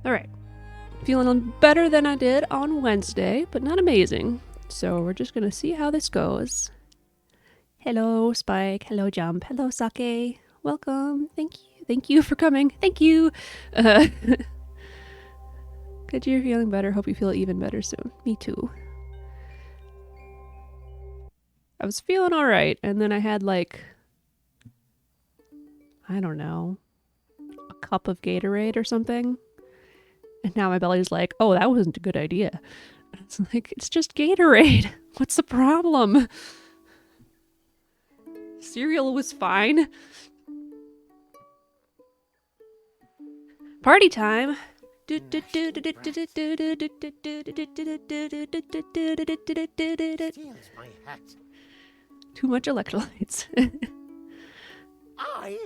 Alright. Feeling better than I did on Wednesday, but not amazing. So we're just gonna see how this goes. Hello, Spike. Hello, Jump. Hello, Sake. Welcome. Thank you. Thank you for coming. Thank you. Good you're feeling better. Hope you feel even better soon. Me too. I was feeling alright, and then I had like, I don't know, a cup of Gatorade or something. And now my belly's like, oh, that wasn't a good idea. It's like, it's just Gatorade. What's the problem? Cereal was fine. Party time. Too much electrolytes. I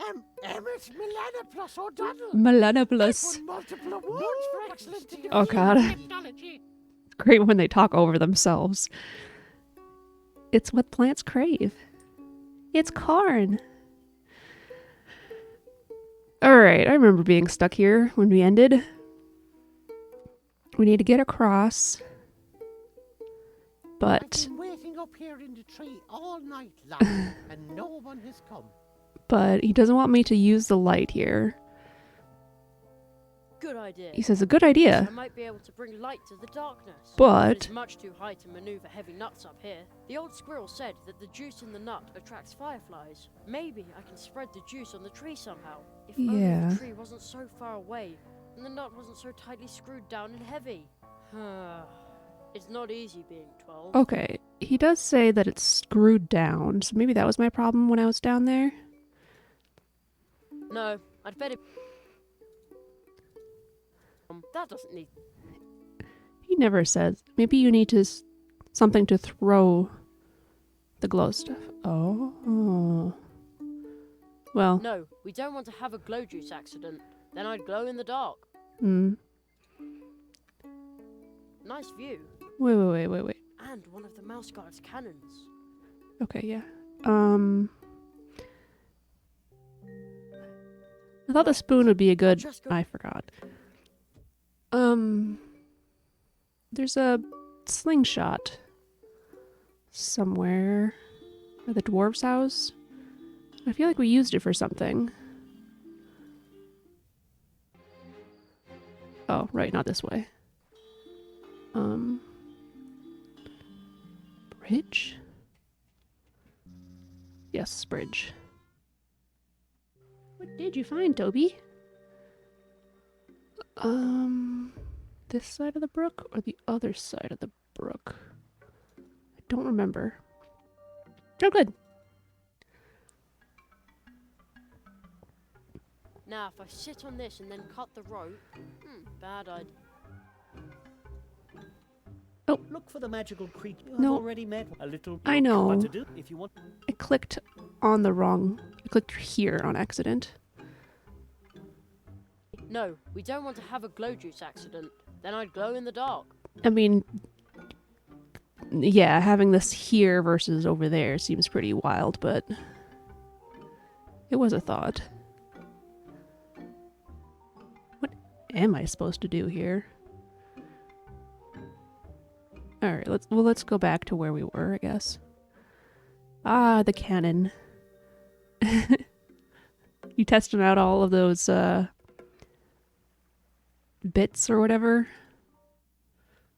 am Emmett Melanopoulos O'Donnell. Melanopoulos. I've won multiple awards for excellence in Oh god. technology. It's great when they talk over themselves. It's what plants crave. It's corn. Alright, I remember being stuck here when we ended. We need to get across. I've But been waiting up here in the tree all night long, and no one has come. he doesn't want me to use the light here. Good idea. He says a good idea. I might be able to bring light to the darkness. But it's much too high to maneuver heavy nuts up here. The old squirrel said that the juice in the nut attracts fireflies. Maybe I can spread the juice on the tree somehow. If only Yeah. the tree wasn't so far away and the nut wasn't so tightly screwed down and heavy. It's not easy being 12. okay, he does say that it's screwed down, so maybe that was my problem when I was down there. No, I'd better... that doesn't need... He never says. Maybe you need to something to throw the glow stuff. Oh. Well. No, we don't want to have a glow juice accident. Then I'd glow in the dark. Hmm. Nice view. Wait. And one of the mouse guard's cannons. Okay, yeah. I thought the spoon would be a good... I forgot. There's a slingshot somewhere at the dwarf's house. I feel like we used it for something. Oh, right, not this way. Bridge? Yes, bridge. What did you find, Toby? This side of the brook or the other side of the brook? I don't remember. Oh, good. Now, if I sit on this and then cut the rope... bad idea. Oh. Look for the magical creature you have No. already met. A little... I know. What to do if you want... I clicked on the wrong... I clicked here on accident. No, we don't want to have a glow juice accident. Then I'd glow in the dark. I mean... Yeah, having this here versus over there seems pretty wild, but... It was a thought. What am I supposed to do here? Alright, let's go back to where we were, I guess. Ah, the cannon. You testing out all of those, bits or whatever?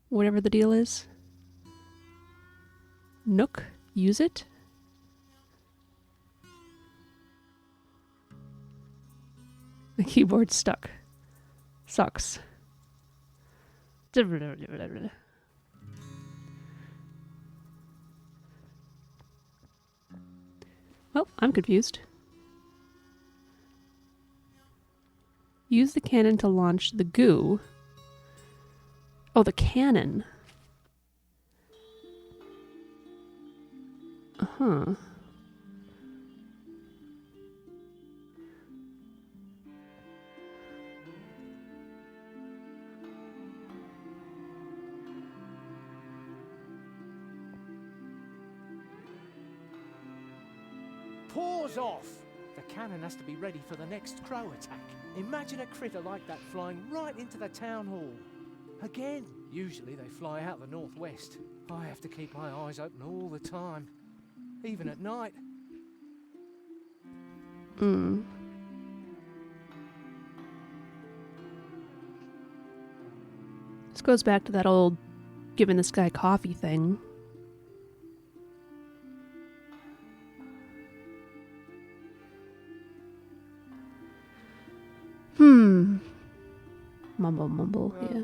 Whatever the deal is. Nook, use it. The keyboard's stuck. Sucks. Well, I'm confused. Use the cannon to launch the goo. Oh, the cannon. Uh-huh. Paws off. The cannon has to be ready for the next crow attack. Imagine a critter like that flying right into the town hall. Again, usually they fly out the northwest. I have to keep my eyes open all the time, even at night. This goes back to that old giving this guy coffee thing. Mumble, yeah.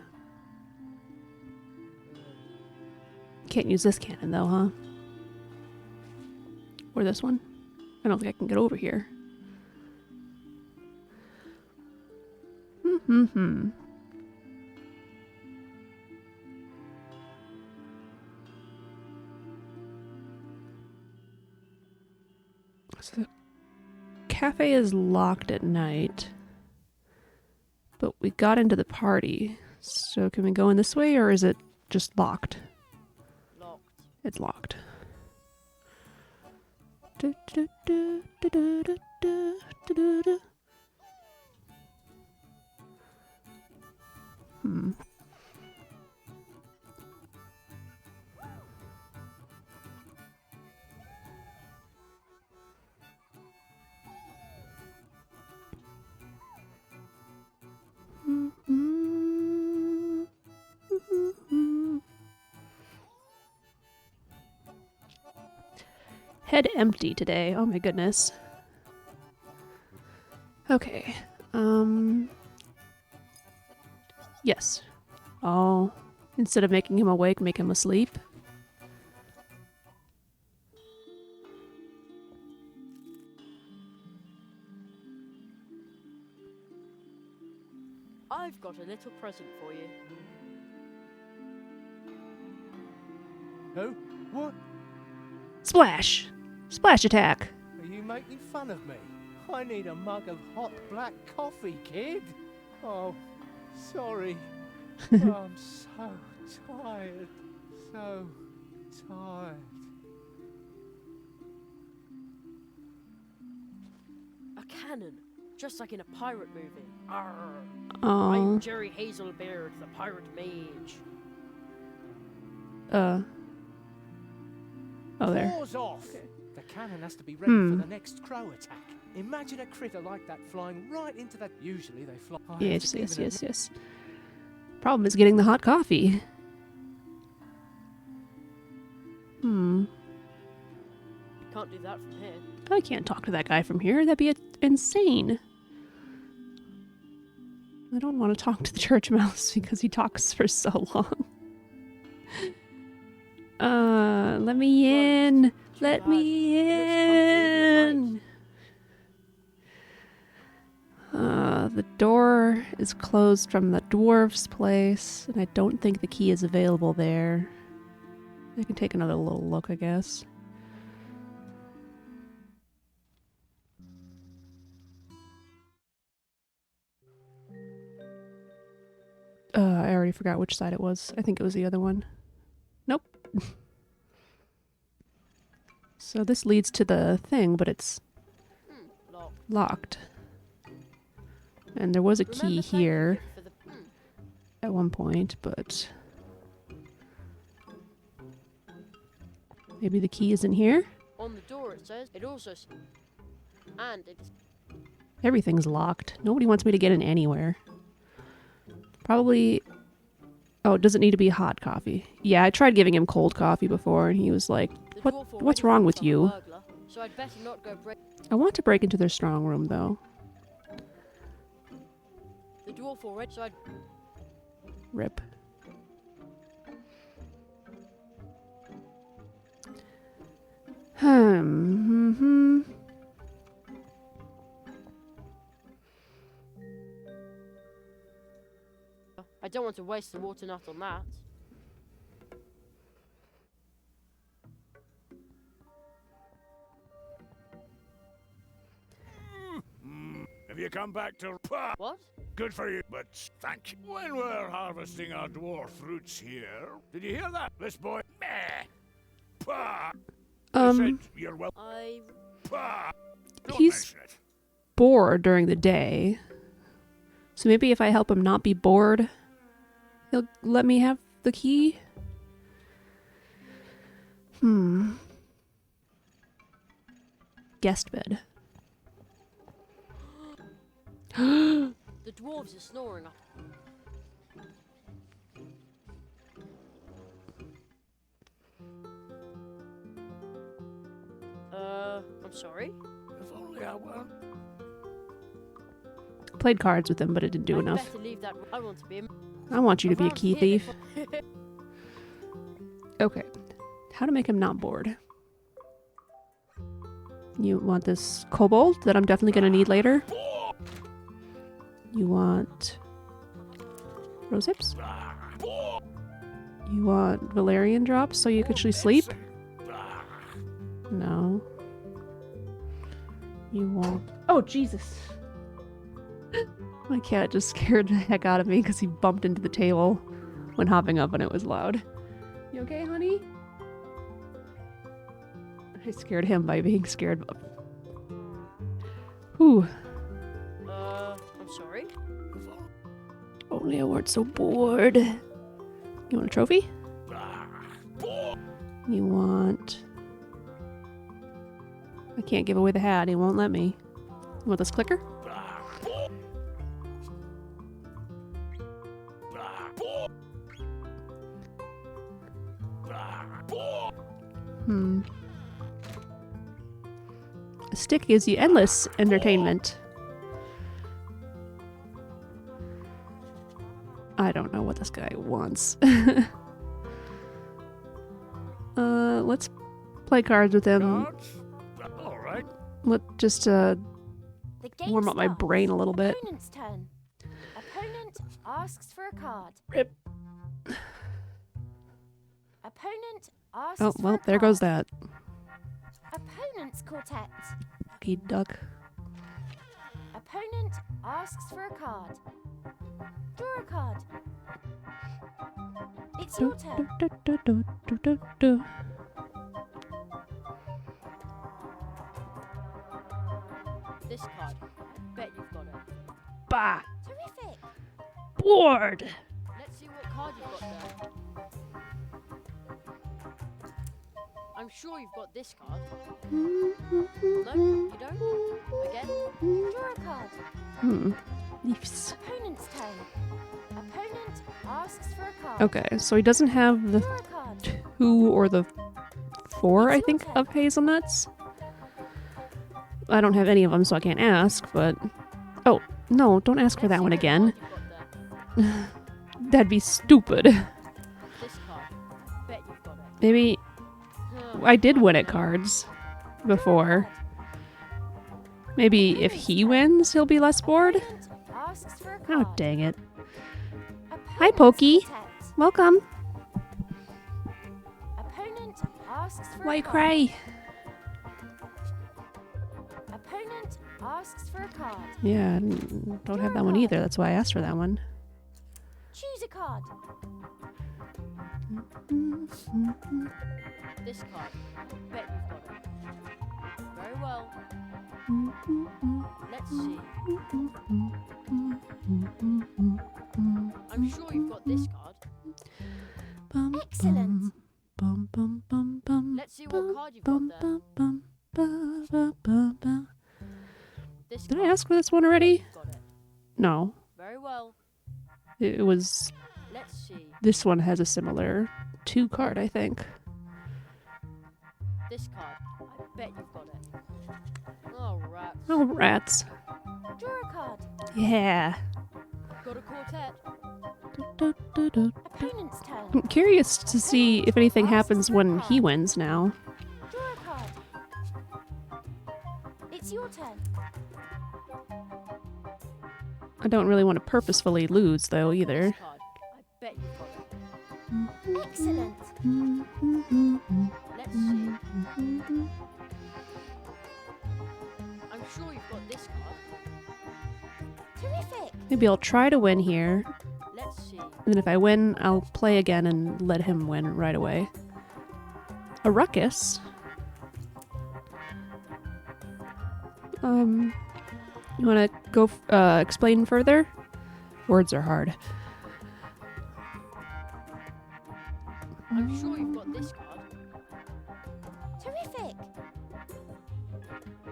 Can't use this cannon though, huh? Or this one? I don't think I can get over here. So the cafe is locked at night. But we got into the party. So can we go in this way or is it just locked? Locked. It's locked. Head empty today. Oh my goodness. Okay. Yes. Oh, instead of making him awake, make him asleep. I've got a little present for you. No? What? Splash! Splash attack! Are you making fun of me? I need a mug of hot black coffee, kid. Oh, sorry. Oh, I'm so tired. So tired. A cannon, just like in a pirate movie. Arr. Oh. I'm Jerry Hazelbeard, the pirate mage. Oh, there. Paws off! The cannon has to be ready for the next crow attack. Imagine a critter like that flying right into that. Usually they fly. I have Yes, to yes, keep an yes, yes. Problem is getting the hot coffee. Can't do that from here. I can't talk to that guy from here. That'd be insane. I don't want to talk to the church mouse because he talks for so long. Let me in. Let me in. The door is closed from the dwarf's place, and I don't think the key is available there. I can take another little look, I guess. I already forgot which side it was. I think it was the other one. Nope. So this leads to the thing, but it's locked. And there was a key Remember thanking here it for the at one point, but maybe the key is in here? On the door it says. It also and it's Everything's locked. Nobody wants me to get in anywhere. Probably... Oh, does it need to be hot coffee? Yeah, I tried giving him cold coffee before, and he was like, the "What? dwarf What's already wrong thinks with I'm a you?" burglar, so I'd better not go break. I want to break into their strong room, though. The dwarf already. So I'd. Rip. I don't want to waste the water nut on that. Have you come back to... What? Good for you, but thank you. When we're harvesting our dwarf fruits here... Did you hear that? This boy... Meh! Pah! I said you're well... I. Pah! Don't He's- mention it. bored during the day. So maybe if I help him not be bored, he'll let me have the key? Guest bed. The dwarves are snoring. I'm sorry? If only I weren't. Played cards with him, but it didn't do I'd enough. better leave that. I want to be I want you to be a around key here. thief. Okay. How to make him not bored. You want this kobold that I'm definitely going to need later? You want rose hips? You want Valerian drops so you can actually sleep? No. You want... Oh, Jesus! My cat just scared the heck out of me because he bumped into the table when hopping up and it was loud. You okay, honey? I scared him by being scared. Whew. I'm sorry? Only I weren't so bored. You want a trophy? You want... I can't give away the hat. He won't let me. You want this clicker? A stick gives you endless entertainment. I don't know what this guy wants. Let's play cards with him. All right. Let just The game warm up my starts. brain a little bit. Opponent's turn. Opponent asks for a card. Rip. Opponent asks Oh, for well, a there goes card. that. Opponent's quartet. Lucky duck. Opponent asks for a card. Draw a card. It's your turn. This card. Bet you've got it. Bah! Terrific. Bored! Let's see what card you've got there. I'm sure you've got this card. No, you don't? Again? Draw a card. Leaves. Opponent's turn. Opponent asks for a card. Okay, so he doesn't have the Draw a card. 2 or the 4, I It's your think, turn. of hazelnuts. I don't have any of them, so I can't ask, but... Oh, no, don't ask for Let's that see one what again. card you've got there. That'd be stupid. This card. Bet you've got it. Maybe... Huh. I did win at cards before. Maybe if he wins, he'll be less bored? Opponent asks for a Oh, card. dang it. Hi, Opponent's Pokey. quartet. Welcome. Opponent asks for Why a you card. cry? Opponent asks for a card. Yeah, don't have that one either. That's why I asked for that one. Choose a card. This card. Bet you've got it. Very well. Let's see. I'm sure you've got this card. Excellent. Let's see what card you've got there. This Did I card. ask for this one already? Got it. No. Very well. It was... Let's see. This one has a similar 2 card, I think. This card. I bet you've got it. Oh, rats. Oh, rats. Draw a card. Yeah. Got a quartet. Opponent's turn. I'm curious to see if anything happens when he wins now. Draw a card. It's your turn. I don't really want to purposefully lose, though, either. This card. I bet you've got it. Excellent. Let's see. I'm sure you've got this card. Terrific. Maybe I'll try to win here, Let's see. and then if I win, I'll play again and let him win right away. A ruckus? You want to go explain further? Words are hard. I'm sure you've got this card. Terrific.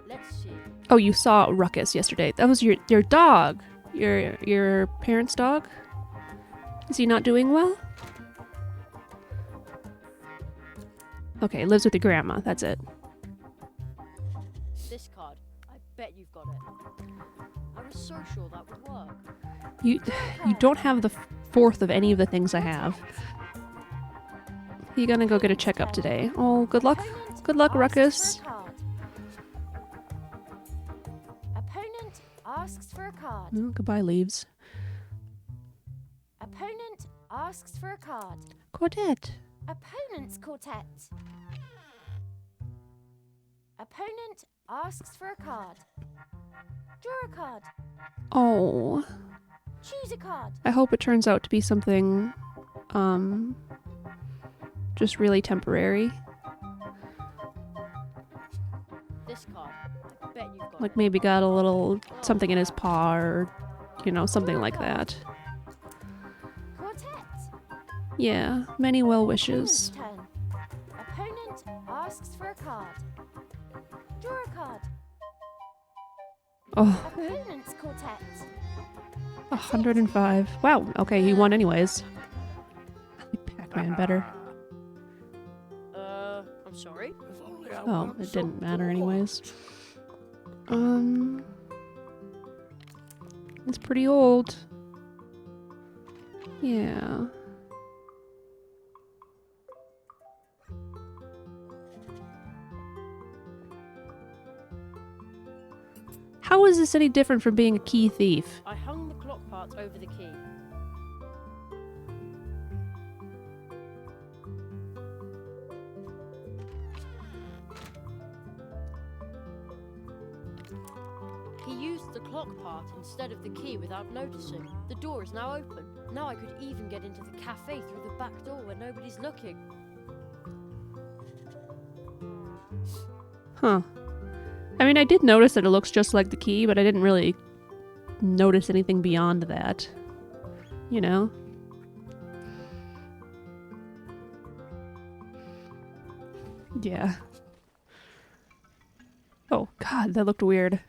Let's see. Oh, you saw Ruckus yesterday. That was your dog. Your parents' dog? Is he not doing well? Okay, lives with your grandma. That's it. This card. I bet you've got it. I was so sure that would work. You don't have the fourth of any of the things I have. You gonna go get a checkup today. Oh, good luck. Opponent Good luck, asks Ruckus. for a card. Opponent asks for a card. Oh, goodbye, leaves. Opponent asks for a card. Quartet. Opponent's quartet. Opponent asks for a card. Draw a card. Oh, Choose a card. I hope it turns out to be something, just really temporary. This card. I bet you've got Like it. maybe got a little something in his paw or, you know, something like that. Quartet. Yeah, many well wishes. Opponent's turn. Opponent asks for a card. Draw a card. Oh, Opponent's quartet. 105. Wow, okay, he won anyways. I like Pac-Man better. I'm sorry. If only I Oh, weren't it so didn't matter bored. anyways. It's pretty old. Yeah. How is this any different from being a key thief? I hung the clock part over the key. He used the clock part instead of the key without noticing. The door is now open. Now I could even get into the cafe through the back door where nobody's looking. Huh. I mean, I did notice that it looks just like the key, but I didn't really notice anything beyond that. You know? Yeah. Oh, God, that looked weird.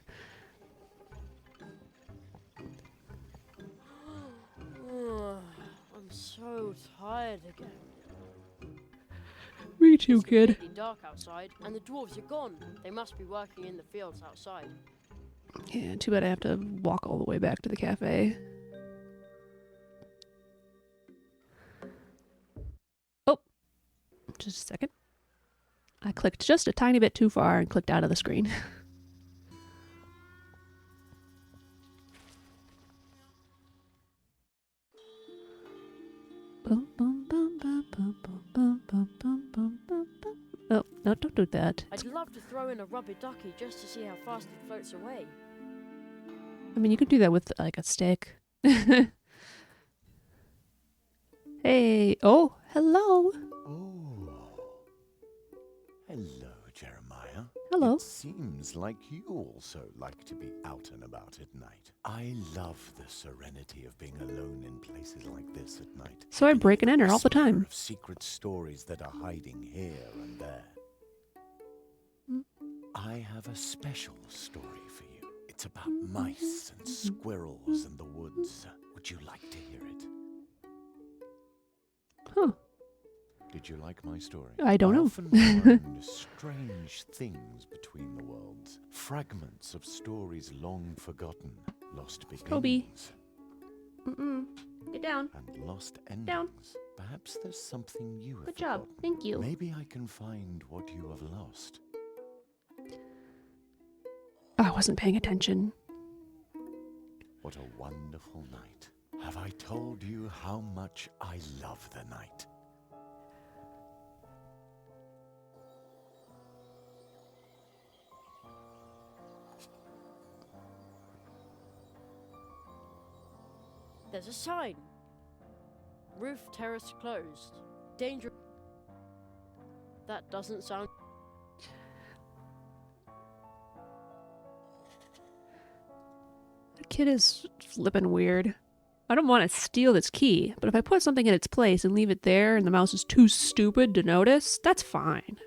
I'm so tired again. Me too, It's kid. completely dark outside, and the dwarves are gone. They must be working in the fields outside. Yeah, too bad I have to walk all the way back to the cafe. Oh, just a second. I clicked just a tiny bit too far and clicked out of the screen. Oh, no, don't do that. I'd love to throw in a rubber ducky just to see how fast it floats away. I mean, you could do that with, like, a stick. Hey. Oh, hello. Oh. Hello, Jeremiah. Hello. It seems like you also like to be out and about at night. I love the serenity of being alone in places like this at night. So I and break and hear enter all the whisper time. Of secret stories that are hiding here and there. Mm. I have a special story for you. It's about mice and squirrels in the woods. Would you like to hear it? Huh. Did you like my story? I don't know. often find strange things between the worlds. Fragments of stories long forgotten, lost Kobe. beginnings, Get down. and lost endings. Down. Perhaps there's something you have Good job. forgotten. Thank you. Maybe I can find what you have lost. I wasn't paying attention. What a wonderful night. Have I told you how much I love the night? There's a sign. Roof terrace closed. Danger. That doesn't sound. Kid is flippin' weird. I don't want to steal this key, but if I put something in its place and leave it there and the mouse is too stupid to notice, that's fine.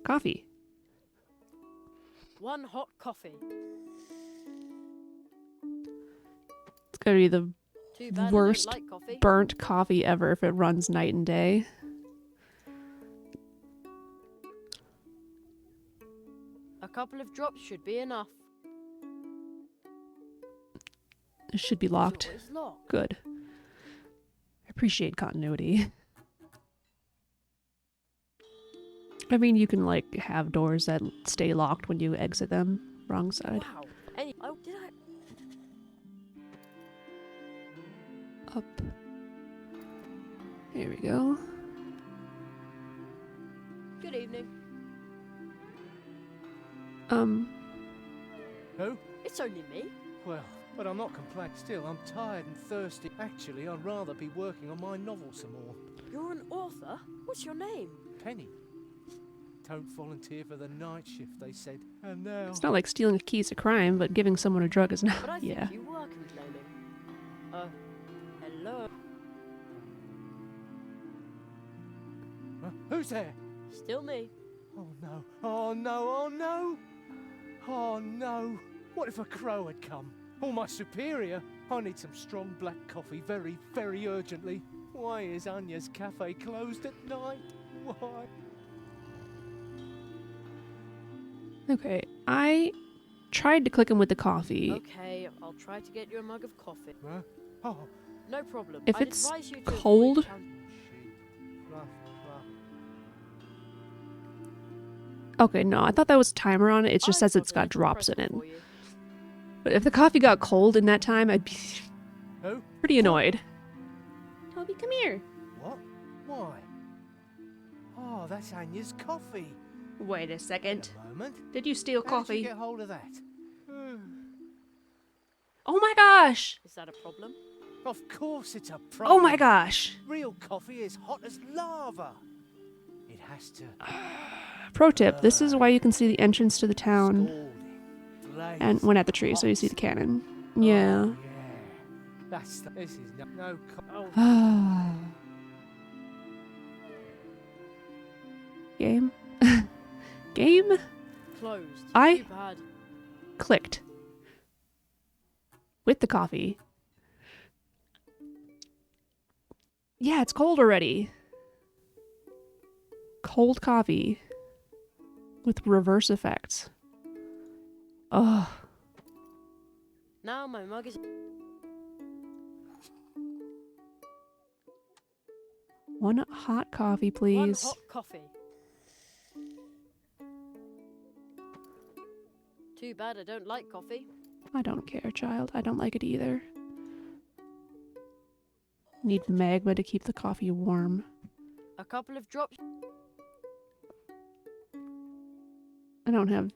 Coffee. 1 hot coffee. It's gonna be the Too bad worst I don't like coffee. burnt coffee ever if it runs night and day. A couple of drops should be enough. It should be locked. It's locked. Good. I appreciate continuity. I mean, you can, like, have doors that stay locked when you exit them. Wrong side. Wow. Oh, did I? Up. Here we go. Good evening. Who? It's only me. Well, but I'm not complaining. Still, I'm tired and thirsty. Actually, I'd rather be working on my novel some more. You're an author? What's your name? Penny. Don't volunteer for the night shift, they said. And now... It's not like stealing a key is a crime, but giving someone a drug is not. But I think Yeah. you were complaining. Hello? Who's there? Still me. Oh no, oh no, oh no! Oh no! What if a crow had come? Or my superior? I need some strong black coffee very, very urgently. Why is Anya's cafe closed at night? Why? Okay, I tried to click him with the coffee. Okay, I'll try to get you a mug of coffee. Huh? Oh, No problem. If I'd it's advise you to avoid cold- sheep. Fluff, fluff. Okay, no, I thought that was a timer on it. It just I've says it's got a got drops in present it. for you. But if the coffee got cold in that time, I'd be Who? pretty annoyed. Toby, come here. What? Why? Oh, that's Anya's coffee. Wait a second. Wait a moment. Did you steal How did you coffee? get hold of that? Oh my gosh! Is that a problem? Of course it's a problem. Oh my gosh! Real coffee is hot as lava. It has to... Pro tip, this is why you can see the entrance to the town Scalding, and blazing when at the tree, so you hot. see the cannon. Yeah. Oh, yeah. This is no Oh, Game? Game? closed. I- Too bad. Clicked. With the coffee. Yeah, it's cold already. Cold coffee. With reverse effects. Ugh. Now my mug is... One hot coffee, One please. hot coffee. Too bad I don't like coffee. I don't care, child. I don't like it either. Need magma to keep the coffee warm. A couple of drops. I don't have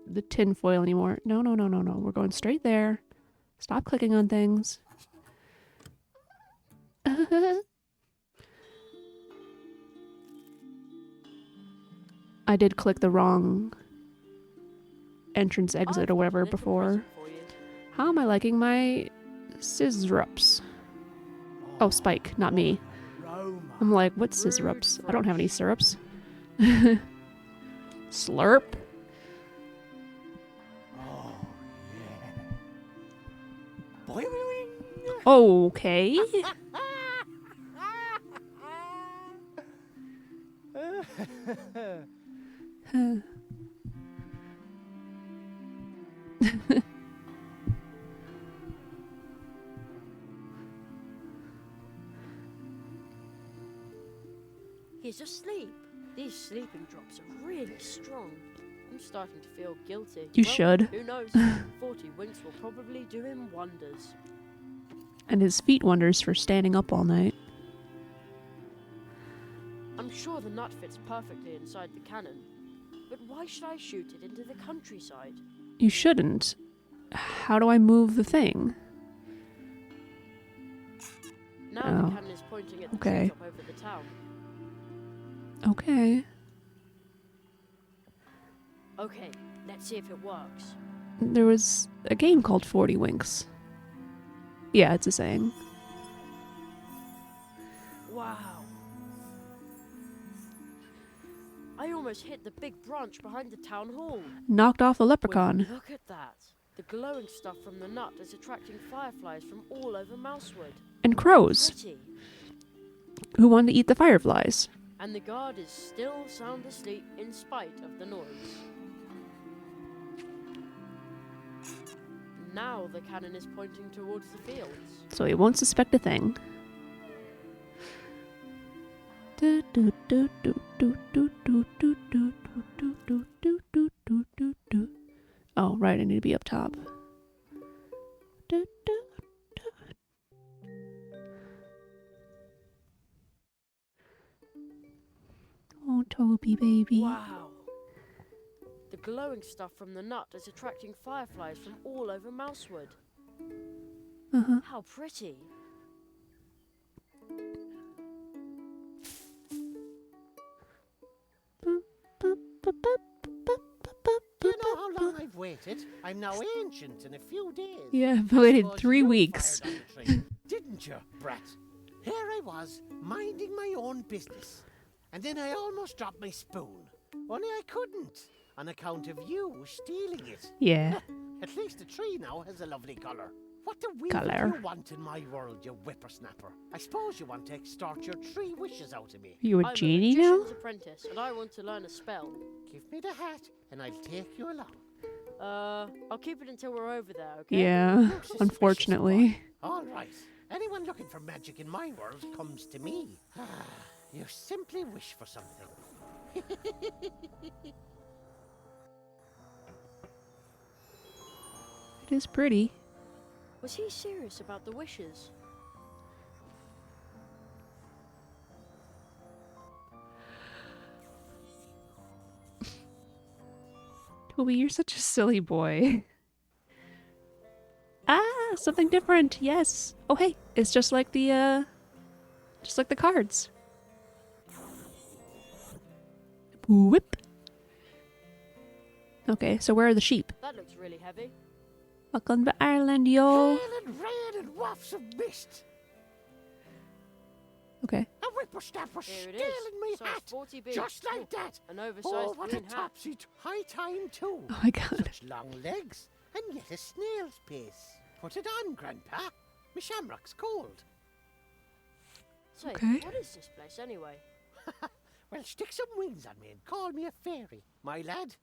the tin foil anymore. No, no, no, no, no. We're going straight there. Stop clicking on things. I did click the wrong entrance, exit, I've or got a whatever little before. present for you. How am I liking my scissor-ups? Oh, Spike, not me. Aroma. I'm like, what Rude scissor-ups? I don't have any fresh. syrups. Slurp. Oh, yeah. Boing, boing, boing. Okay. He's asleep. These sleeping drops are really strong. I'm starting to feel guilty. You Well, should. Who knows? 40 winks will probably do him wonders. And his feet wonders for standing up all night. I'm sure the nut fits perfectly inside the cannon. But why should I shoot it into the countryside? You shouldn't. How do I move the thing? Now Oh. the cannon is pointing at the Okay. treetop over the town. Okay. Okay, Let's see if it works. There was a game called 40 Winks. Yeah, it's a saying. Wow. I almost hit the big branch behind the town hall. Knocked off a Will you leprechaun. look at that. The glowing stuff from the nut is attracting fireflies from all over Mousewood. And crows, Pretty. who want to eat the fireflies. And the guard is still sound asleep in spite of the noise. Now the cannon is pointing towards the fields. So he won't suspect a thing. Oh, right, I need to be up top. Oh, Toby, baby. Wow. The glowing stuff from the nut is attracting fireflies from all over Mousewood. Uh-huh. How pretty. Do you know how long I've waited? I'm now ancient in a few days. Yeah, I've I waited suppose 3 you weeks. fired on the tree, didn't you, brat? Here I was, minding my own business. And then I almost dropped my spoon. Only I couldn't, on account of you stealing it. Yeah. At least the tree now has a lovely colour. What the weevil Colour. do you want in my world, you whippersnapper? I suppose you want to extort your 3 wishes out of me. You a I'm genie a now? magician's apprentice, and I want to learn a spell. Give me the hat, and I'll take you along. I'll keep it until we're over there, okay? Yeah, You suspicious unfortunately. boy. All right. Anyone looking for magic in my world comes to me. You simply wish for something. It is pretty. Was he serious about the wishes? Toby, you're such a silly boy. Ah, something different. Yes. Oh, hey, it's just like the cards. Whip. Okay, so where are the sheep? That looks really heavy. Welcome to Ireland, yo. Hail and rain and wafts of mist. Okay. A whippersnapper Here it stealing is. my Size hat. 40 big. Just like that. An oversized Oh, what a green hat. topsy high time too. Oh my god. Such long legs and yet a snail's pace. Put it on, Grandpa. My shamrock's cold. Say, Okay. what is this place anyway? Well, stick some wings on me and call me a fairy, my lad.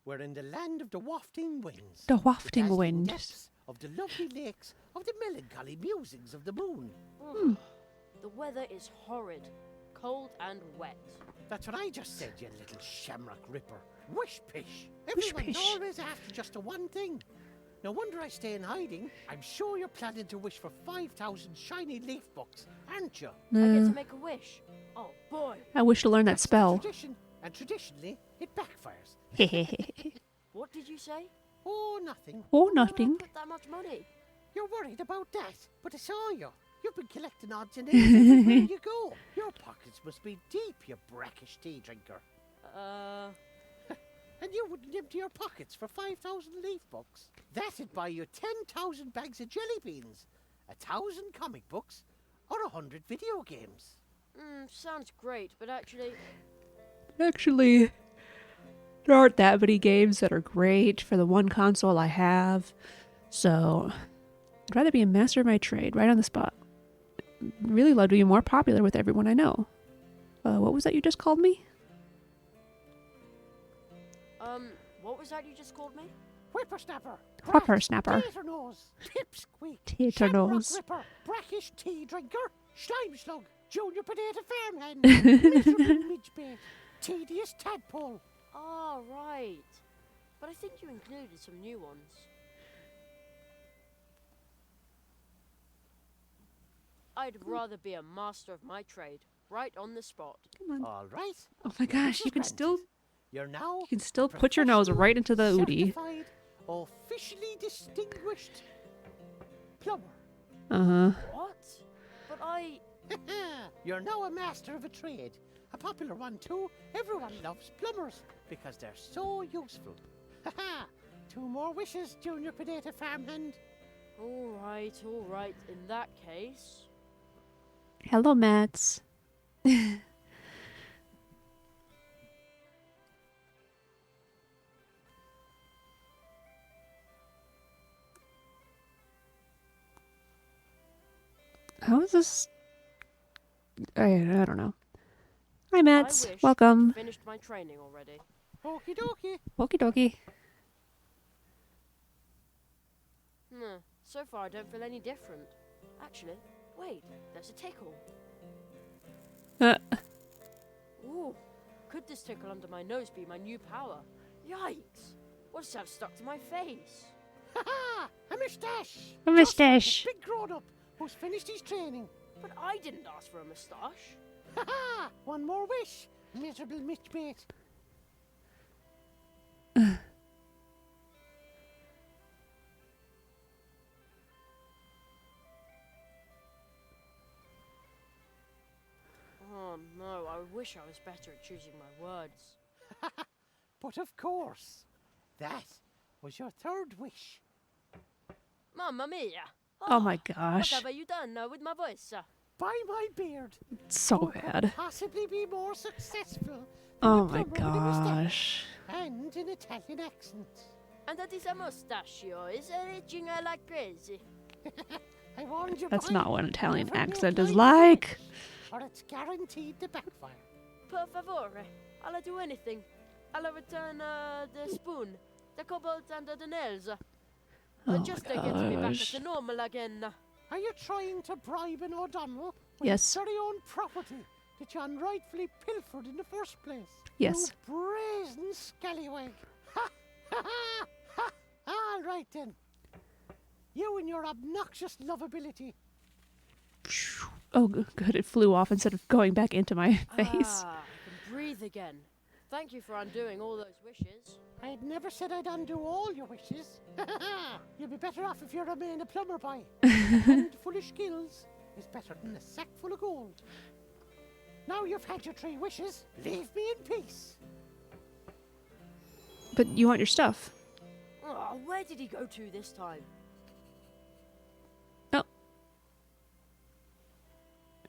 We're in the land of the wafting winds. The the wafting dazzling wind. depths of the lovely lakes of the melancholy musings of the moon. The weather is horrid, cold and wet. That's what I just said, you little shamrock ripper. Wish-pish. Wish-pish. Everyone's always after just the one thing. No wonder I stay in hiding. I'm sure you're planning to wish for 5,000 shiny leaf books, aren't you? I get No. to make a wish. Oh boy. I wish to learn that That's the spell. tradition, and traditionally, it backfires. What did you say? Oh, nothing. Oh, Where did I nothing. put that much money? You're worried about that, but I saw you. You've been collecting odds and ends everywhere you go. Your pockets must be deep, you brackish tea drinker. And you wouldn't empty your pockets for 5,000 leaf books. That'd buy you 10,000 bags of jelly beans, 1,000 comic books, or 100 video games. Sounds great, but actually, Actually, there aren't that many games that are great for the one console I have. So, I'd rather be a master of my trade right on the spot. Really love to be more popular with everyone I know. What was that you just called me? what was that you just called me? Whippersnapper. Whippersnapper. Tater nose. Pipsqueak. Tater Shamrock nose. ripper. Brackish tea drinker. Slime slug. Junior potato farmhand. Miserable midgebait. Tedious tadpole. Oh, right. But I think you included some new ones. I'd rather be a master of my trade, right on the spot. Come on. All right. Oh my gosh, you can Granted. still You're now put your nose right into the Udi. certified, officially distinguished plumber. Uh-huh. What? But I... You're now a master of a trade. A popular one too. Everyone loves plumbers because they're so useful. Haha! 2 more wishes, Junior Potato Farmhand. All right. In that case, Hello, Mats. How is this? I don't know. Hi, Mats. I wish Welcome. I'd finished my training already. Okie dokie. Okie dokie. So far I don't feel any different. Actually, wait, there's a tickle. Ooh, could this tickle under my nose be my new power? Yikes! What's that stuck to my face? Haha! A moustache! A Just like moustache. a big grown-up who's finished his training. But I didn't ask for a moustache. Haha! 1 more wish, miserable Mitchbait. Oh no, I wish I was better at choosing my words. But of course, that was your 3rd wish. Mamma mia! Oh my What gosh. have you done with my voice? By my beard. It's so Who could bad. possibly be more successful than Oh the my plumber with a moustache gosh. and an Italian accent? And that is a mustachio, is itching like crazy. I warned you. That's boy. not what an Italian Never make accent is light of like. it, or it's guaranteed to backfire. Per favore, I'll do anything. I'll return the spoon, the cobalt and the nails. Oh Just to my get me back gosh. to normal again. Are you trying to bribe an O'Donnell with Yes. his very own property that you unrightfully pilfered in the first place? Yes. You brazen scallywag. Ha! Ha! Ha! Ha! All right then. You and your obnoxious lovability. Oh, good. It flew off instead of going back into my face. I can breathe again. Thank you for undoing all those wishes. I had never said I'd undo all your wishes. You'll be better off if you remain a plumber boy. A hand full of skills is better than a sack full of gold. Now you've had your 3 wishes, leave me in peace. But you want your stuff. Oh, where did he go to this time? Oh.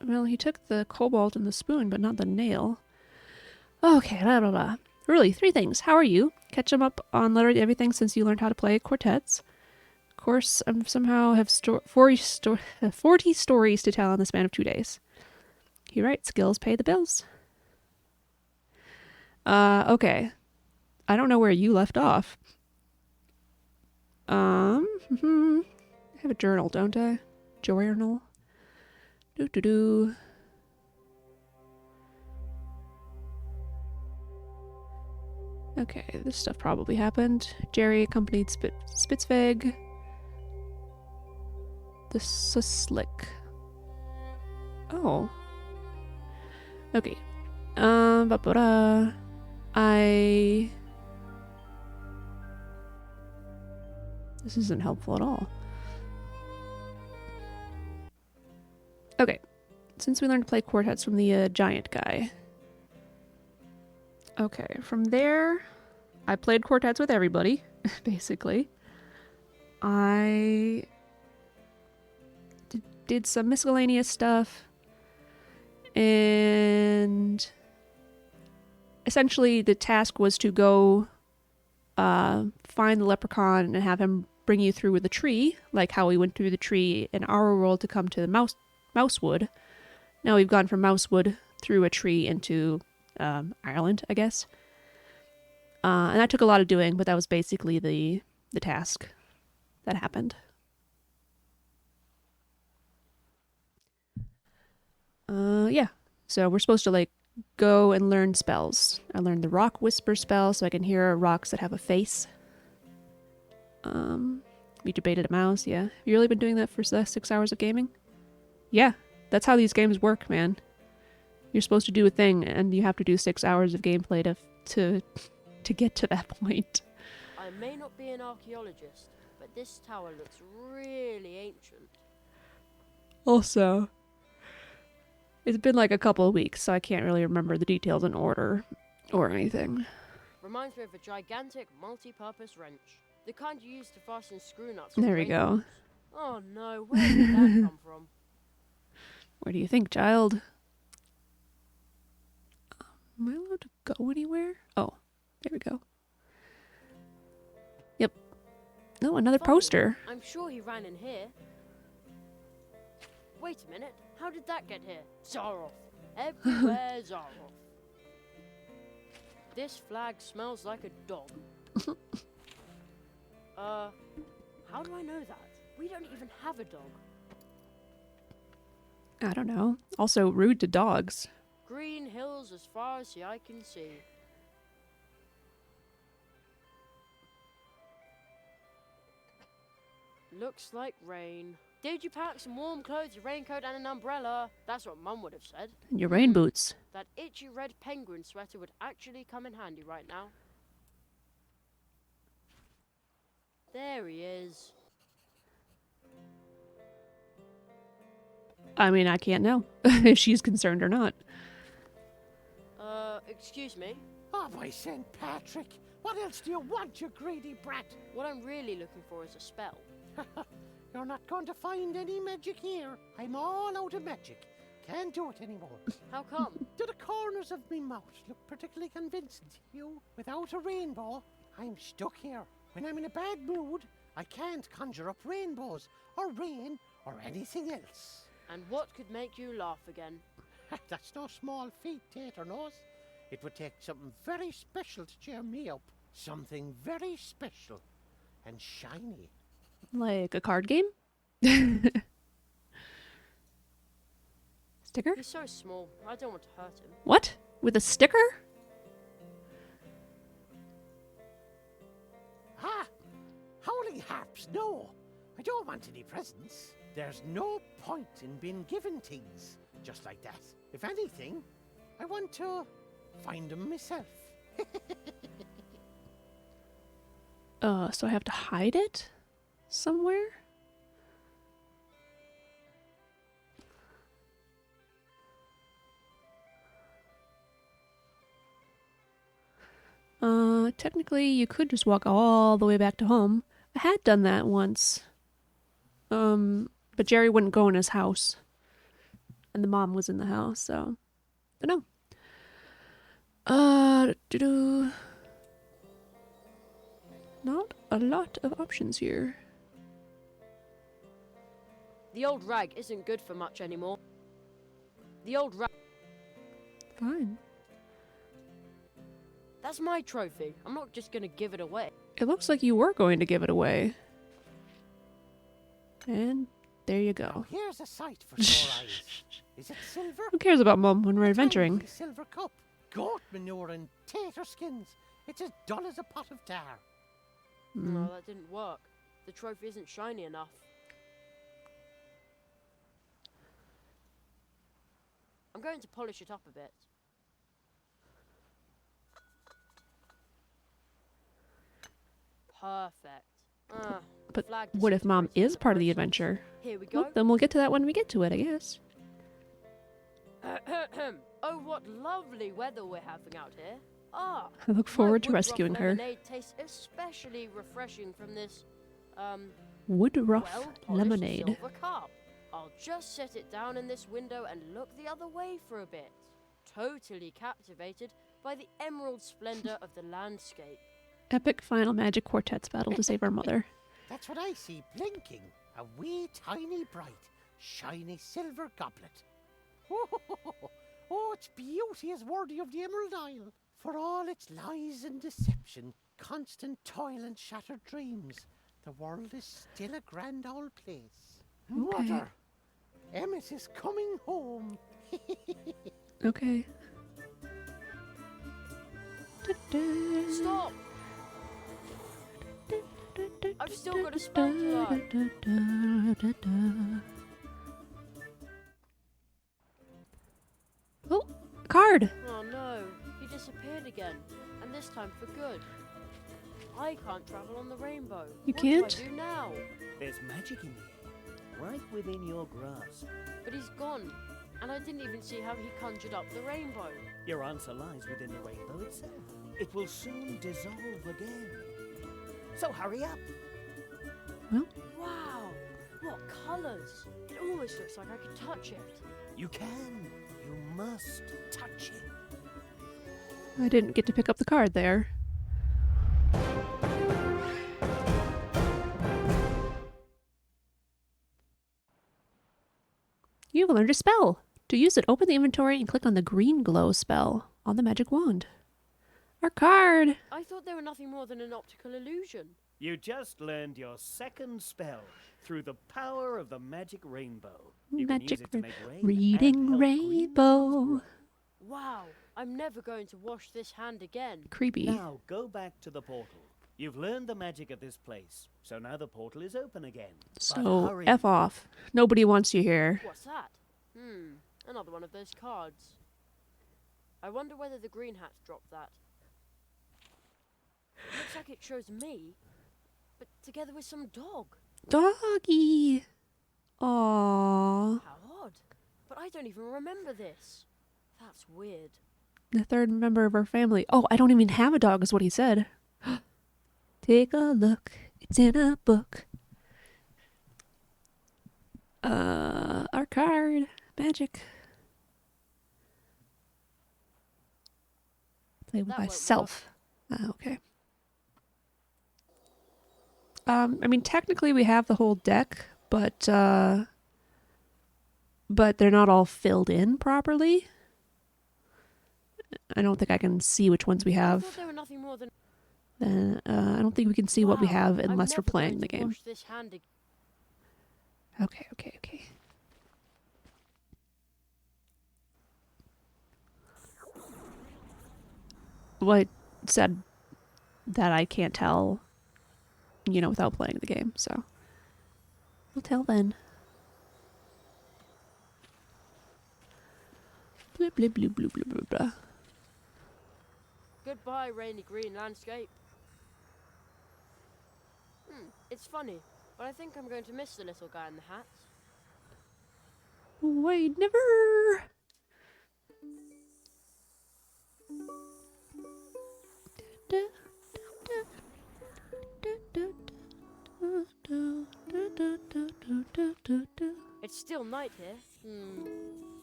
Well, he took the cobalt and the spoon, but not the nail. Okay, blah, blah, blah. Really, 3 things. How are you? Catch him up on literally everything since you learned how to play quartets. Of course, I somehow have 40 stories to tell in the span of 2 days. You're right, skills pay the bills. Okay. I don't know where you left off. I have a journal, don't I? Journal. Do. Okay, this stuff probably happened. Jerry accompanied Spitzweg. The Suslick. Oh. Okay. This isn't helpful at all. Okay. Since we learned to play quartets from the giant guy. Okay, from there, I played quartets with everybody, basically. I did some miscellaneous stuff, and essentially the task was to go find the leprechaun and have him bring you through with the tree, like how we went through the tree in our world to come to the Mousewood. Now we've gone from Mousewood through a tree into Ireland, I guess. And that took a lot of doing, but that was basically the task that happened. Yeah. So we're supposed to like go and learn spells. I learned the rock whisper spell so I can hear rocks that have a face. We debated a mouse, yeah. Have you really been doing that for the 6 hours of gaming? Yeah, that's how these games work, man. You're supposed to do a thing, and you have to do 6 hours of gameplay to get to that point. I may not be an archaeologist, but this tower looks really ancient. Also, it's been like a couple of weeks, so I can't really remember the details in order or anything. Reminds me of a gigantic multi-purpose wrench. The kind you use to fasten screw nuts. on There we rainbows. go. Oh no, where did that come from? Where do you think, child? Am I allowed to go anywhere? Oh, there we go. Yep. No, another Funny, poster. I'm sure he ran in here. Wait a minute, how did that get here? Zaroff. Everywhere Zaroff. This flag smells like a dog. How do I know that? We don't even have a dog. I don't know. Also rude to dogs. Green hills as far as the eye can see. Looks like rain. Did you pack some warm clothes, a raincoat and an umbrella? That's what Mum would have said. And your rain boots. That itchy red penguin sweater would actually come in handy right now. There he is. I mean, I can't know if she's concerned or not. Excuse me. Oh, by St. Patrick! What else do you want, you greedy brat? What I'm really looking for is a spell. You're not going to find any magic here. I'm all out of magic. Can't do it anymore. How come? Do the corners of me mouth look particularly convincing to you? Without a rainbow, I'm stuck here. When I'm in a bad mood, I can't conjure up rainbows, or rain, or anything else. And what could make you laugh again? That's no small feat, Tater Nose. It would take something very special to cheer me up. Something very special and shiny. Like a card game? Sticker? He's so small, I don't want to hurt him. What? With a sticker? Ah! Holy harps, no! I don't want any presents. There's no point in being given things just like that. If anything, I want to find them myself. So I have to hide it somewhere? Technically you could just walk all the way back to home. I had done that once. But Jerry wouldn't go in his house. And the mom was in the house, so don't know. Not a lot of options here. The old rag isn't good for much anymore. The old rag. Fine. That's my trophy. I'm not just gonna give it away. It looks like you were going to give it away. And there you go. Now here's a sight for sore eyes. Is it silver? Who cares about Mum when we're adventuring? Tiny silver cup, goat manure and tater skins. It's as dull as a pot of tar. No, that didn't work. The trophy isn't shiny enough. I'm going to polish it up a bit. Perfect. But flag what if Mom disintegrated in is the part of the process. adventure? Here we go. Well, then we'll get to that when we get to it, I guess. Oh, what lovely weather we're having out here. Ah, I look my forward to Woodruff rescuing her. lemonade tastes especially refreshing from this, Woodruff well-polished lemonade. silver cup. I'll just set it down in this window and look the other way for a bit. Totally captivated by the emerald splendor of the landscape. Epic final magic quartets battle to save our mother. That's what I see blinking. A wee, tiny, bright, shiny silver goblet. Oh, its beauty is worthy of the Emerald Isle. For all its lies and deception, constant toil and shattered dreams, the world is still a grand old place. Okay. Mother, Emmett is coming home. Okay. Stop! I've still got a spell to learn. Oh, card! Oh no, he disappeared again, and this time for good. I can't travel on the rainbow. You What can't? do I do now? There's magic in the air, right within your grasp. But he's gone, and I didn't even see how he conjured up the rainbow. Your answer lies within the rainbow itself. it will soon dissolve again. So hurry up. Wow, what colours! It almost looks like I could touch it. You can. You must touch it. I didn't get to pick up the card there. You've learned a spell. To use it, open the inventory and click on the green glow spell on the magic wand. Our card! I thought they were nothing more than an optical illusion. You just learned your second spell through the power of the magic rainbow. You can use Magic it to make rain and reading help green rainbow. plants grow. Wow, I'm never going to wash this hand again. Creepy. Now go back to the portal. You've learned the magic of this place, so now the portal is open again. But So, hurry. F off. Nobody wants you here. What's that? Another one of those cards. I wonder whether the green hats dropped that. Looks like it shows me, but together with some dog. Doggy! Aww. How odd. But I don't even remember this. That's weird. The third member of our family. Oh, I don't even have a dog, is what he said. Take a look. It's in a book. Our card. Magic. Play with That won't myself. Okay. I mean, technically we have the whole deck, but they're not all filled in properly. I don't think I can see which ones we I have. thought they were nothing more than. Then I don't think we can see what we Wow, have I'm unless we're never playing going the to game. wash this hand Okay. Well, I said that I can't tell, without playing the game, so we'll tell then. Blah, blah, blah, blah, blah, blah, blah. Goodbye, rainy green landscape. It's funny, but I think I'm going to miss the little guy in the hat. Wait, never. It's still night here.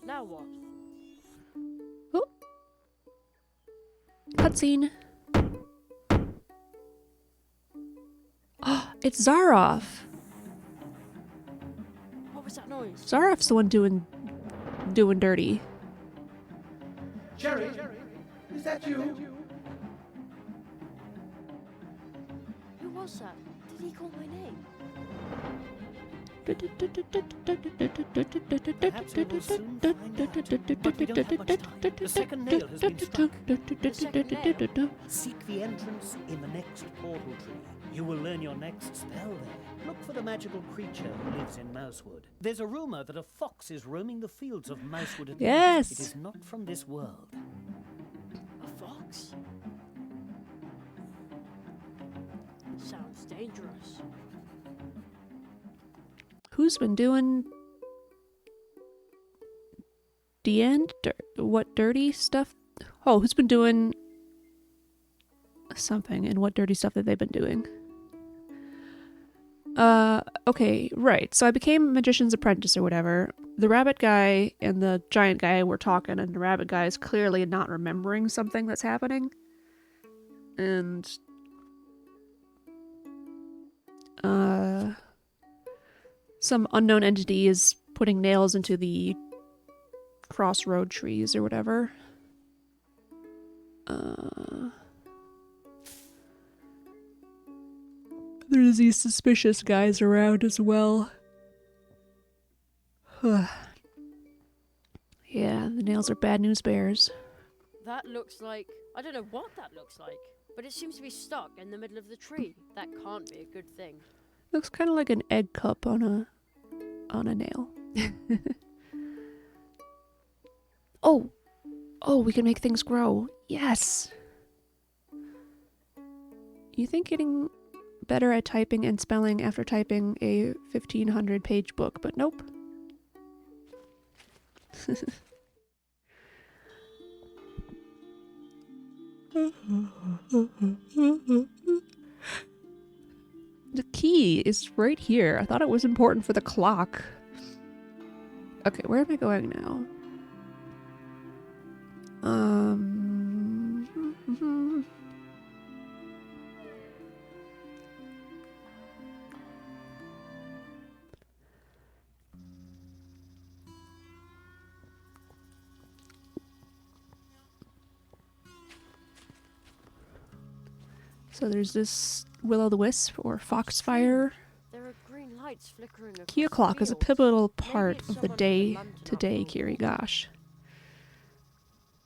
Now what? Oh. Cutscene. Oh, it's Zaroff. What was that noise? Zaroff's the one doing dirty. Jerry, is that you? Who was that? Did he call my name? Perhaps we will soon find out, but we don't have much time. The second nail has been struck. The second nail? Seek the entrance in the next portal tree. You will learn your next spell there. Look for the magical creature who lives in Mousewood. There's a rumor that a fox is roaming the fields of Mousewood at night. Yes. It is not from this world. A fox? Sounds dangerous. Who's been doing what dirty stuff? Oh, who's been doing something, and what dirty stuff that they've been doing? Okay, right. So I became Magician's Apprentice or whatever. The rabbit guy and the giant guy were talking, and the rabbit guy is clearly not remembering something that's happening. And some unknown entity is putting nails into the crossroad trees or whatever. There's these suspicious guys around as well. Yeah, the nails are bad news bears. That looks like... I don't know what that looks like, but it seems to be stuck in the middle of the tree. That can't be a good thing. Looks kind of like an egg cup on a nail. Oh, we can make things grow. Yes. You think getting better at typing and spelling after typing a 1,500-page book, but nope. The key is right here. I thought it was important for the clock. Okay, where am I going now? So there's this Will-o'-the-Wisp or Foxfire. There are green lights flickering across Key the o'clock is a fields. pivotal Maybe part it's of the someone with a day lantern to out day, for a Kiri. walk. Gosh.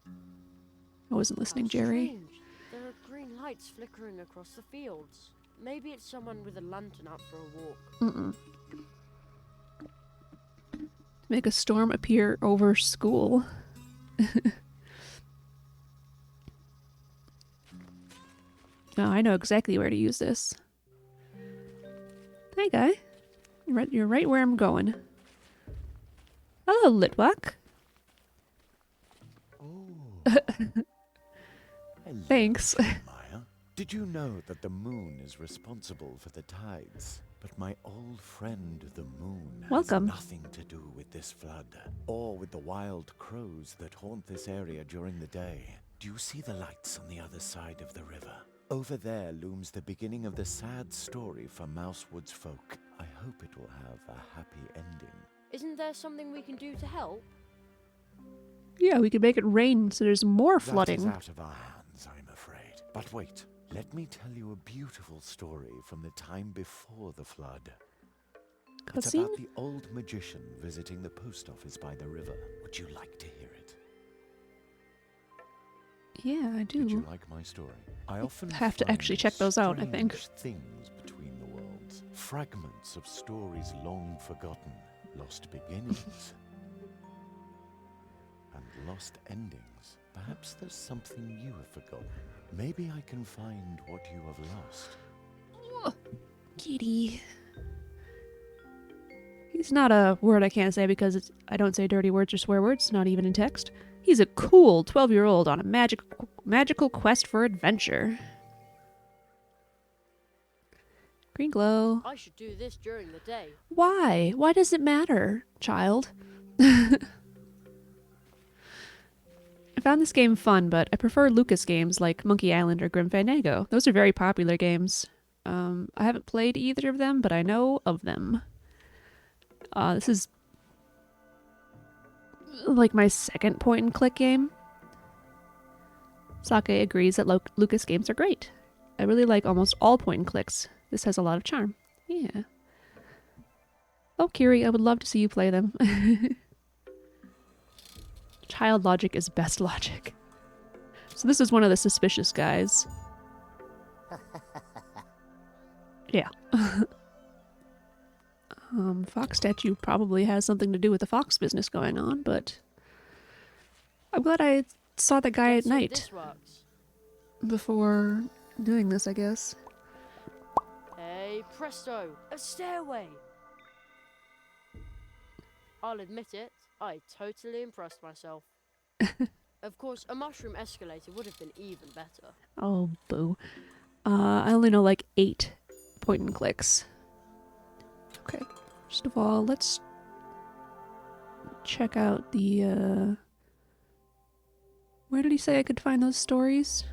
I wasn't listening, How Jerry. strange. There are green lights flickering across the fields. Maybe it's someone with a lantern out for a walk. Mm-mm. Make a storm appear over school. Oh, I know exactly where to use this. Hey, guy. You're right where I'm going. Hello, Litwack. Oh. Hello, Thanks. Maya. Did you know that the moon is responsible for the tides? But my old friend the moon has Welcome. nothing to do with this flood, or with the wild crows that haunt this area during the day. Do you see the lights on the other side of the river? Over there looms the beginning of the sad story for Mousewood's folk. I hope it will have a happy ending. Isn't there something we can do to help? Yeah, we could make it rain so there's more That is flooding. out of our hands, I'm afraid. But wait, let me tell you a beautiful story from the time before the flood. It's Cutscene? about the old magician visiting the post office by the river. Would you like to hear it? Yeah, I Did you do. like my story? I often Have to find actually check those out, I think. strange things between the worlds. Fragments of stories long forgotten, lost beginnings, and lost endings. Perhaps there's something you have forgotten. Maybe I can find what you have lost. Kitty. He's not a word I can't say because I don't say dirty words or swear words, not even in text. He's a cool 12-year-old on a magical quest for adventure. Green glow. I should do this during the day. Why? Why does it matter, child? I found this game fun, but I prefer Lucas games like Monkey Island or Grim Fandango. Those are very popular games. I haven't played either of them, but I know of them. This is like my second point-and-click game. Sake agrees that Lucas games are great. I really like almost all point-and-clicks. This has a lot of charm. Yeah. Oh, Kiri, I would love to see you play them. Child logic is best logic. So this is one of the suspicious guys. Yeah. Fox statue probably has something to do with the fox business going on, but I'm glad I saw that guy at Let's hope night this works. before doing this, I guess. Hey, presto! A stairway! I'll admit it, I totally impressed myself. Of course, a mushroom escalator would have been even better. Oh, boo. I only know like 8 point-and-clicks. Okay. First of all, let's check out the, where did he say I could find those stories?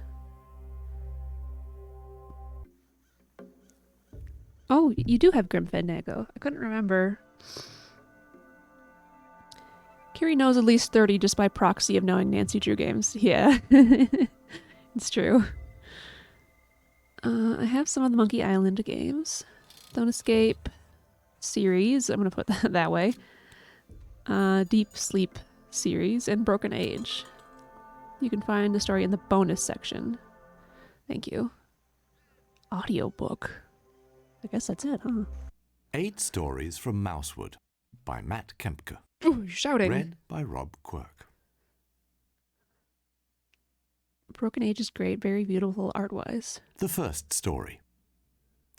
Oh, you do have Grim Fandango. I couldn't remember. Kiri knows at least 30 just by proxy of knowing Nancy Drew games. Yeah. It's true. I have some of the Monkey Island games. Don't Escape series. I'm going to put that that way. Deep Sleep series and Broken Age. You can find the story in the bonus section. Thank you. Audiobook. I guess that's it, huh? 8 Stories from Mousewood by Matt Kempke. Ooh, you're shouting. Read by Rob Quirk. Broken Age is great, very beautiful art-wise. The first story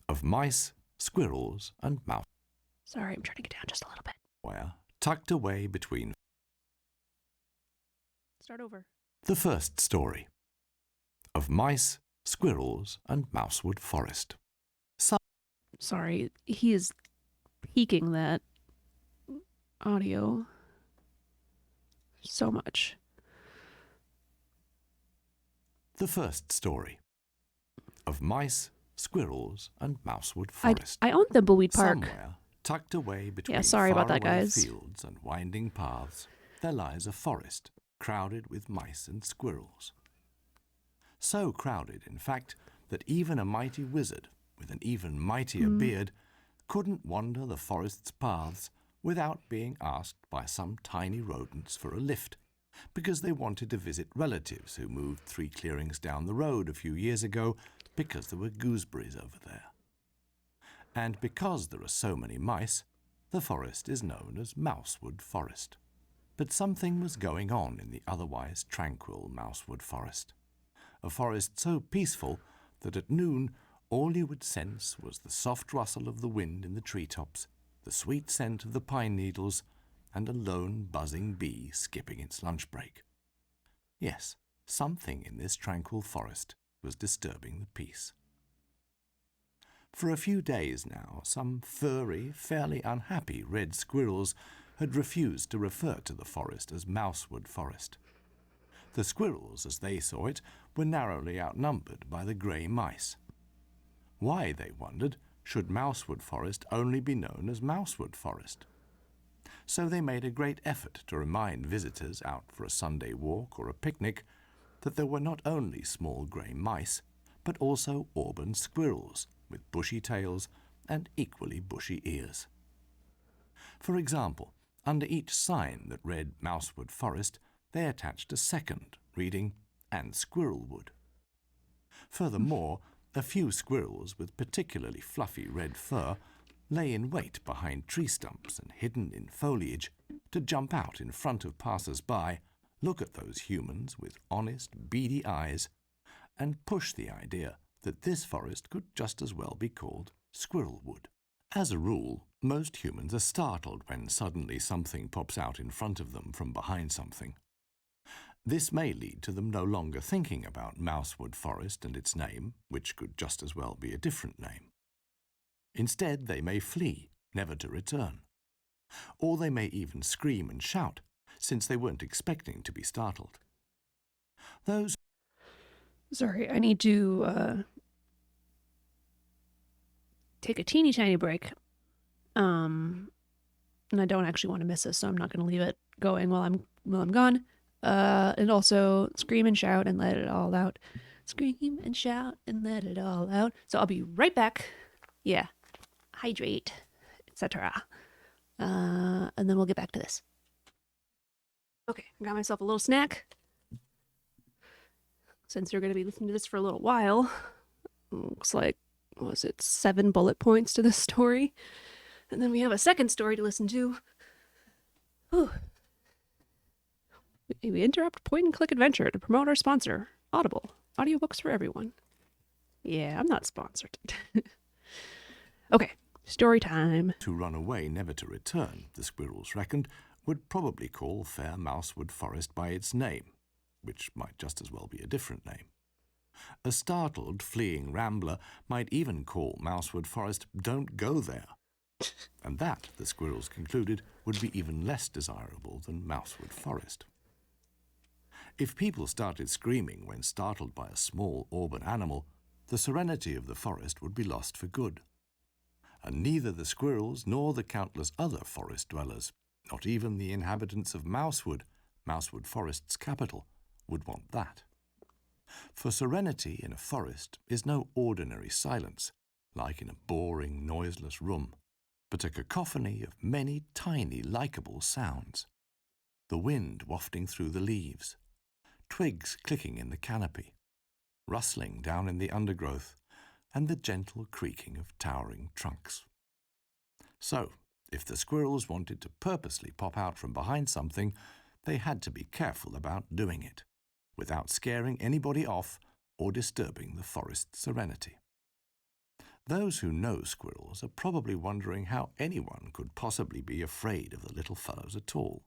of mice, squirrels, and mouse. Sorry, I'm turning it down just a little bit. Where, tucked away between. Start over. The first story of mice, squirrels, and mousewood forest. Sorry, he is peaking that audio so much. The first story of mice, squirrels, and mousewood forest. I own Thimbleweed Park. Somewhere, tucked away between sorry about that, faraway guys. fields and winding paths, there lies a forest crowded with mice and squirrels. So crowded, in fact, that even a mighty wizard with an even mightier beard couldn't wander the forest's paths without being asked by some tiny rodents for a lift, because they wanted to visit relatives who moved 3 clearings down the road a few years ago because there were gooseberries over there. And because there are so many mice, the forest is known as Mousewood Forest. But something was going on in the otherwise tranquil Mousewood Forest. A forest so peaceful that at noon all you would sense was the soft rustle of the wind in the treetops, the sweet scent of the pine needles, and a lone buzzing bee skipping its lunch break. Yes, something in this tranquil forest was disturbing the peace. For a few days now, some furry, fairly unhappy red squirrels had refused to refer to the forest as Mousewood Forest. The squirrels, as they saw it, were narrowly outnumbered by the grey mice. Why, they wondered, should Mousewood Forest only be known as Mousewood Forest? So they made a great effort to remind visitors out for a Sunday walk or a picnic that there were not only small grey mice, but also auburn squirrels with bushy tails and equally bushy ears. For example, under each sign that read Mousewood Forest, they attached a second, reading, and Squirrelwood. Furthermore, a few squirrels with particularly fluffy red fur lay in wait behind tree stumps and hidden in foliage to jump out in front of passers-by, look at those humans with honest, beady eyes, and push the idea that this forest could just as well be called Squirrelwood. As a rule, most humans are startled when suddenly something pops out in front of them from behind something. This may lead to them no longer thinking about Mousewood Forest and its name, which could just as well be a different name. Instead, they may flee, never to return. Or they may even scream and shout, since they weren't expecting to be startled. Those... Sorry, I need to take a teeny tiny break. And I don't actually want to miss this, so I'm not going to leave it going while I'm gone. And also scream and shout and let it all out. Scream and shout and let it all out. So I'll be right back. Yeah. Hydrate, etc. And then we'll get back to this. Okay, I got myself a little snack. Since you're going to be listening to this for a little while, looks like, was it 7 bullet points to this story? And then we have a second story to listen to. Whew. We interrupt point-and-click adventure to promote our sponsor, Audible. Audiobooks for everyone. Yeah, I'm not sponsored. Okay, story time. To run away, never to return, the squirrels reckoned, would probably call fair Mousewood Forest by its name, which might just as well be a different name. A startled, fleeing rambler might even call Mousewood Forest Don't Go There. And that, the squirrels concluded, would be even less desirable than Mousewood Forest. If people started screaming when startled by a small auburn animal, the serenity of the forest would be lost for good. And neither the squirrels nor the countless other forest dwellers, not even the inhabitants of Mousewood, Mousewood Forest's capital, would want that. For serenity in a forest is no ordinary silence, like in a boring, noiseless room, but a cacophony of many tiny, likeable sounds. The wind wafting through the leaves, twigs clicking in the canopy, rustling down in the undergrowth, and the gentle creaking of towering trunks. So, if the squirrels wanted to purposely pop out from behind something, they had to be careful about doing it, without scaring anybody off or disturbing the forest's serenity. Those who know squirrels are probably wondering how anyone could possibly be afraid of the little fellows at all.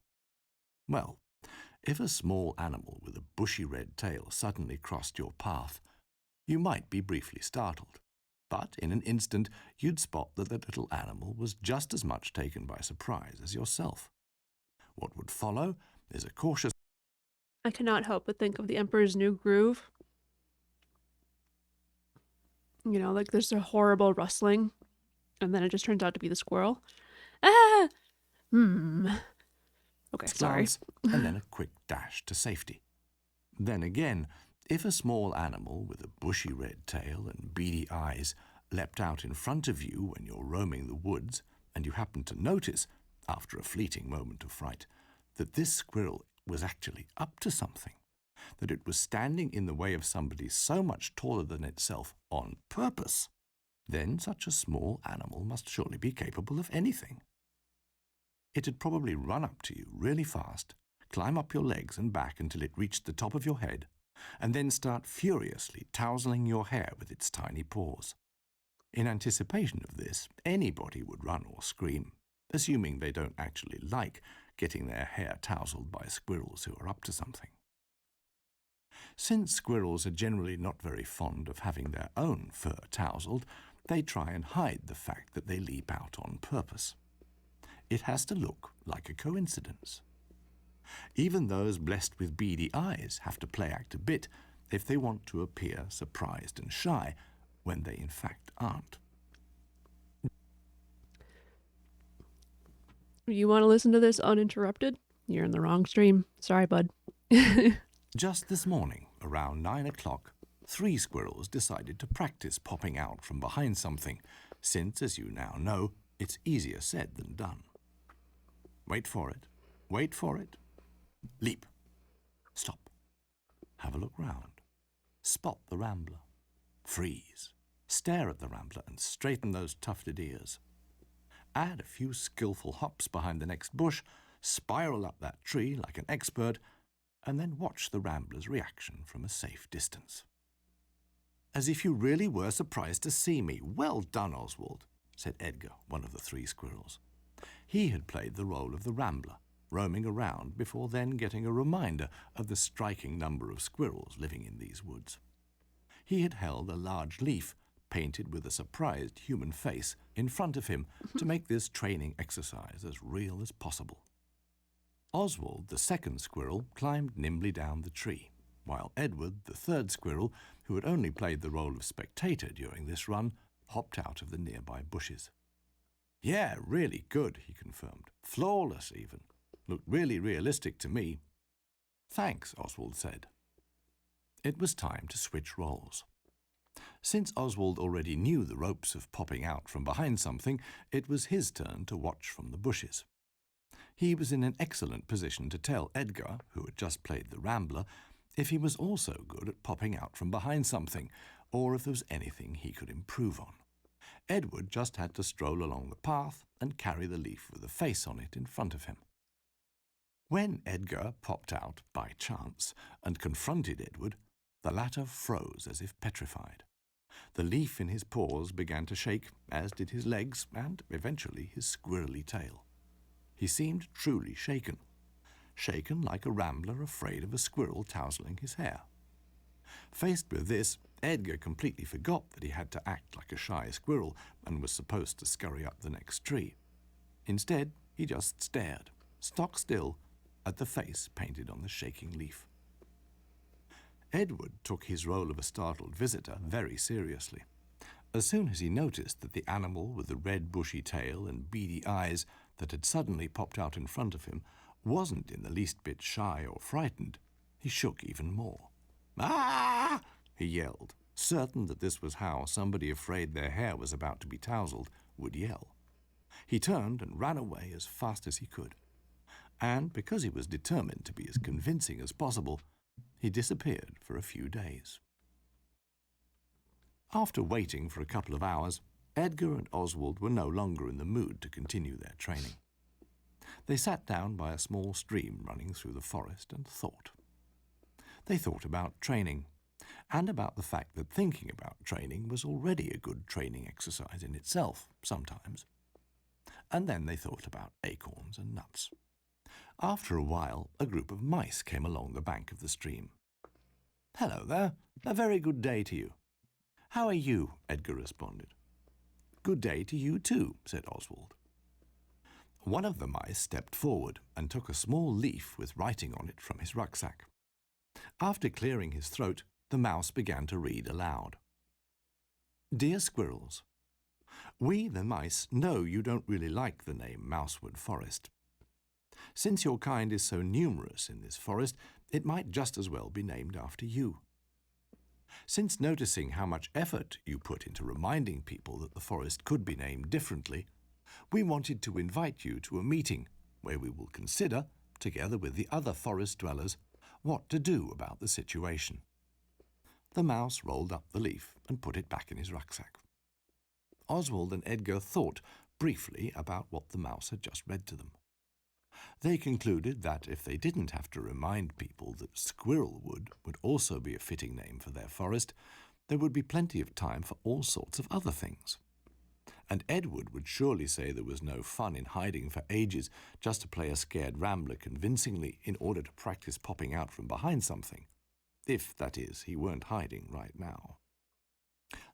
Well, If a small animal with a bushy red tail suddenly crossed your path, you might be briefly startled, but in an instant you'd spot that the little animal was just as much taken by surprise as yourself. What would follow is a cautious... I cannot help but think of the Emperor's New Groove. You know, like there's a horrible rustling, and then it just turns out to be the squirrel. Ah! Okay, sorry. glance and then a quick dash to safety. Then again, if a small animal with a bushy red tail and beady eyes leapt out in front of you when you're roaming the woods, and you happened to notice, after a fleeting moment of fright, that this squirrel was actually up to something, that it was standing in the way of somebody so much taller than itself on purpose, then such a small animal must surely be capable of anything. It'd probably run up to you really fast, climb up your legs and back until it reached the top of your head, and then start furiously tousling your hair with its tiny paws. In anticipation of this, anybody would run or scream, assuming they don't actually like getting their hair tousled by squirrels who are up to something. Since squirrels are generally not very fond of having their own fur tousled, they try and hide the fact that they leap out on purpose. It has to look like a coincidence. Even those blessed with beady eyes have to play act a bit if they want to appear surprised and shy when they in fact aren't. You want to listen to this uninterrupted? You're in the wrong stream. Sorry, bud. Just this morning, around 9 o'clock, 3 squirrels decided to practice popping out from behind something, since, as you now know, it's easier said than done. Wait for it. Wait for it. Leap. Stop. Have a look round. Spot the rambler. Freeze. Stare at the rambler and straighten those tufted ears. Add a few skillful hops behind the next bush, spiral up that tree like an expert, and then watch the rambler's reaction from a safe distance. As if you really were surprised to see me. Well done, Oswald, said Edgar, one of the 3 squirrels. He had played the role of the rambler, roaming around before then getting a reminder of the striking number of squirrels living in these woods. He had held a large leaf, painted with a surprised human face, in front of him to make this training exercise as real as possible. Oswald, the 2nd squirrel, climbed nimbly down the tree, while Edward, the 3rd squirrel, who had only played the role of spectator during this run, hopped out of the nearby bushes. Yeah, really good, he confirmed. Flawless, even. Looked really realistic to me. Thanks, Oswald said. It was time to switch roles. Since Oswald already knew the ropes of popping out from behind something, it was his turn to watch from the bushes. He was in an excellent position to tell Edgar, who had just played the rambler, if he was also good at popping out from behind something, or if there was anything he could improve on. Edward just had to stroll along the path and carry the leaf with a face on it in front of him. When Edgar popped out by chance and confronted Edward, the latter froze as if petrified. The leaf in his paws began to shake, as did his legs and, eventually, his squirrely tail. He seemed truly shaken. Shaken like a rambler afraid of a squirrel tousling his hair. Faced with this, Edgar completely forgot that he had to act like a shy squirrel and was supposed to scurry up the next tree. Instead, he just stared, stock still, at the face painted on the shaking leaf. Edward took his role of a startled visitor very seriously. As soon as he noticed that the animal with the red bushy tail and beady eyes that had suddenly popped out in front of him wasn't in the least bit shy or frightened, he shook even more. "Ah!" he yelled, certain that this was how somebody afraid their hair was about to be tousled would yell. He turned and ran away as fast as he could. And because he was determined to be as convincing as possible, he disappeared for a few days. After waiting for a couple of hours, Edgar and Oswald were no longer in the mood to continue their training. They sat down by a small stream running through the forest and thought. They thought about training, and about the fact that thinking about training was already a good training exercise in itself, sometimes. And then they thought about acorns and nuts. After a while, a group of mice came along the bank of the stream. "Hello there. A very good day to you." "How are you?" Edgar responded. "Good day to you too," said Oswald. One of the mice stepped forward and took a small leaf with writing on it from his rucksack. After clearing his throat, the mouse began to read aloud. "Dear Squirrels, we, the mice, know you don't really like the name Mousewood Forest. Since your kind is so numerous in this forest, it might just as well be named after you. Since noticing how much effort you put into reminding people that the forest could be named differently, we wanted to invite you to a meeting where we will consider, together with the other forest dwellers, what to do about the situation." The mouse rolled up the leaf and put it back in his rucksack. Oswald and Edgar thought briefly about what the mouse had just read to them. They concluded that if they didn't have to remind people that Squirrelwood would also be a fitting name for their forest, there would be plenty of time for all sorts of other things. And Edward would surely say there was no fun in hiding for ages just to play a scared rambler convincingly in order to practice popping out from behind something. If, that is, he weren't hiding right now.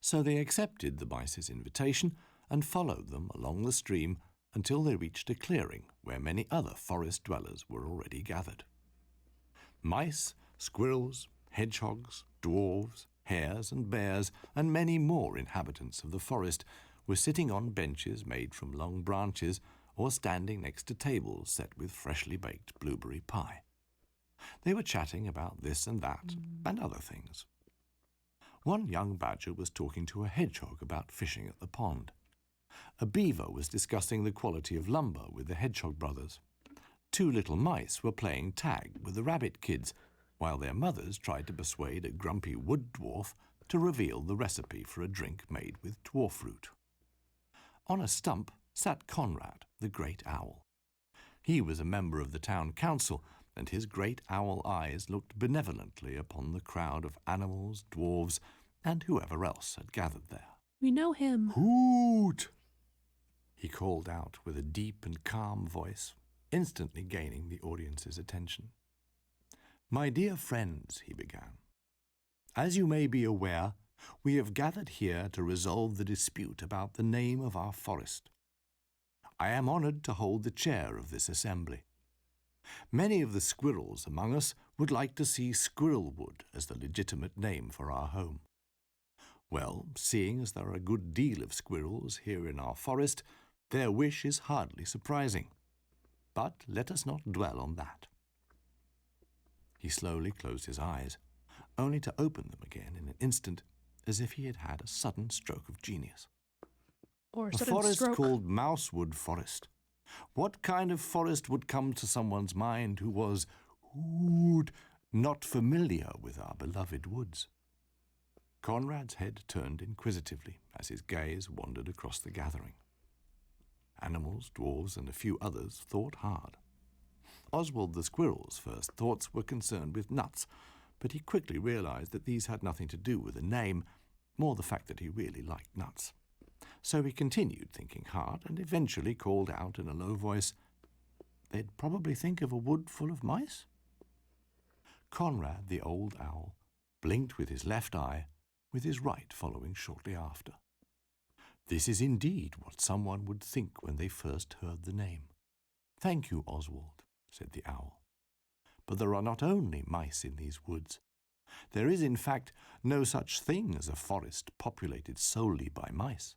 So they accepted the mice's invitation and followed them along the stream until they reached a clearing where many other forest dwellers were already gathered. Mice, squirrels, hedgehogs, dwarves, hares and bears, and many more inhabitants of the forest were sitting on benches made from long branches or standing next to tables set with freshly baked blueberry pie. They were chatting about this and that and other things. One young badger was talking to a hedgehog about fishing at the pond. A beaver was discussing the quality of lumber with the hedgehog brothers. Two little mice were playing tag with the rabbit kids, while their mothers tried to persuade a grumpy wood dwarf to reveal the recipe for a drink made with dwarf root. On a stump sat Conrad, the great owl. He was a member of the town council, and his great owl eyes looked benevolently upon the crowd of animals, dwarves, and whoever else had gathered there. We know him. "Hoot!" he called out with a deep and calm voice, instantly gaining the audience's attention. "My dear friends," he began, "as you may be aware, we have gathered here to resolve the dispute about the name of our forest. I am honored to hold the chair of this assembly. Many of the squirrels among us would like to see Squirrelwood as the legitimate name for our home. Well, seeing as there are a good deal of squirrels here in our forest, their wish is hardly surprising. But let us not dwell on that." He slowly closed his eyes, only to open them again in an instant, as if he had had a sudden stroke of genius. Or a A sudden forest stroke. called Mousewood Forest. What kind of forest would come to someone's mind who was not familiar with our beloved woods? Conrad's head turned inquisitively as his gaze wandered across the gathering. Animals, dwarves, and a few others thought hard. Oswald the squirrel's first thoughts were concerned with nuts, but he quickly realized that these had nothing to do with the name, more the fact that he really liked nuts. So he continued thinking hard and eventually called out in a low voice, "They'd probably think of a wood full of mice?" Conrad, the old owl, blinked with his left eye, with his right following shortly after. This is indeed what someone would think when they first heard the name. "Thank you, Oswald," said the owl. "But there are not only mice in these woods. There is, in fact, no such thing as a forest populated solely by mice.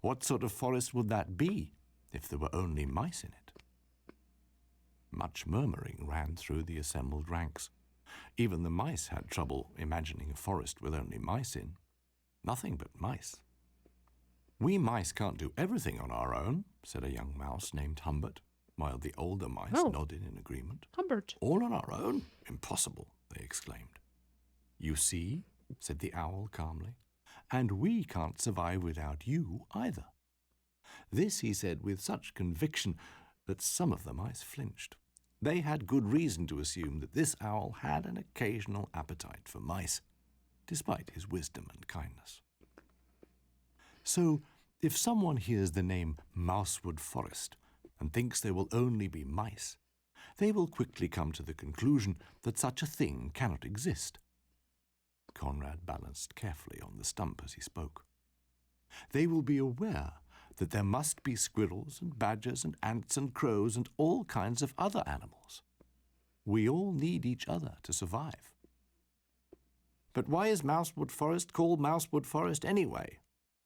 What sort of forest would that be if there were only mice in it?" Much murmuring ran through the assembled ranks. Even the mice had trouble imagining a forest with only mice in. Nothing but mice. "We mice can't do everything on our own," said a young mouse named Humbert, while the older mice nodded in agreement. Humbert. "All on our own? Impossible," they exclaimed. "You see," said the owl calmly, "and we can't survive without you either." This he said with such conviction that some of the mice flinched. They had good reason to assume that this owl had an occasional appetite for mice, despite his wisdom and kindness. So, if someone hears the name Mousewood Forest and thinks there will only be mice, they will quickly come to the conclusion that such a thing cannot exist. Conrad balanced carefully on the stump as he spoke. They will be aware that there must be squirrels and badgers and ants and crows and all kinds of other animals. We all need each other to survive. But why is Mousewood Forest called Mousewood Forest anyway?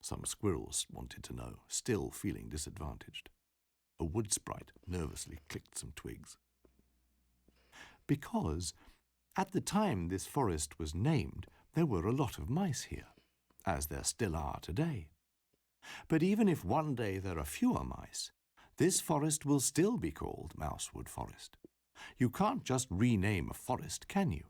Some squirrels wanted to know, still feeling disadvantaged. A wood sprite nervously clicked some twigs. Because at the time this forest was named, there were a lot of mice here, as there still are today. But even if one day there are fewer mice, this forest will still be called Mousewood Forest. You can't just rename a forest, can you?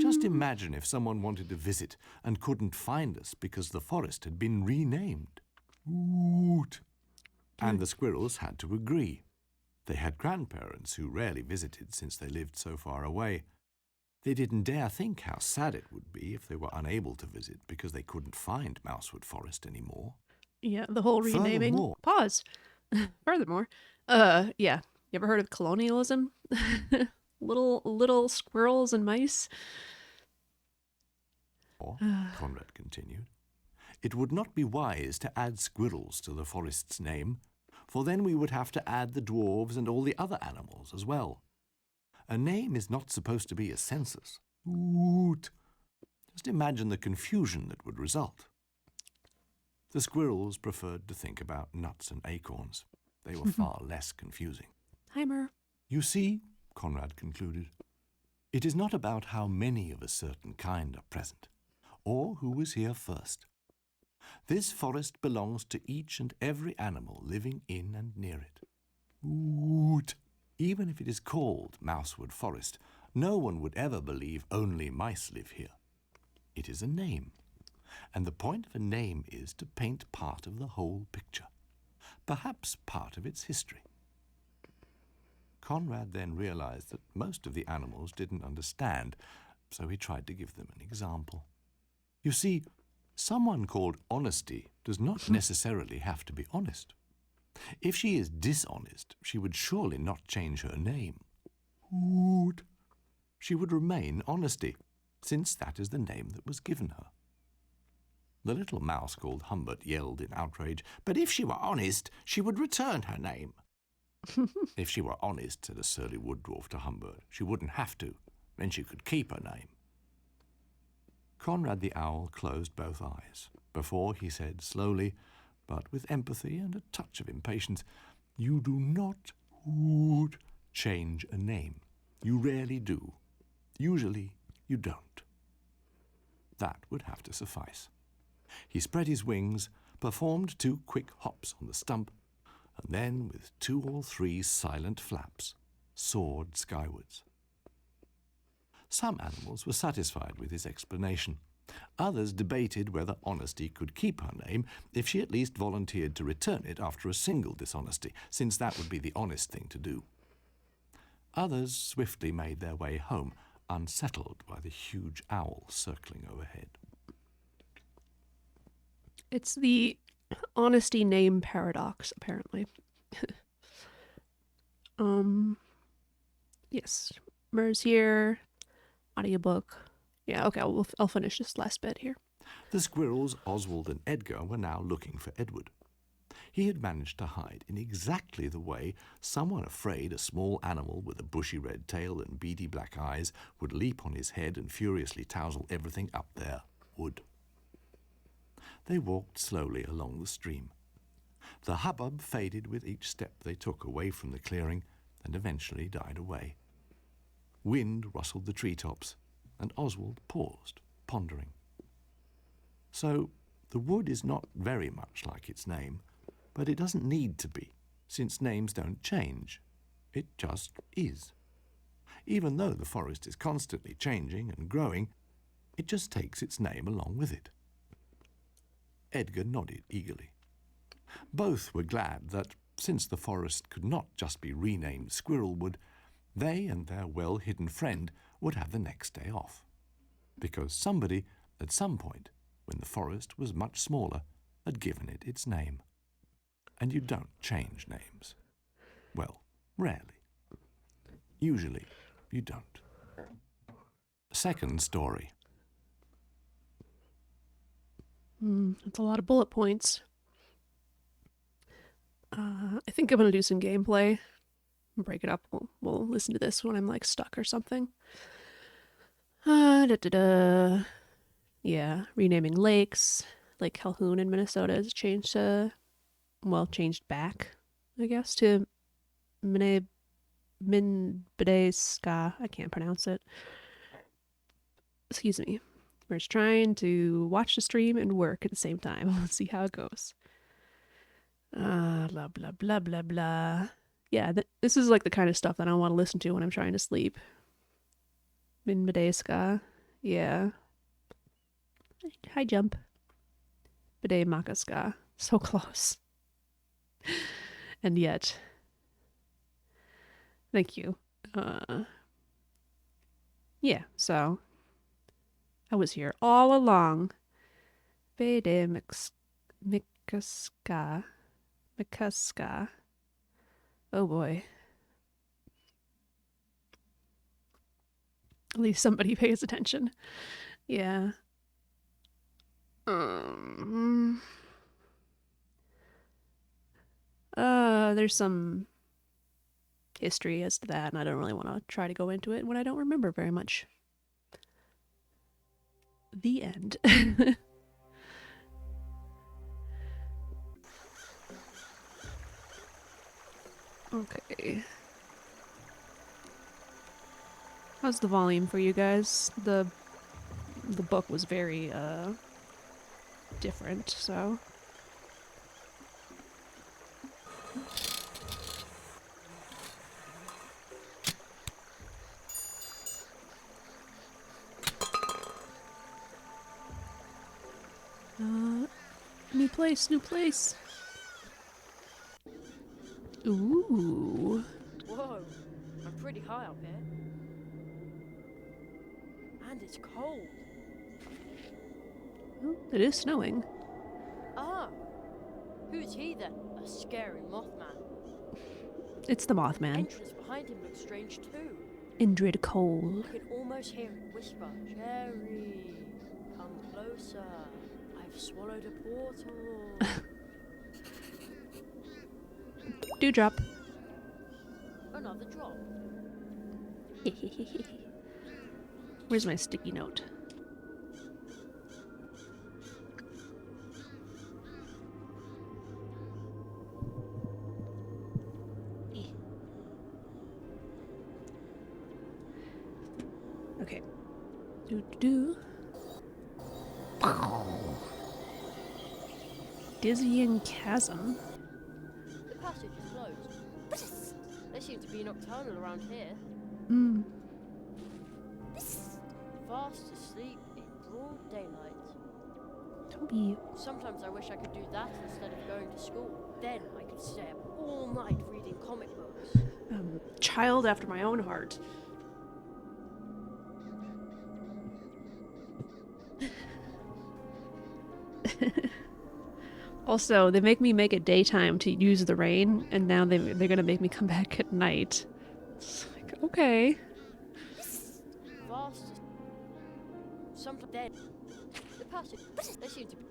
Just imagine if someone wanted to visit and couldn't find us because the forest had been renamed. Woot! And the squirrels had to agree. They had grandparents who rarely visited since they lived so far away. They didn't dare think how sad it would be if they were unable to visit because they couldn't find Mousewood Forest anymore. Yeah, the whole renaming. Furthermore- Pause. Furthermore, yeah. You ever heard of colonialism? little squirrels and mice. Conrad continued, it would not be wise to add squirrels to the forest's name, for then we would have to add the dwarves and all the other animals as well. A name is not supposed to be a census. Woot! Just imagine the confusion that would result. The squirrels preferred to think about nuts and acorns. They were far less confusing. Timer. You see, Conrad concluded, it is not about how many of a certain kind are present, or who was here first. This forest belongs to each and every animal living in and near it. Woot! Even if it is called Mousewood Forest, no one would ever believe only mice live here. It is a name, and the point of a name is to paint part of the whole picture, perhaps part of its history. Conrad then realized that most of the animals didn't understand, so he tried to give them an example. You see, someone called Honesty does not necessarily have to be honest. If she is dishonest, she would surely not change her name. Woot! She would remain Honesty, since that is the name that was given her. The little mouse called Humbert yelled in outrage, but if she were honest, she would return her name. If she were honest, said a surly wood dwarf to Humbert, she wouldn't have to. Then she could keep her name. Conrad the owl closed both eyes before he said slowly, but with empathy and a touch of impatience, you do not would change a name. You rarely do. Usually you don't. That would have to suffice. He spread his wings, performed 2 quick hops on the stump, and then, with 2 or 3 silent flaps, soared skywards. Some animals were satisfied with his explanation. Others debated whether Honesty could keep her name if she at least volunteered to return it after a single dishonesty, since that would be the honest thing to do. Others swiftly made their way home, unsettled by the huge owl circling overhead. It's the honesty name paradox, apparently. Yes. Mer's here. Audiobook. Yeah, okay, I'll finish this last bit here. The squirrels, Oswald and Edgar, were now looking for Edward. He had managed to hide in exactly the way someone afraid a small animal with a bushy red tail and beady black eyes would leap on his head and furiously tousle everything up there would. They walked slowly along the stream. The hubbub faded with each step they took away from the clearing and eventually died away. Wind rustled the treetops, and Oswald paused, pondering. So, the wood is not very much like its name, but it doesn't need to be, since names don't change. It just is. Even though the forest is constantly changing and growing, it just takes its name along with it. Edgar nodded eagerly. Both were glad that, since the forest could not just be renamed Squirrelwood, they and their well-hidden friend would have the next day off. Because somebody, at some point, when the forest was much smaller, had given it its name. And you don't change names. Well, rarely. Usually, you don't. Second story. That's a lot of bullet points. I think I'm gonna do some gameplay. Break it up. We'll listen to this when I'm like stuck or something. Yeah, renaming lakes. Lake Calhoun in Minnesota is changed back, I guess, to Minbedeska. I can't pronounce it. Excuse me. We're just trying to watch the stream and work at the same time. Let's see how it goes. Blah, blah, blah, blah, blah. Yeah, this is like the kind of stuff that I want to listen to when I'm trying to sleep. Minbedeska. Yeah. Hi, Jump. Bide Makaska. So close. And yet. Thank you. Yeah, so I was here all along. Bide Mikaska. Oh boy. At least somebody pays attention. Yeah. There's some history as to that, and I don't really want to try to go into it when I don't remember very much. The end. Okay. How's the volume for you guys? The book was very different, so new place. Ooh. Whoa, I'm pretty high up here. And it's cold. Oh, it is snowing. Ah, who's he then? A scary Mothman. It's the The Mothman. entrance behind him looks strange too. Indrid Cole. I can almost hear it whisper, Jerry, come closer. I've swallowed a portal. Dewdrop. Another drop. Where's my sticky note? Okay. Do. Dizzying chasm. The passage is closed. They seem to be nocturnal around here. Fast asleep in broad daylight. Toby. Sometimes I wish I could do that instead of going to school. Then I could stay up all night reading comic books. Child after my own heart. Also, they make me make it daytime to use the rain, and now they're gonna make me come back at night. It's like, okay. Fast. Sometimes then the passage. They seem to be.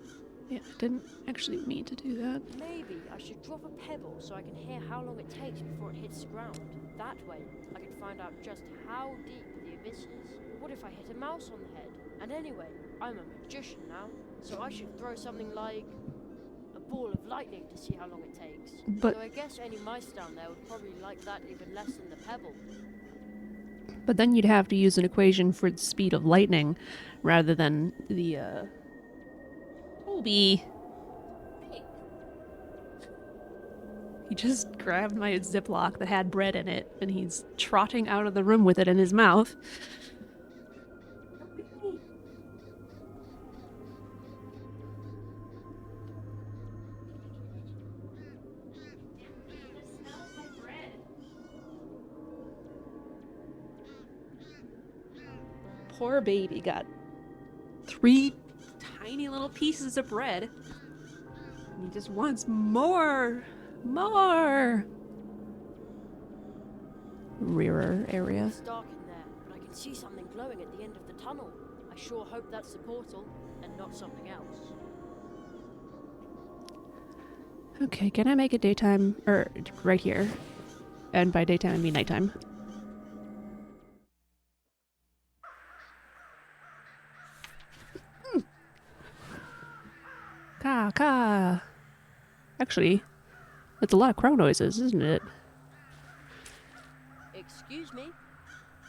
Yeah, I didn't actually mean to do that. Maybe I should drop a pebble so I can hear how long it takes before it hits the ground. That way, I can find out just how deep the abyss is. But what if I hit a mouse on the head? And anyway, I'm a magician now, so I should throw something like a ball of lightning to see how long it takes. But- so I guess any mice down there would probably like that even less than the pebble. But then you'd have to use an equation for the speed of lightning rather than the, Toby. He just grabbed my Ziploc that had bread in it, and he's trotting out of the room with it in his mouth. Poor baby got 3 tiny little pieces of bread. And he just wants more. More. rearer area. It's dark in there, but I can see something glowing at the end of the tunnel. I sure hope that's the portal and not something else. Okay, can I make it daytime? Or right here. And by daytime I mean nighttime. Ka ka. Actually, it's a lot of crow noises, isn't it? Excuse me?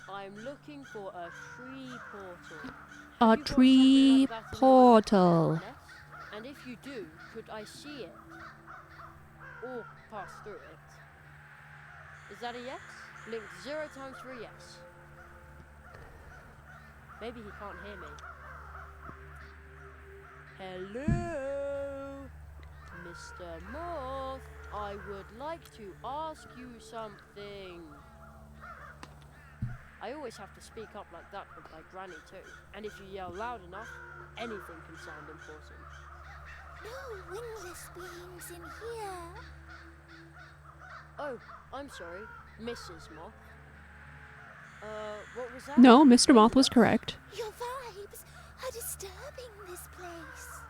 I'm looking for a tree portal. A Have you got tree something like that in your portal. nest? And if you do, could I see it? Or pass through it? Is that a yes? Link 0 times for a yes. Maybe he can't hear me. Hello? Mr. Moth, I would like to ask you something. I always have to speak up like that with my granny too. And if you yell loud enough, anything can sound important. No wingless beings in here. Oh, I'm sorry, Mrs. Moth. What was that? No, Mr. Moth was correct. Your vibes are disturbing this place.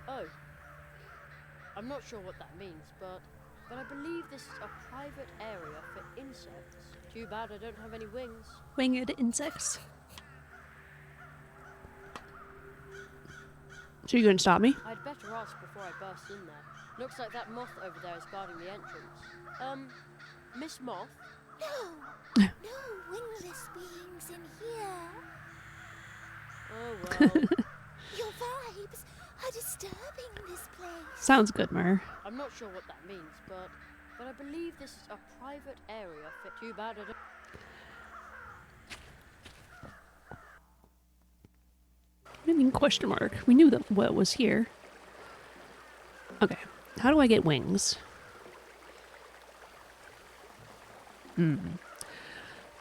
Oh. I'm not sure what that means, but I believe this is a private area for insects. Too bad I don't have any wings. Winged insects. So you gonna stop me? I'd better ask before I burst in there. Looks like that moth over there is guarding the entrance. Miss Moth? No, no wingless beings in here. Oh well. Your vibes are disturbing this place. Sounds good, Mer. I'm not sure what that means, but I believe this is a private area for too bad I don't... I mean, question mark. We knew that what was here. Okay. How do I get wings?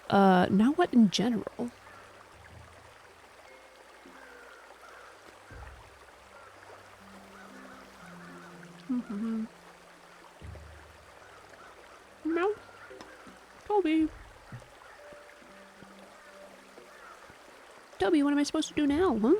Now what in general? No. Toby. Toby, what am I supposed to do now, huh?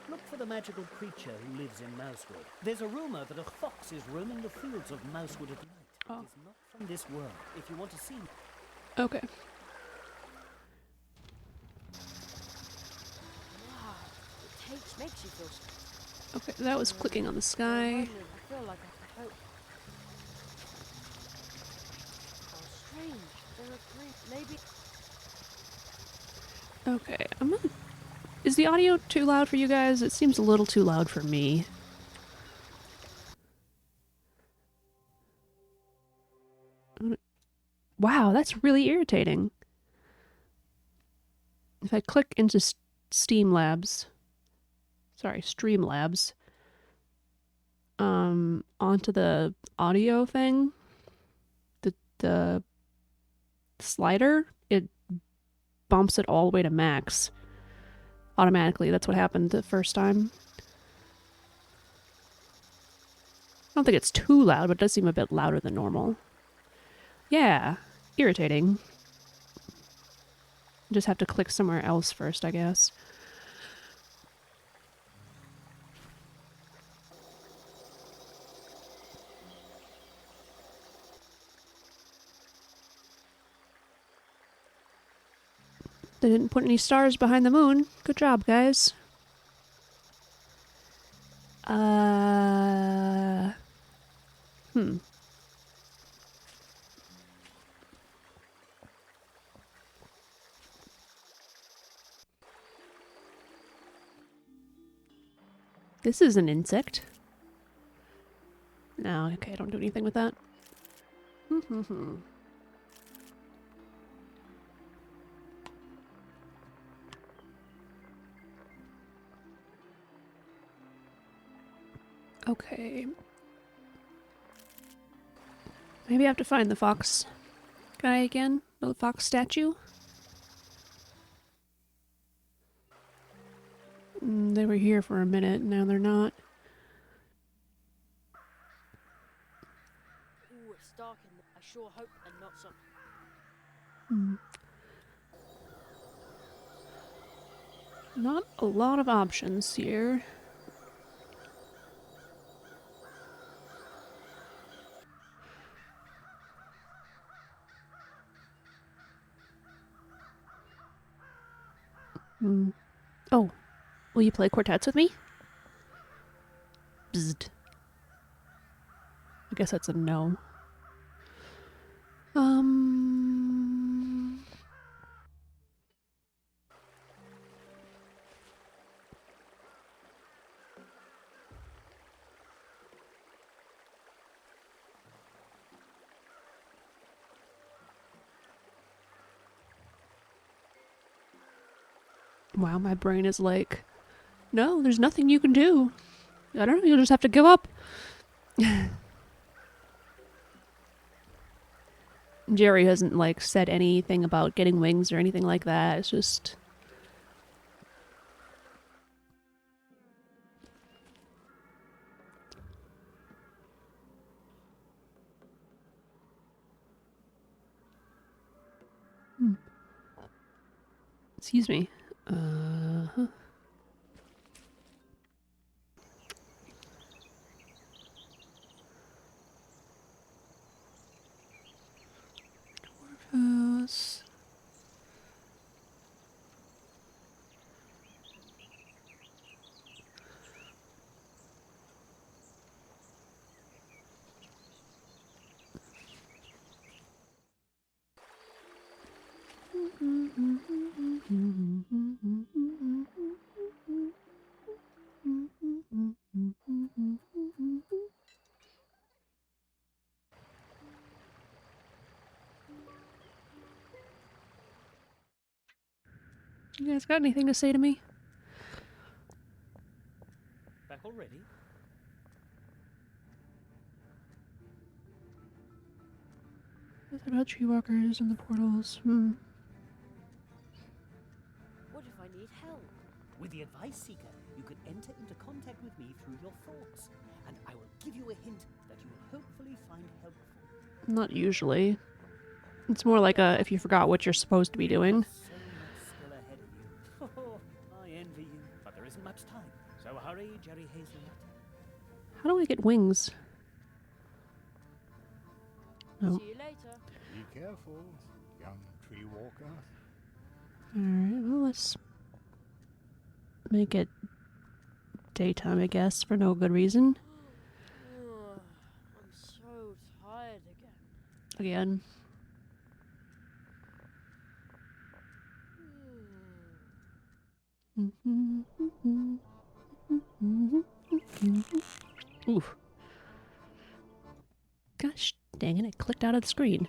Look for the magical creature who lives in Mousewood. There's a rumor that a fox is roaming the fields of Mousewood at night. Oh. It is not from this world. If you want to see... Okay. Wow, the taste makes you feel so... Okay, that was clicking on the sky. I feel like I could hope. Oh, strange. There are green... Maybe... Okay, I'm gonna... Is the audio too loud for you guys? It seems a little too loud for me. Wow, that's really irritating. If I click into Streamlabs, onto the audio thing, the slider, it bumps it all the way to max. Automatically, that's what happened the first time. I don't think it's too loud, but it does seem a bit louder than normal. Yeah, irritating. Just have to click somewhere else first, I guess. They didn't put any stars behind the moon. Good job, guys. This is an insect. No, okay, don't do anything with that. Okay. Maybe I have to find the fox guy again? The fox statue? They were here for a minute, now they're not. dark in there. I sure hope they're not some. Not a lot of options here. Oh, will you play quartets with me? Bzzd. I guess that's a no. Wow, my brain is like, no, there's nothing you can do. I don't know, you'll just have to give up. Jerry hasn't, like, said anything about getting wings or anything like that. It's just... Excuse me. Uh-huh. Dwarf. You guys got anything to say to me? Back already? What about tree walkers and the portals? What if I need help? With the Advice Seeker, you could enter into contact with me through your thoughts, and I will give you a hint that you will hopefully find helpful. Not usually. It's more like a if you forgot what you're supposed to be doing. So much still ahead of you. Oh, I envy you. But there isn't much time. So hurry, Jerry Hazelnut. How do I get wings? Oh. See you later. Be careful, young tree walker. Alright, well, let's make it daytime, I guess, for no good reason. I'm so tired again. Again. Oof. Gosh dang it, it clicked out of the screen.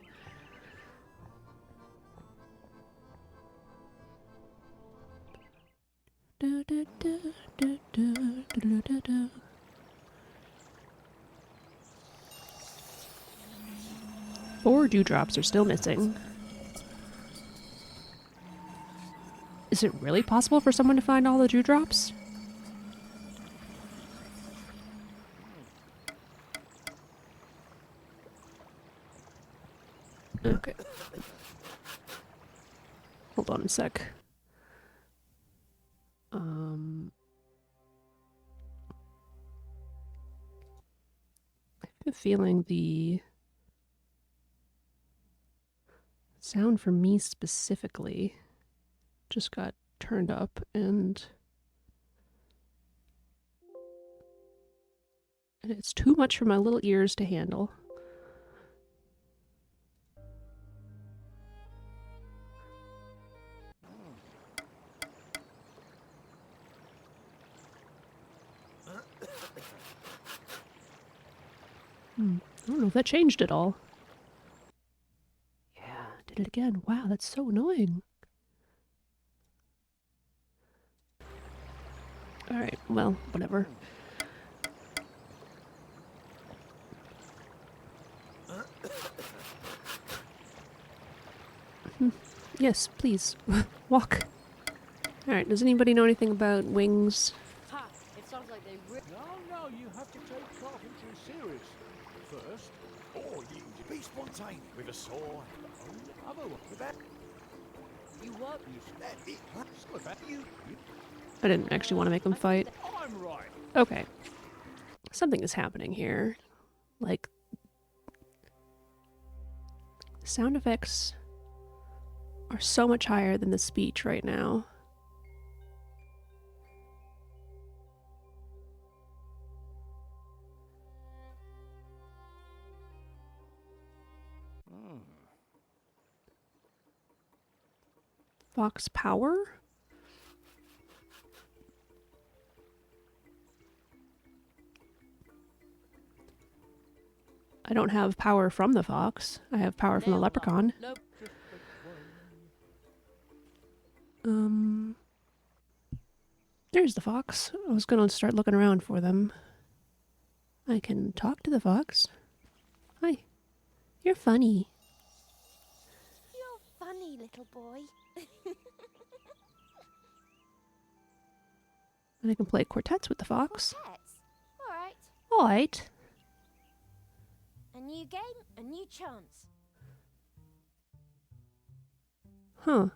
Four dewdrops are still missing. Is it really possible for someone to find all the dewdrops? Okay. Hold on a sec. I have a feeling the sound for me specifically just got turned up and it's too much for my little ears to handle. I don't know if that changed at all. Yeah, did it again. Wow, that's so annoying. Alright, well, whatever. Yes, please. Walk. Alright, does anybody know anything about wings? Ha! It sounds like they No, you have to take carpentry serious. First, Oh, you be spontaneous with a saw. Have a look at that. You what? I didn't actually want to make them fight. I'm right. Okay. Something is happening here. Like, sound effects are so much higher than the speech right now. Fox power? I don't have power from the fox. I have power from the leprechaun. Nope. There's the fox. I was gonna start looking around for them. I can talk to the fox. Hi. You're funny. You're funny, little boy. And I can play quartets with the fox. Quartets. All right. Alright. A new game, a new chance. Huh.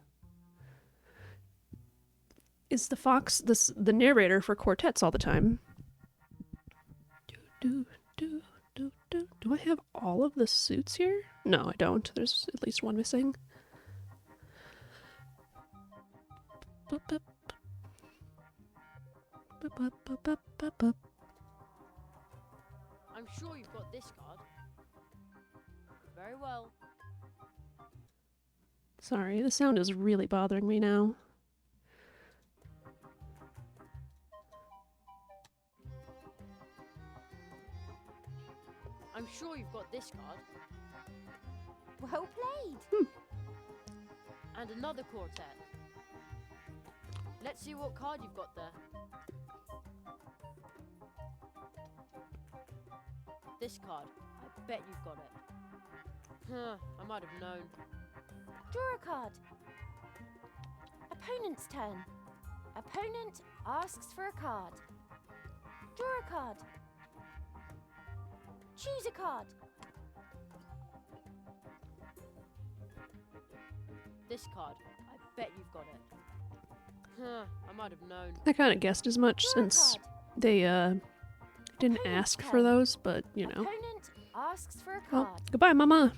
Is the fox the narrator for quartets all the time? Do I have all of the suits here? No, I don't. There's at least one missing. I'm sure you've got this card. Very well. Sorry, the sound is really bothering me now. I'm sure you've got this card. Well played. And another quartet. Let's see what card you've got there. This card. I bet you've got it. Huh, I might have known. Draw a card. Opponent's turn. Opponent asks for a card. Draw a card. Choose a card. This card. I bet you've got it. Huh, I might have known. I kind of guessed as much Draw a since card. they didn't Opponent's ask for turn. those, but you know. Opponent asks for a Well, card. goodbye, Mama.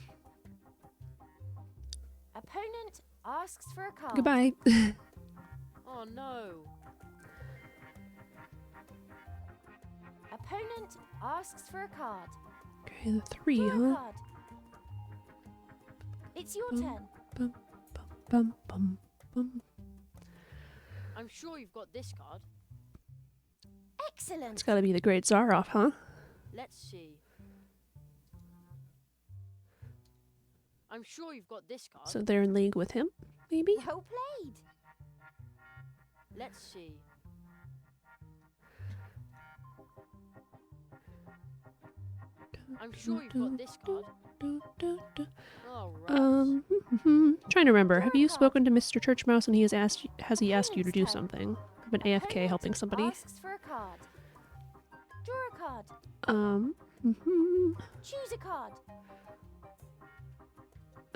Opponent asks for a card. Goodbye. Oh no. Opponent asks for a card. Okay, the 3, Draw a huh? card. It's your Bum, turn. bum, bum, bum, bum. I'm sure you've got this card. Excellent. It's gotta be the Great Zaroff, huh? Let's see. I'm sure you've got this card. So they're in league with him, maybe? Well played. Let's see. I'm sure you've got this card. All right. Trying to remember. Have you spoken to Mr. Churchmouse and has he asked you to do Opponent's turn. something? I've been AFK Opponent helping somebody. Asks for a card. Draw a card. Choose a card.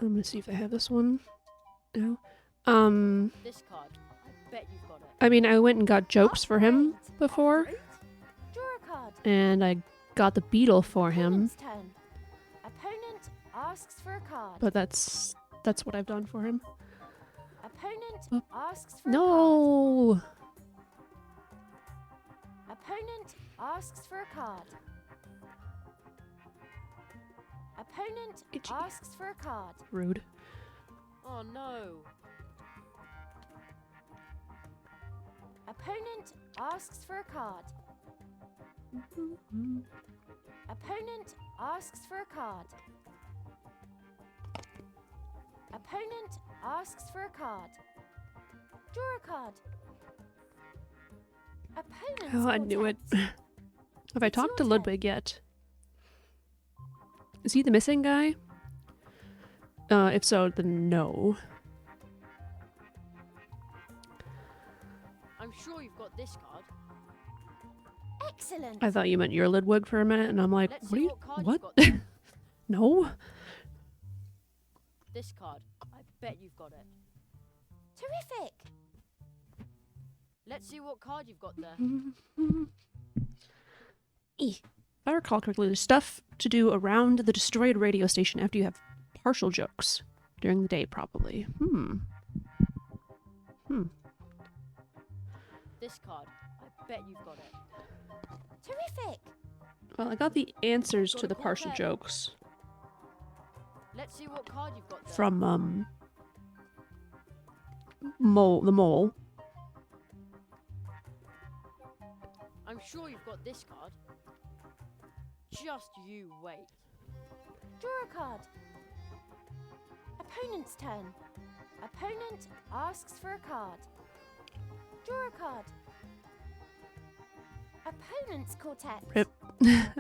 I'm gonna see if they have this one. No. This card. I bet you've got it. I mean, I went and got jokes for him Upgrade. before, Upgrade. Draw a card. and I got the beetle for him, Opponent's turn. Opponent asks for a card. but that's what I've done for him. Opponent asks for a card. No! Opponent asks for a card. Opponent Itchy. asks for a card. Rude. Oh no. Opponent asks for a card. Opponent asks for a card. Opponent asks for a card. Draw a card. Opponent's Oh, I knew it. quartet. Have I It's talked to your turn. Ludwig yet? Is he the missing guy? If so, then no. I'm sure you've got this card. Excellent. I thought you meant your Ludwig for a minute, and I'm like, Let's what are see you? what card What? you've got there. No? This card. I bet you've got it. Terrific! Let's see what card you've got there. If I recall correctly, there's stuff to do around the destroyed radio station after you have partial jokes. During the day, probably. This card. I bet you've got it. Terrific! Well, I got the answers Got to a the cool partial pen. jokes Let's see what card you've got there. from, the mole. I'm sure you've got this card. Just you wait. Draw a card. Opponent's turn. Opponent asks for a card. Draw a card. Opponent's quartet. Rip.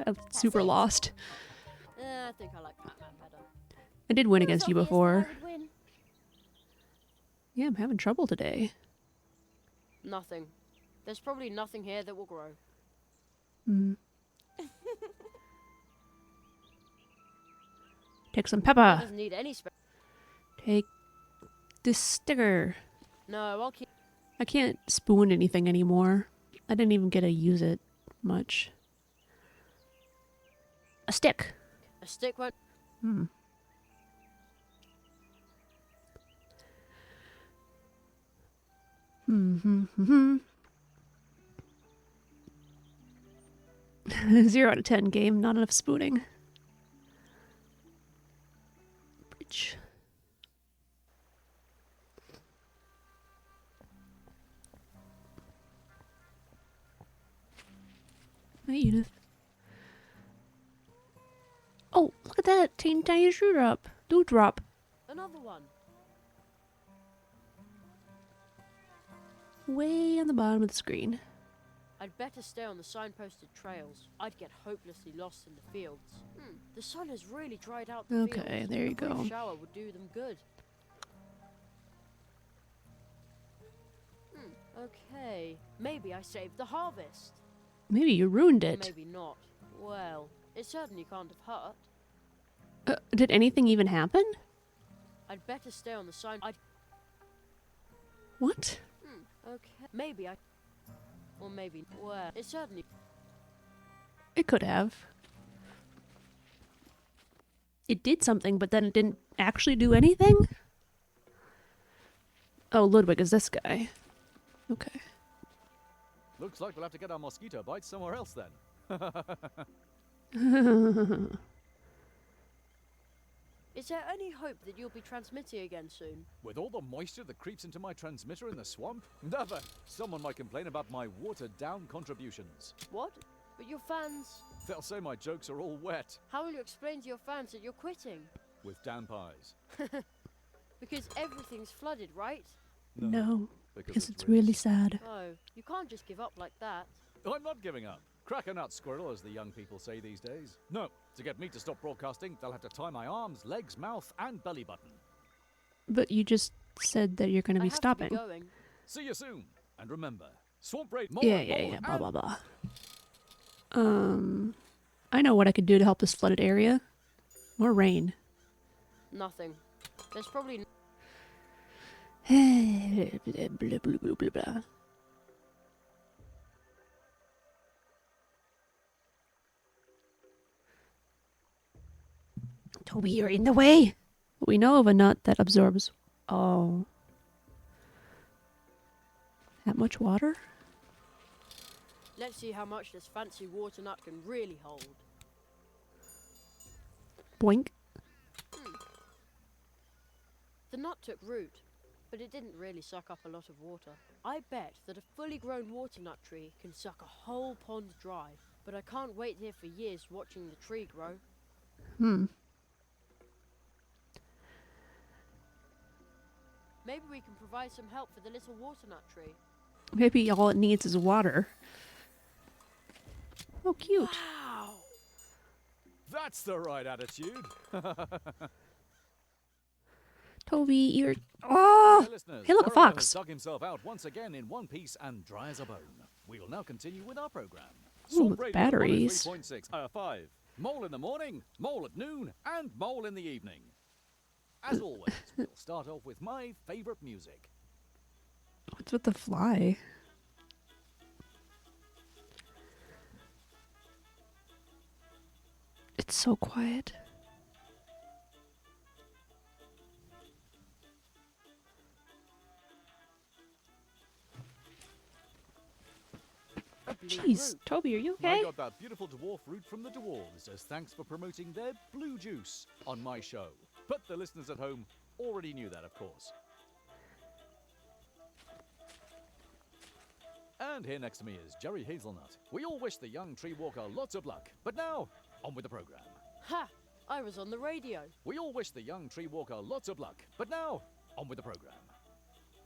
I'm super it. lost. I think I like Batman better. I did win It was against you obvious that I before. would win. Yeah, I'm having trouble today. Nothing. There's probably nothing here that will grow. Take some It pepper. doesn't need any space. Take this sticker. No, I'll keep. I can't spoon anything anymore. I didn't even get to use it much. A stick. A stick won't. Hmm. 0 out of 10 game, not enough spooning. Bridge. Hi, Edith. Oh, look at that teeny tiny dewdrop. Dewdrop. Another one. Way on the bottom of the screen. I'd better stay on the signposted trails. I'd get hopelessly lost in the fields. The sun has really dried out the fields. Okay, there you A brief go. shower would do them good. Okay, maybe I saved the harvest. Maybe you ruined Or it. maybe not. Well, it certainly can't have hurt. Did anything even happen? I'd better stay on the sign. What? Okay, maybe I. Or maybe. Well, it certainly. It could have. It did something, but then it didn't actually do anything? Oh, Ludwig is this guy. Okay. Looks like we'll have to get our mosquito bites somewhere else then. Is there any hope that you'll be transmitting again soon? With all the moisture that creeps into my transmitter in the swamp? Never! Someone might complain about my watered-down contributions. What? But your fans. They'll say my jokes are all wet. How will you explain to your fans that you're quitting? With damp eyes. Because everything's flooded, right? No, because it's it really is. sad. Oh, you can't just give up like that. I'm not giving up. Crack a nut, squirrel, as the young people say these days. No, to get me to stop broadcasting, they'll have to tie my arms, legs, mouth, and belly button. But you just said that you're going to I be have stopping. To be going. See you soon. And remember, swamp raid more Yeah, and yeah, more yeah. Blah, and- blah, blah. I know what I could do to help this flooded area. More rain. Nothing. There's probably. Blah, blah, blah, blah, blah, blah. Toby, you're in the way. We know of a nut that absorbs. Oh. That much water? Let's see how much this fancy water nut can really hold. Boink. The nut took root, but it didn't really suck up a lot of water. I bet that a fully grown water nut tree can suck a whole pond dry, but I can't wait here for years watching the tree grow. Maybe we can provide some help for the little water nut tree. Maybe all it needs is water. Oh, cute. Wow! That's the right attitude. Toby, you're... Oh! Hey, listeners, Hey, look, a Boromir has fox. dug himself out once again in one piece and dry as a bone. We will now continue with our program. Ooh, batteries. 5. Mole in the morning, mole at noon, and mole in the evening. As always, we'll start off with my favourite music. What's with the fly? It's so quiet. Jeez, Toby, are you okay? I got that beautiful dwarf root from the dwarves as thanks for promoting their blue juice on my show. But the listeners at home already knew that, of course. And here next to me is Jerry Hazelnut. We all wish the young tree walker lots of luck. But now, on with the program. Ha! I was on the radio. We all wish the young tree walker lots of luck. But now, on with the program.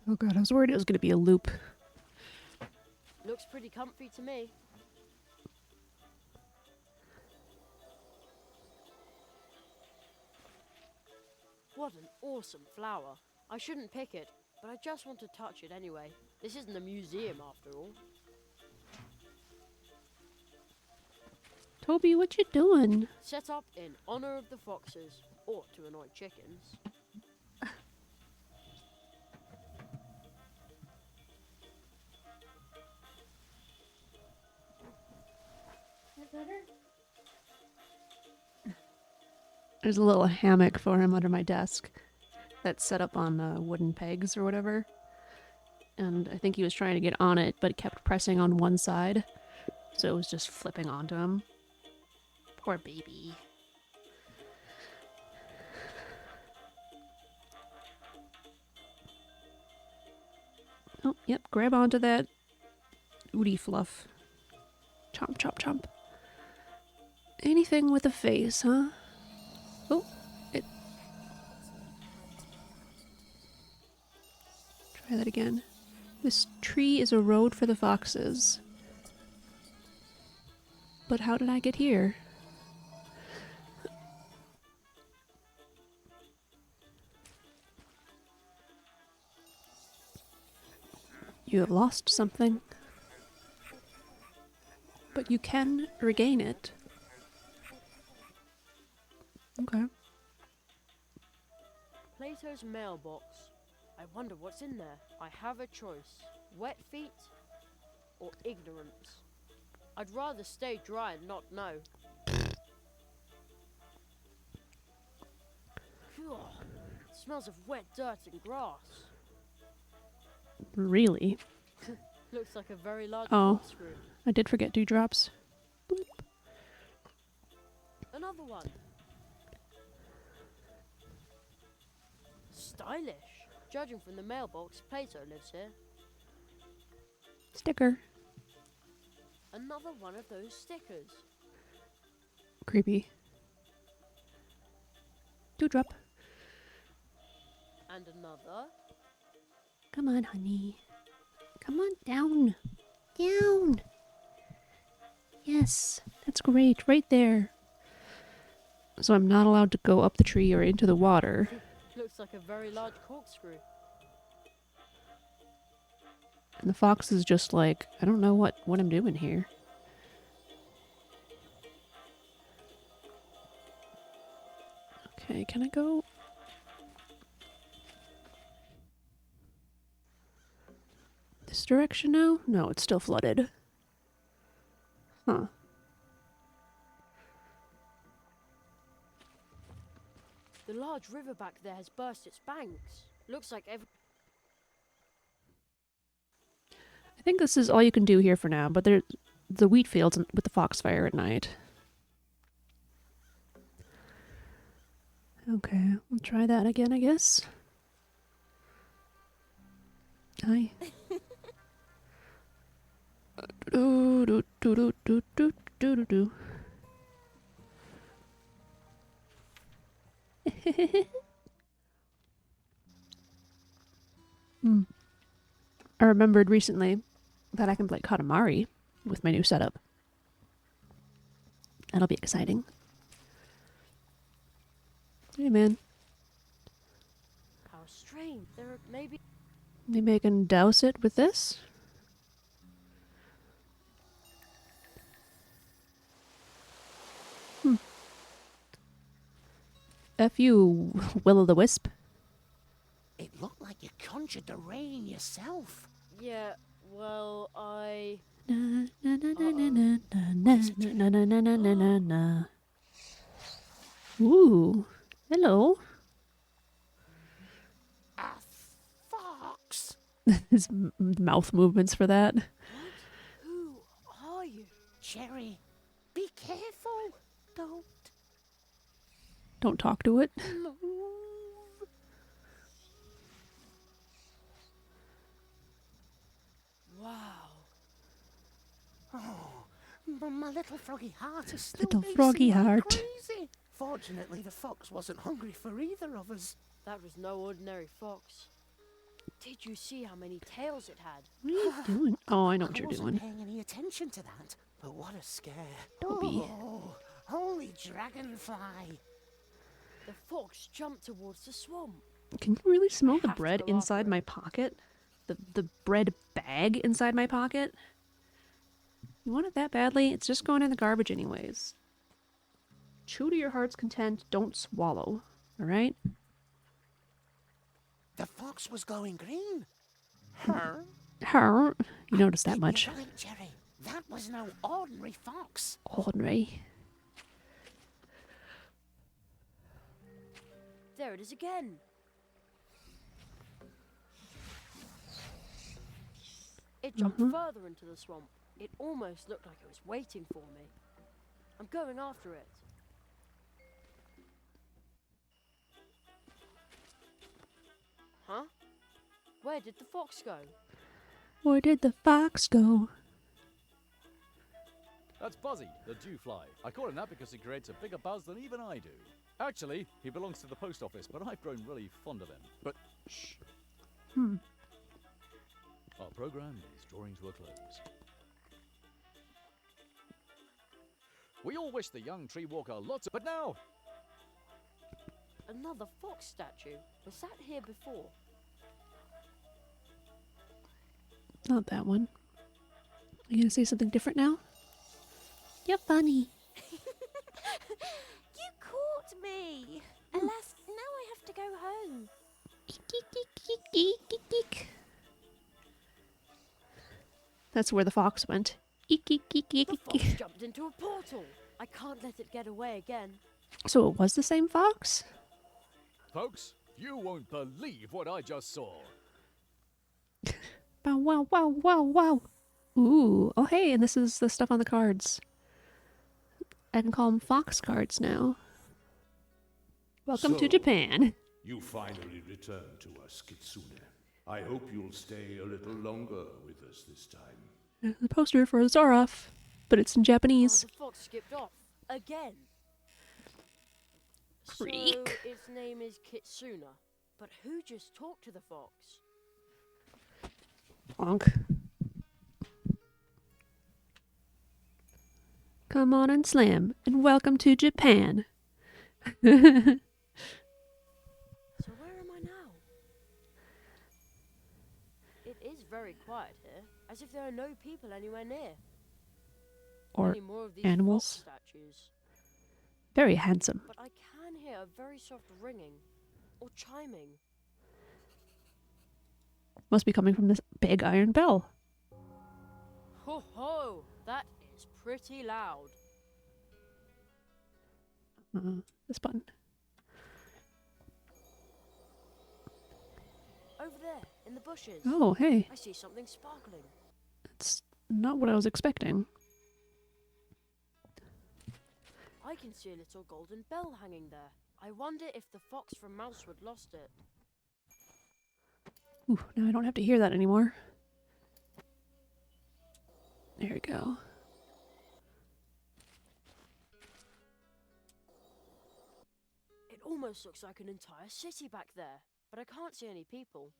Oh god, I was worried it was going to be a loop. Looks pretty comfy to me. What an awesome flower. I shouldn't pick it, but I just want to touch it anyway. This isn't a museum after all. Toby, what you doing? Set up in honor of the foxes, or to annoy chickens. There's a little hammock for him under my desk that's set up on wooden pegs or whatever. And I think he was trying to get on it, but kept pressing on one side. So it was just flipping onto him. Poor baby. Oh, yep, grab onto that ooty fluff. Chomp, chomp, chomp. Anything with a face, huh? Oh, it... Try that again. This tree is a road for the foxes. But how did I get here? You have lost something. But you can regain it. Okay. Plato's mailbox. I wonder what's in there. I have a choice. Wet feet or ignorance. I'd rather stay dry and not know. Phew, it smells of wet dirt and grass. Really? Looks like a very large Oh, corkscrew. I did forget dewdrops. Bloop. Another one. Stylish. Judging from the mailbox, Plato lives here. Sticker. Another one of those stickers. Creepy. Dewdrop. And another. Come on, honey. Come on, down. Down. Yes, that's great. Right there. So I'm not allowed to go up the tree or into the water. Looks like a very large corkscrew. And the fox is just like, I don't know what I'm doing here. Okay, can I go? This direction now? No, it's still flooded. Huh. The large river back there has burst its banks. Looks like every... I think this is all you can do here for now, but there's the wheat fields with the foxfire at night. Okay, we'll try that again, I guess. Hi. Do do do do do do do do. I remembered recently that I can play Katamari with my new setup. That'll be exciting. Hey, man. How strange. There are maybe... Maybe I can douse it with this? F you, Will-o'-the-Wisp. It looked like you conjured the rain yourself. Yeah, well, I... Na, na, na, na, na, na, na, na, na, na, na, na, na. Ooh, hello. A fox. His mouth movements for that. What? Who are you? Cherry, be careful. Don't talk to it. Move. Wow. Oh, but my little froggy heart is still Little racing froggy like heart. crazy. Fortunately, the fox wasn't hungry for either of us. That was no ordinary fox. Did you see how many tails it had? What are you doing? Oh, I know what I you're wasn't doing. paying any attention to that, but what a scare. Dobby. Oh, holy dragonfly. The fox jumped towards the swamp. Can you really smell the have to bread go after inside it. my pocket? The bread bag inside my pocket? You want it that badly? It's just going in the garbage anyways. Chew to your heart's content, don't swallow. Alright? The fox was glowing green. Her? Her. You noticed that Keep much. your right, Cherry. That was no ordinary fox. Ordinary. There it is again. It jumped further into the swamp. It almost looked like it was waiting for me. I'm going after it. Huh? Where did the fox go? Where did the fox go? That's Buzzy, the dewfly. I call him that because he creates a bigger buzz than even I do. Actually, he belongs to the post office, but I've grown really fond of him. But shh. Our program is drawing to a close. We all wish the young tree walker lots of... But now, Another fox statue. Was that here before? Not that one. Are you gonna say something different now? You're funny. You caught me. Alas, now I have to go home. That's where the fox went. Eek, eek, eek, eek, The eek, fox eek. jumped into a portal. I can't let it get away again. So it was the same fox? folks, you won't believe what I just saw. Bow wow wow wow wow. Ooh. Oh hey, and this is the stuff on the cards. I can call them fox cards now. Welcome to So- Japan. You finally returned to us, Kitsune. I hope you'll stay a little longer with us this time. The poster for Zoroff, but it's in Oh, Japanese. the fox skipped off. Again. Creak. So its name is Kitsuna. But who just talked to the fox? Bonk. Come on and slam, and welcome to Japan. So where am I now? It is very quiet here, as if there are no people anywhere near. Or Any more of these animals. fox statues. Very handsome. But I can hear a very soft ringing or chiming. Must be coming from this big iron bell. Ho ho! That is pretty loud. This button. Over there, in the bushes. Oh, hey. I see something sparkling. That's not what I was expecting. I can see a little golden bell hanging there. I wonder if the fox from Mousewood lost it. Ooh, now I don't have to hear that anymore. There we go. It almost looks like an entire city back there, but I can't see any people.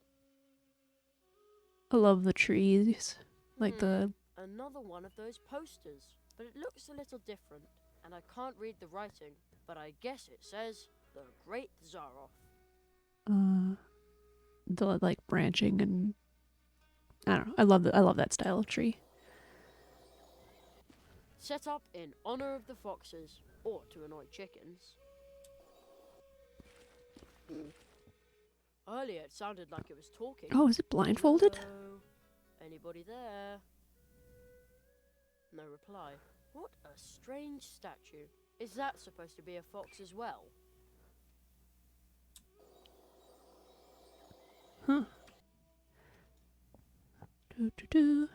I love the trees. Like the... Another one of those posters, but it looks a little different, and I can't read the writing, but I guess it says The Great Zaroff. the like branching and... I don't know. I love that style of tree. Set up in honor of the foxes, or to annoy chickens. Earlier it sounded like it was talking. Oh, is it blindfolded? Hello? Anybody there? No reply. What a strange statue. Is that supposed to be a fox as well? Huh. Do, do, do,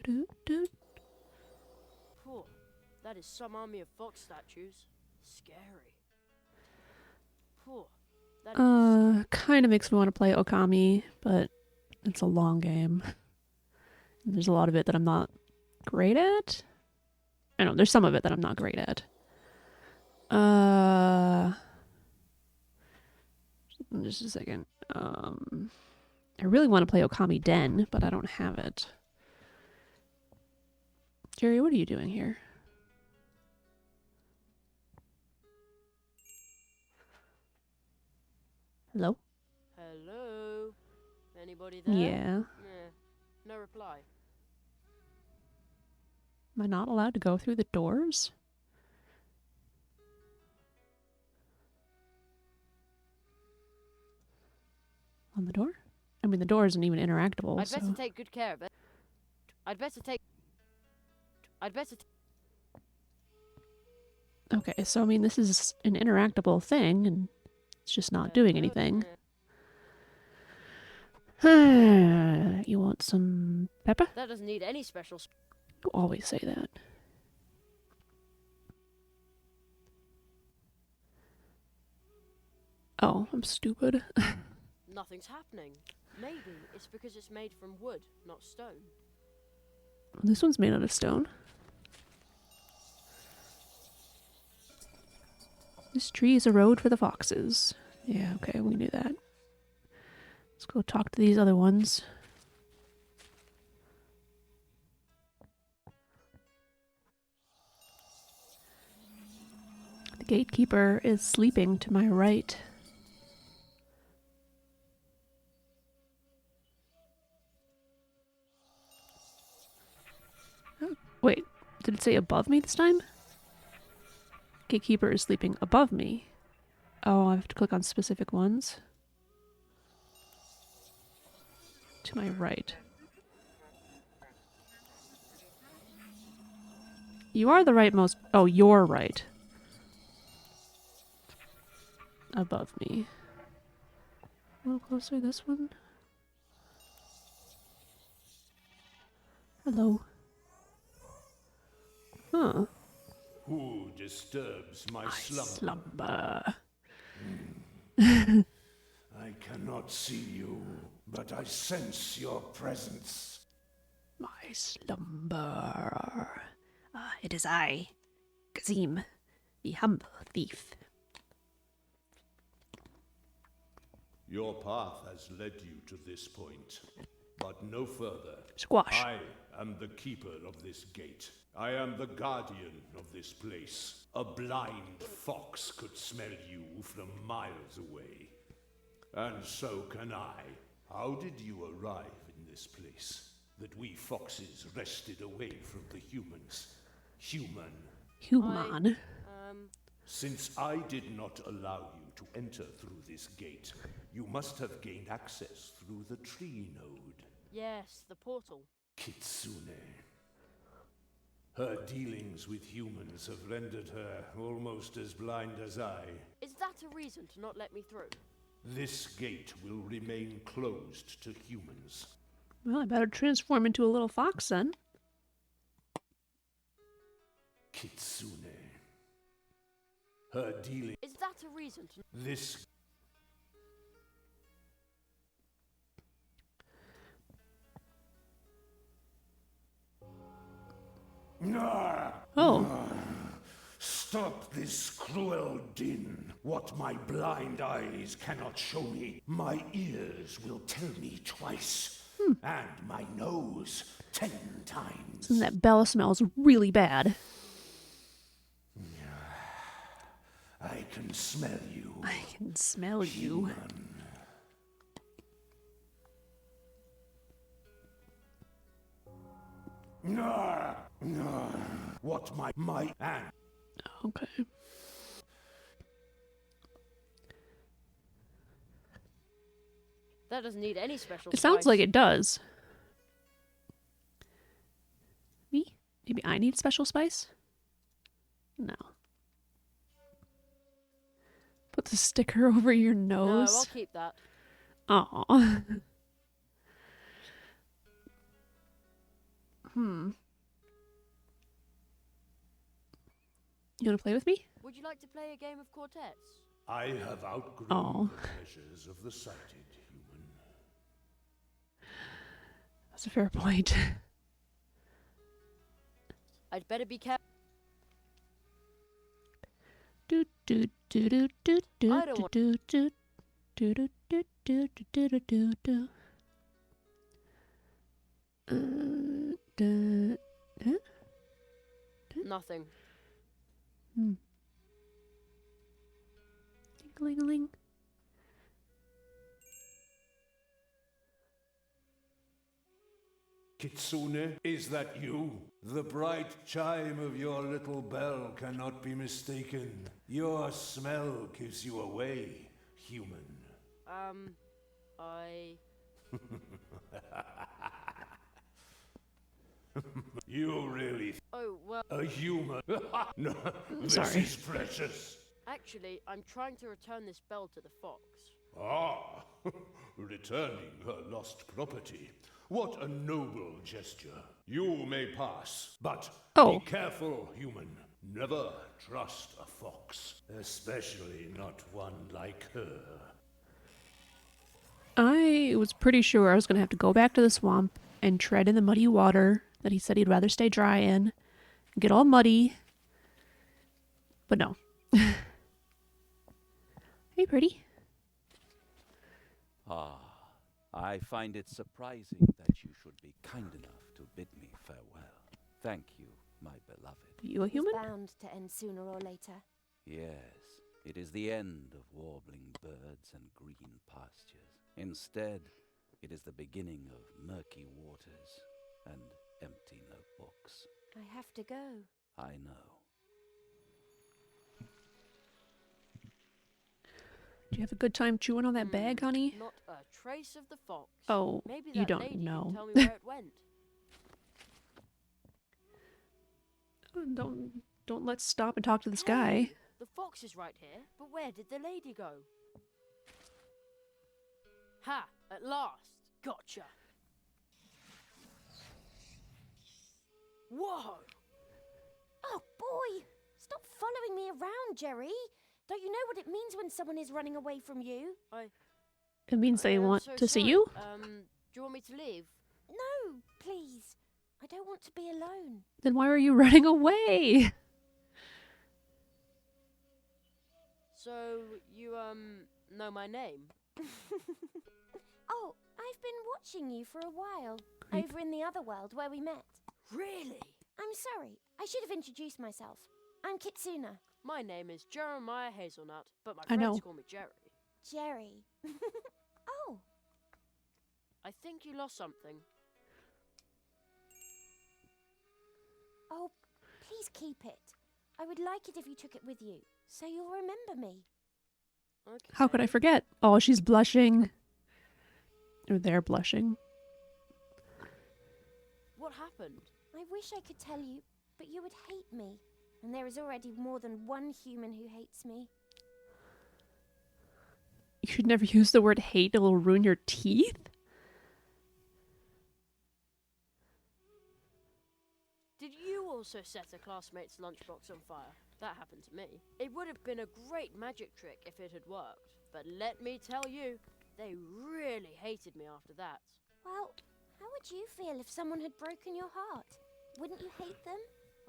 do, do. Poor. That is some army of fox statues. Scary. Poor. That is Kind of makes me want to play Okami, but it's a long game. And there's a lot of it that I'm not great at. I know, there's some of it that I'm not great at. Just a second. I really want to play Okami Den, but I don't have it. Jerry, what are you doing here? Hello? Hello? Anybody there? Yeah. No reply. Am I not allowed to go through the doors? On the door? I mean, the door isn't even interactable, I'd so... better take good care of it. Okay, so I mean, this is an interactable thing, and it's just not doing anything. You want some pepper? That doesn't need any special... You always say that. Oh, I'm stupid. Nothing's happening. Maybe it's because it's made from wood, not stone. This one's made out of stone. This tree is a road for the foxes. Yeah, okay, we knew that. Let's go talk to these other ones. The gatekeeper is sleeping to my right. Oh, wait, did it say above me this time? Gatekeeper is sleeping above me. Oh, I have to click on specific ones. To my right. You are the rightmost... Oh, you're right. Above me. A little closer, this one. Hello. Huh. Who disturbs my Slumber. I cannot see you, but I sense your presence. My slumber. It is I, Kazim, the humble thief. Your path has led you to this point, but no further. Squash. I am the keeper of this gate. I am the guardian of this place. A blind fox could smell you from miles away. And so can I. How did you arrive in this place? That we foxes wrested away from the humans. Human. Since I did not allow you to enter through this gate, you must have gained access through the tree node. Yes, the portal. Kitsune. Her dealings with humans have rendered her almost as blind as I. Is that a reason to not let me through? This gate will remain closed to humans. Well, I better transform into a little fox then. Kitsune. Her dealing... Is that a reason to... This... Oh. Stop this cruel din. What my blind eyes cannot show me, my ears will tell me twice. And my nose 10 times. And that bell smells really bad. I can smell you. I can smell you. What my and Okay. That doesn't need any special It sounds spice. like it does. Me? Maybe I need special spice? No. Put the sticker over your No, nose. I'll keep that. Aw. You want to play with me? Would you like to play a game of quartets? I have outgrown Oh. the pleasures of the sighted human. That's a fair point. I'd better be careful. Do do do do do do I don't want- do do do do do do do do do do. Huh? Nothing. Ding-a-ling-a-ling. Kitsune, is that you? The bright chime of your little bell cannot be mistaken. Your smell gives you away, human. I... You really Oh, well, a human? No, this Sorry. is precious. actually, I'm trying to return this bell to the fox. Ah, returning her lost property. What a noble gesture. You may pass, but Oh. be careful, human. Never trust a fox, especially not one like her. I was pretty sure I was going to have to go back to the swamp and tread in the muddy water that he said he'd rather stay dry in, get all muddy. But no. Hey, pretty. Ah, I find it surprising that you should be kind enough to bid me farewell. Thank you, my beloved. You a It's human? bound to end sooner or later. Yes, it is the end of warbling birds and green pastures. Instead, it is the beginning of murky waters and empty notebooks. I have to go. I know. Did you have a good time chewing on that bag, honey? Not a trace of the fox. Oh, Maybe you that don't lady know. can tell me where it went. Don't let's stop and talk to this Hey, guy. The fox is right here, but where did the lady go? Ha! At last! Gotcha! Whoa! Oh boy! Stop following me around, Jerry! Don't you know what it means when someone is running away from you? It means they I'm want so to see sorry. you? Do you want me to leave? No, please. I don't want to be alone. Then why are you running away? So, you, know my name? Oh, I've been watching you for a while. Creep. Over in the other world where we met. Really? I'm sorry. I should have introduced myself. I'm Kitsune. My name is Jeremiah Hazelnut, but my I friends know. call me Jerry. Jerry. Oh, I think you lost something. oh, please keep it. I would like it if you took it with you, so you'll remember me. Okay. How could I forget? Oh, she's blushing. Or they're blushing. What happened? I wish I could tell you, but you would hate me. And there is already more than one human who hates me. You should never use the word hate, it'll ruin your teeth. Did you also set a classmate's lunchbox on fire? That happened to me. It would have been a great magic trick if it had worked. But let me tell you, they really hated me after that. Well, how would you feel if someone had broken your heart? Wouldn't you hate them?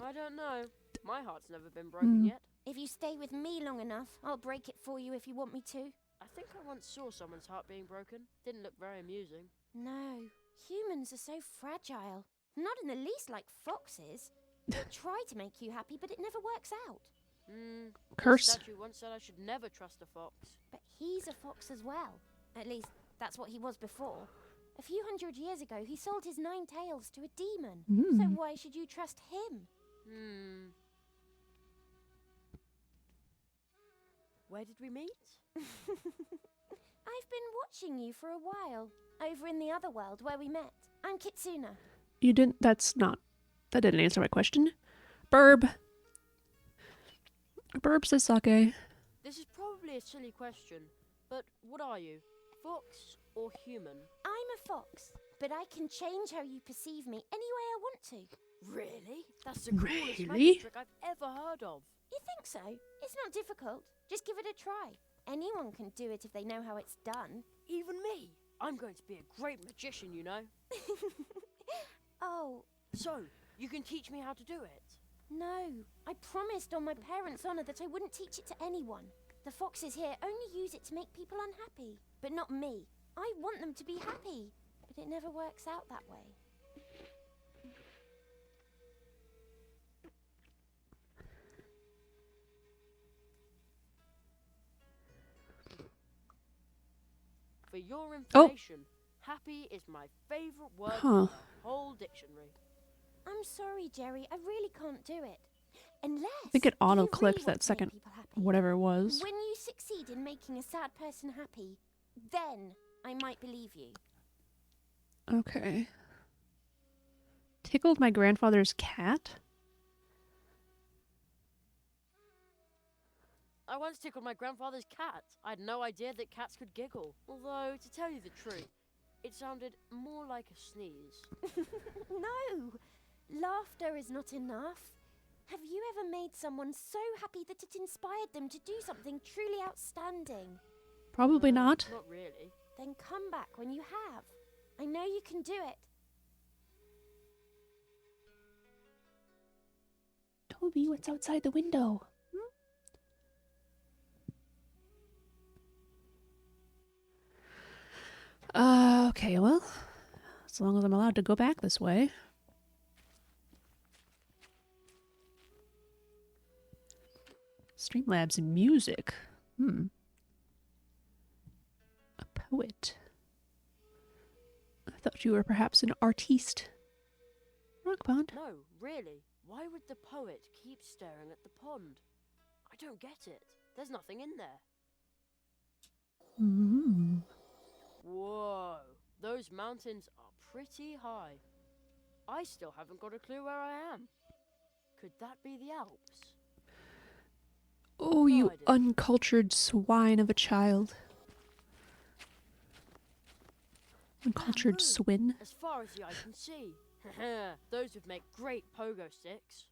I don't know. My heart's never been broken yet. If you stay with me long enough, I'll break it for you if you want me to. I think I once saw someone's heart being broken. Didn't look very amusing. No, humans are so fragile. Not in the least like foxes. They try to make you happy, but it never works out. Curse. The statue once said I should never trust a fox. But he's a fox as well. At least, that's what he was before. A few hundred years ago, he sold his 9 tails to a demon. So why should you trust him? Where did we meet? I've been watching you for a while, over in the other world where we met. I'm Kitsuna. You didn't. That didn't answer my question. Burb. Burb says sake. This is probably a silly question, but what are you? Fox or human? I'm a fox, but I can change how you perceive me any way I want to. Really? That's the coolest Really? magic trick I've ever heard of. You think so? It's not difficult. Just give it a try. Anyone can do it if they know how it's done. Even me. I'm going to be a great magician, you know. Oh, So, you can teach me how to do it? no. I promised on my parents' honor that I wouldn't teach it to anyone. The foxes here only use it to make people unhappy, but not me. I want them to be happy, but it never works out that way. For your information, happy is my favorite word in the whole dictionary. I'm sorry, Jerry. I really can't do it. Unless I think it you really auto-clicked want that to second, make people happy. whatever it was. When you succeed in making a sad person happy, then I might believe you. Okay. Tickled my grandfather's cat? I once tickled my grandfather's cat. I had no idea that cats could giggle. Although, to tell you the truth, it sounded more like a sneeze. No! Laughter is not enough. Have you ever made someone so happy that it inspired them to do something truly outstanding? Probably not. Not really. Then come back when you have. I know you can do it. Toby, what's outside the window? Okay, well, as long as I'm allowed to go back this way. Streamlabs music. A poet. I thought you were perhaps an artiste. Rock pond. No, really. Why would the poet keep staring at the pond? I don't get it. There's nothing in there. Whoa, those mountains are pretty high. I still haven't got a clue where I am. Could that be the Alps? Oh, No you idea. uncultured swine of a child. Uncultured Bamboo, swin. As far as the eye can see. Those would make great pogo sticks.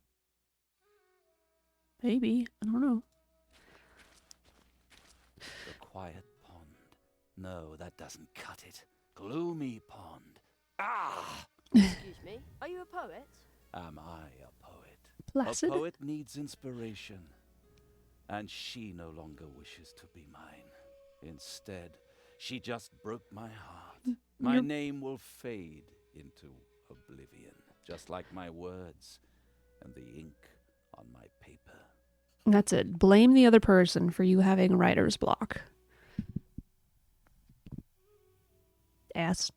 Maybe. I don't know. The quiet pond. No, that doesn't cut it. Gloomy pond. Ah! Excuse me, are you a poet? Am I a poet? Placid. A poet needs inspiration. And she no longer wishes to be mine. Instead, she just broke my heart. My You're- name will fade into oblivion, just like my words and the ink on my paper. That's it. Blame the other person for you having writer's block. Ass.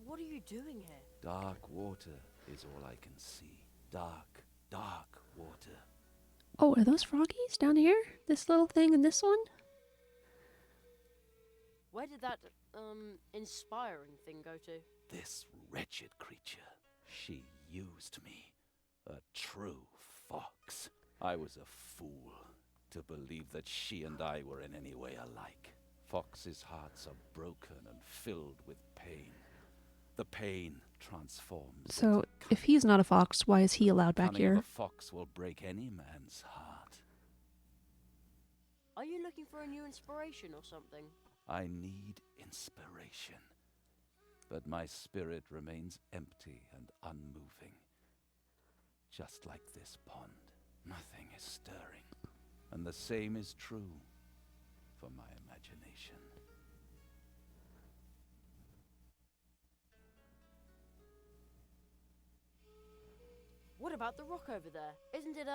What are you doing here? Dark water is all I can see. Dark, dark water. Oh, are those froggies down here? This little thing and this one? Where did that, inspiring thing go to? This wretched creature. She used me. A true fox. I was a fool to believe that she and I were in any way alike. Foxes' hearts are broken and filled with pain. The pain transforms. So, into if he's not a fox, why is he allowed back cunning here? of a fox will break any man's heart. Are you looking for a new inspiration or something? I need inspiration. But my spirit remains empty and unmoving. Just like this pond, nothing is stirring. And the same is true for my imagination. What about the rock over there? Isn't it,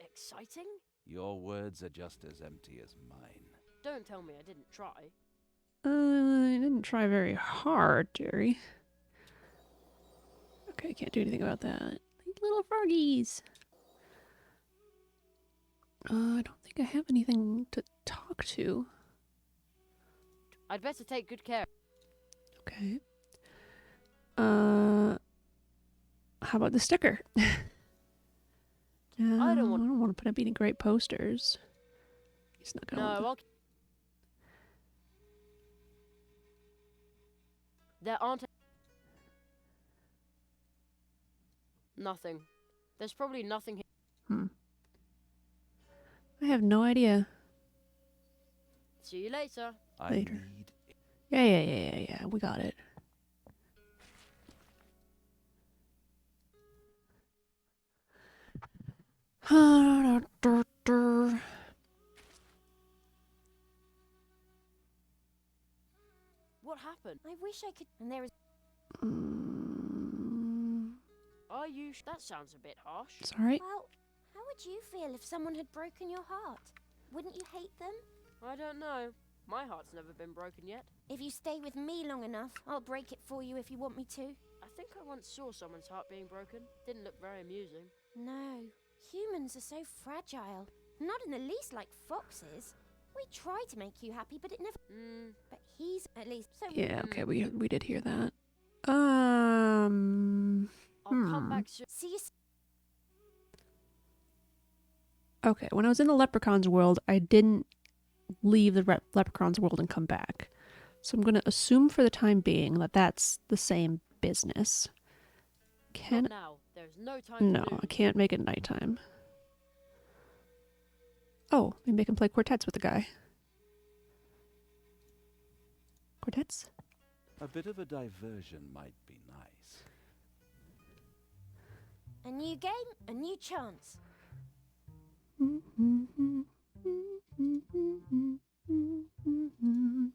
exciting? Your words are just as empty as mine. Don't tell me I didn't try. I didn't try very hard, Jerry. Okay, can't do anything about that. These little froggies. I don't think I have anything to talk to. I'd better take good care. Okay. How about the sticker? I don't want- want to put up any great posters. He's not gonna want No, there aren't. Nothing. There's probably nothing here. I have no idea. See you later. I Later. need Yeah. We got it. What happened? I wish I could. And there is. Are you? That sounds a bit harsh. Sorry. Well, how would you feel if someone had broken your heart? Wouldn't you hate them? I don't know. My heart's never been broken yet. If you stay with me long enough, I'll break it for you if you want me to. I think I once saw someone's heart being broken. Didn't look very amusing. No, humans are so fragile. Not in the least like foxes. We try to make you happy, but it never. But he's at least so. Yeah, okay, we did hear that. I'll come back soon. See you. Okay, when I was in the leprechaun's world, I didn't leave the leprechaun's world and come back. So I'm going to assume for the time being that that's the same business. Not now. There's no time. No, to lose. I can't make it nighttime. Oh, maybe I can play quartets with the guy. Quartets? a bit of a diversion might be nice. A new game, a new chance.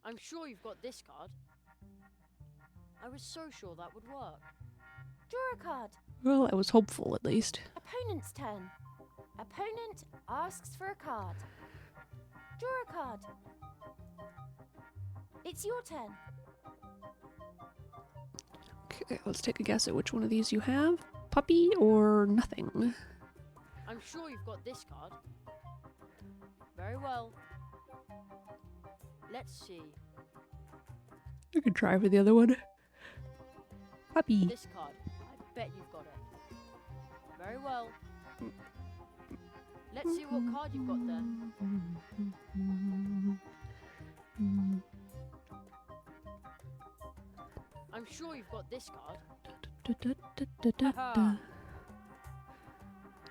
I'm sure you've got this card. I was so sure that would work. Draw a card. Well, I was hopeful at least. Opponent's turn. Opponent asks for a card. Draw a card. It's your turn. Okay, let's take a guess at which one of these you have. Puppy or nothing? I'm sure you've got this card. Very well. Let's see. I could try for the other one. Puppy. This card. I bet you've got it. Very well. Let's see what card you've got there. I'm sure you've got this card. Haha.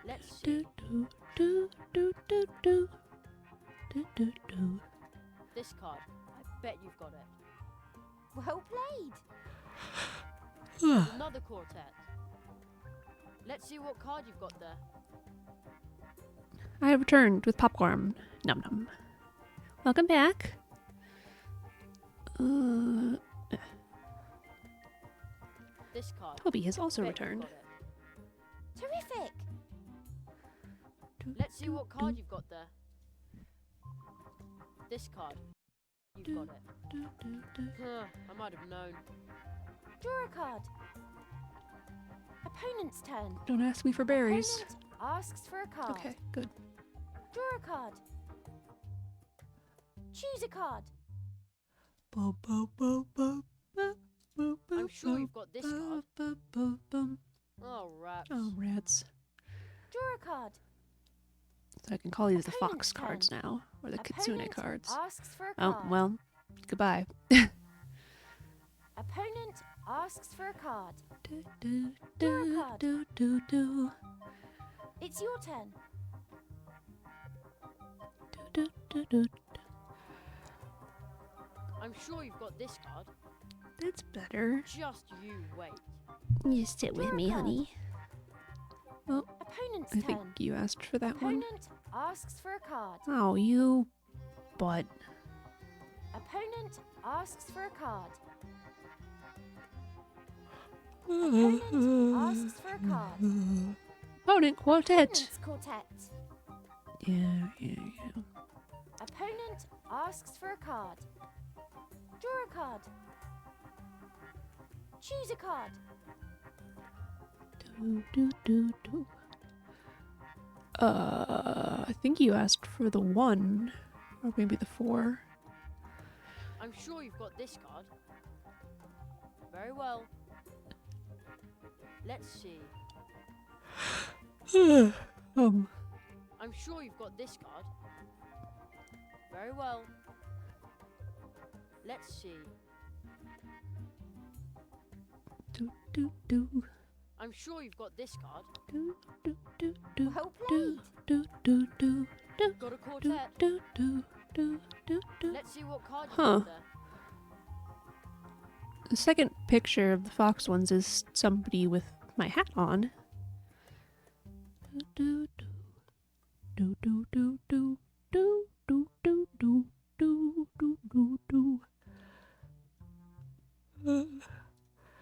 Let's see. This card. I bet you've got it. Well played. Another quartet. Let's see what card you've got there. I have returned with popcorn. Num num. Welcome back. This card. Toby has also Bet you've returned. got it. Terrific. Let's see what card you've got there. This card. You've got it. I might have known. Draw a card. Opponent's turn. Don't ask me for berries. Opponent asks for a card. Okay, good. Draw a card. Choose a card. I'm sure you've got this card. Oh, rats. Oh, rats. Draw a card. So I can call these the Opponent's fox cards turn. now, or the kitsune Opponent cards. asks for a Oh, card. well, goodbye. Opponent asks for a card. It's your turn. I'm sure you've got this card. That's better. Just you wait. You sit with me, honey. Oh, Opponent's I turn. think you asked for that one. Opponent asks for a card. Oh, you butt. Opponent asks for a card. Opponent asks for a card. Opponent quartet. Opponent's quartet. Yeah. Opponent asks for a card. Draw a card. Choose a card. I think you asked for the 1. Or maybe the 4. I'm sure you've got this card. Very well. Let's see. I'm sure you've got this card. Very well. Let's see. I'm sure you've got this card. Well played. Got a quartet. Let's see what card you Huh. got there. The second picture of the fox ones is somebody with my hat on.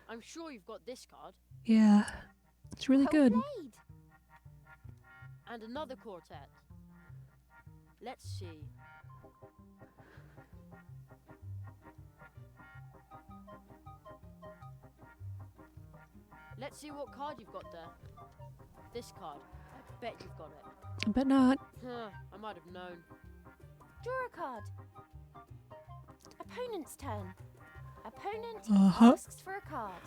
I'm sure you've got this card. Yeah, it's really Well good. played. And another quartet. Let's see. Let's see what card you've got there. This card. I bet you've got it. But not. Huh, I might have known. Draw a card. Opponent's turn. Opponent Uh-huh. asks for a card.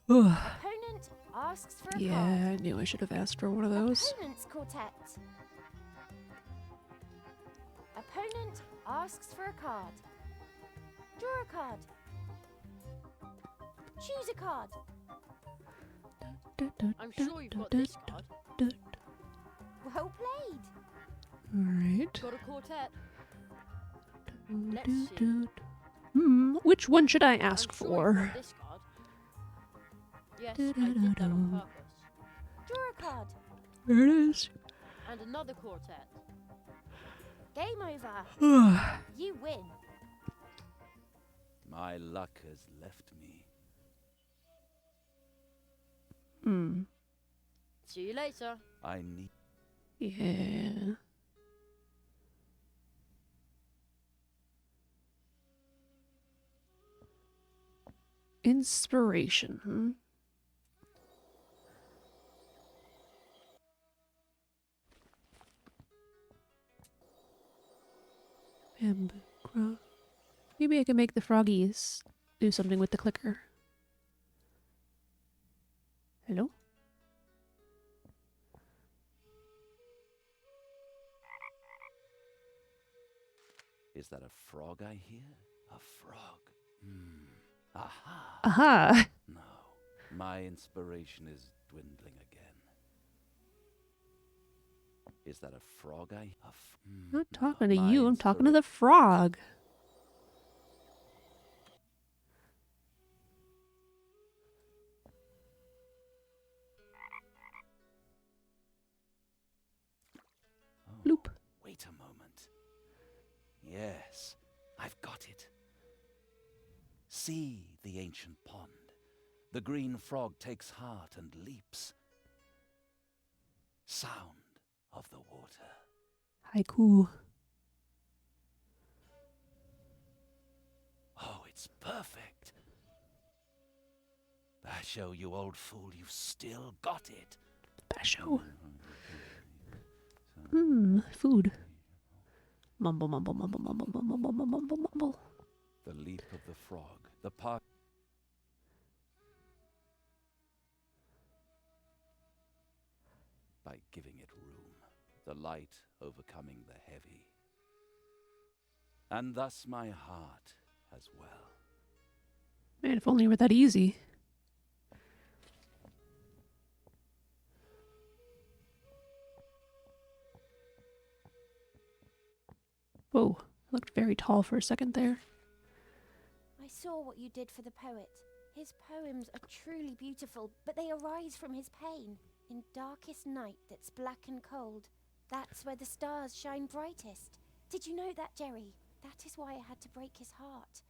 Ugh. Opponent asks for a Yeah, card. I knew I should have asked for one of those. Opponent's quartet. Opponent asks for a card. Draw a card. Choose a card. I'm sure you've got this card. Well played. Alright. Got a quartet. Let's see. Which one should I ask I'm sure you've for? got this card. Yes, I did that on purpose. Draw a card. There it is. And another quartet. Game over. Ugh. You win. My luck has left me. See you later. I need. Yeah. Inspiration, hmm? Bamboo cross. Maybe I can make the froggies do something with the clicker. Hello? Is that a frog I hear? A frog. Aha. Aha! No, my inspiration is dwindling again. Is that a frog I? I'm not talking to my you, I'm talking to the frog. Bloop. Wait a moment. Yes, I've got it. See the ancient pond. The green frog takes heart and leaps. Sound of the water. Haiku. Oh, it's perfect. Basho, you old fool, you've still got it. Basho. Food. Mumble, mumble, mumble, mumble, mumble, mumble, mumble, mumble. The leap of the frog, the part. By giving it room, the light overcoming the heavy. And thus my heart as well. Man, if only it were that easy. Whoa, I looked very tall for a second there. I saw what you did for the poet. His poems are truly beautiful, but they arise from his pain. In darkest night that's black and cold, that's where the stars shine brightest. Did you know that, Jerry? That is why I had to break his heart.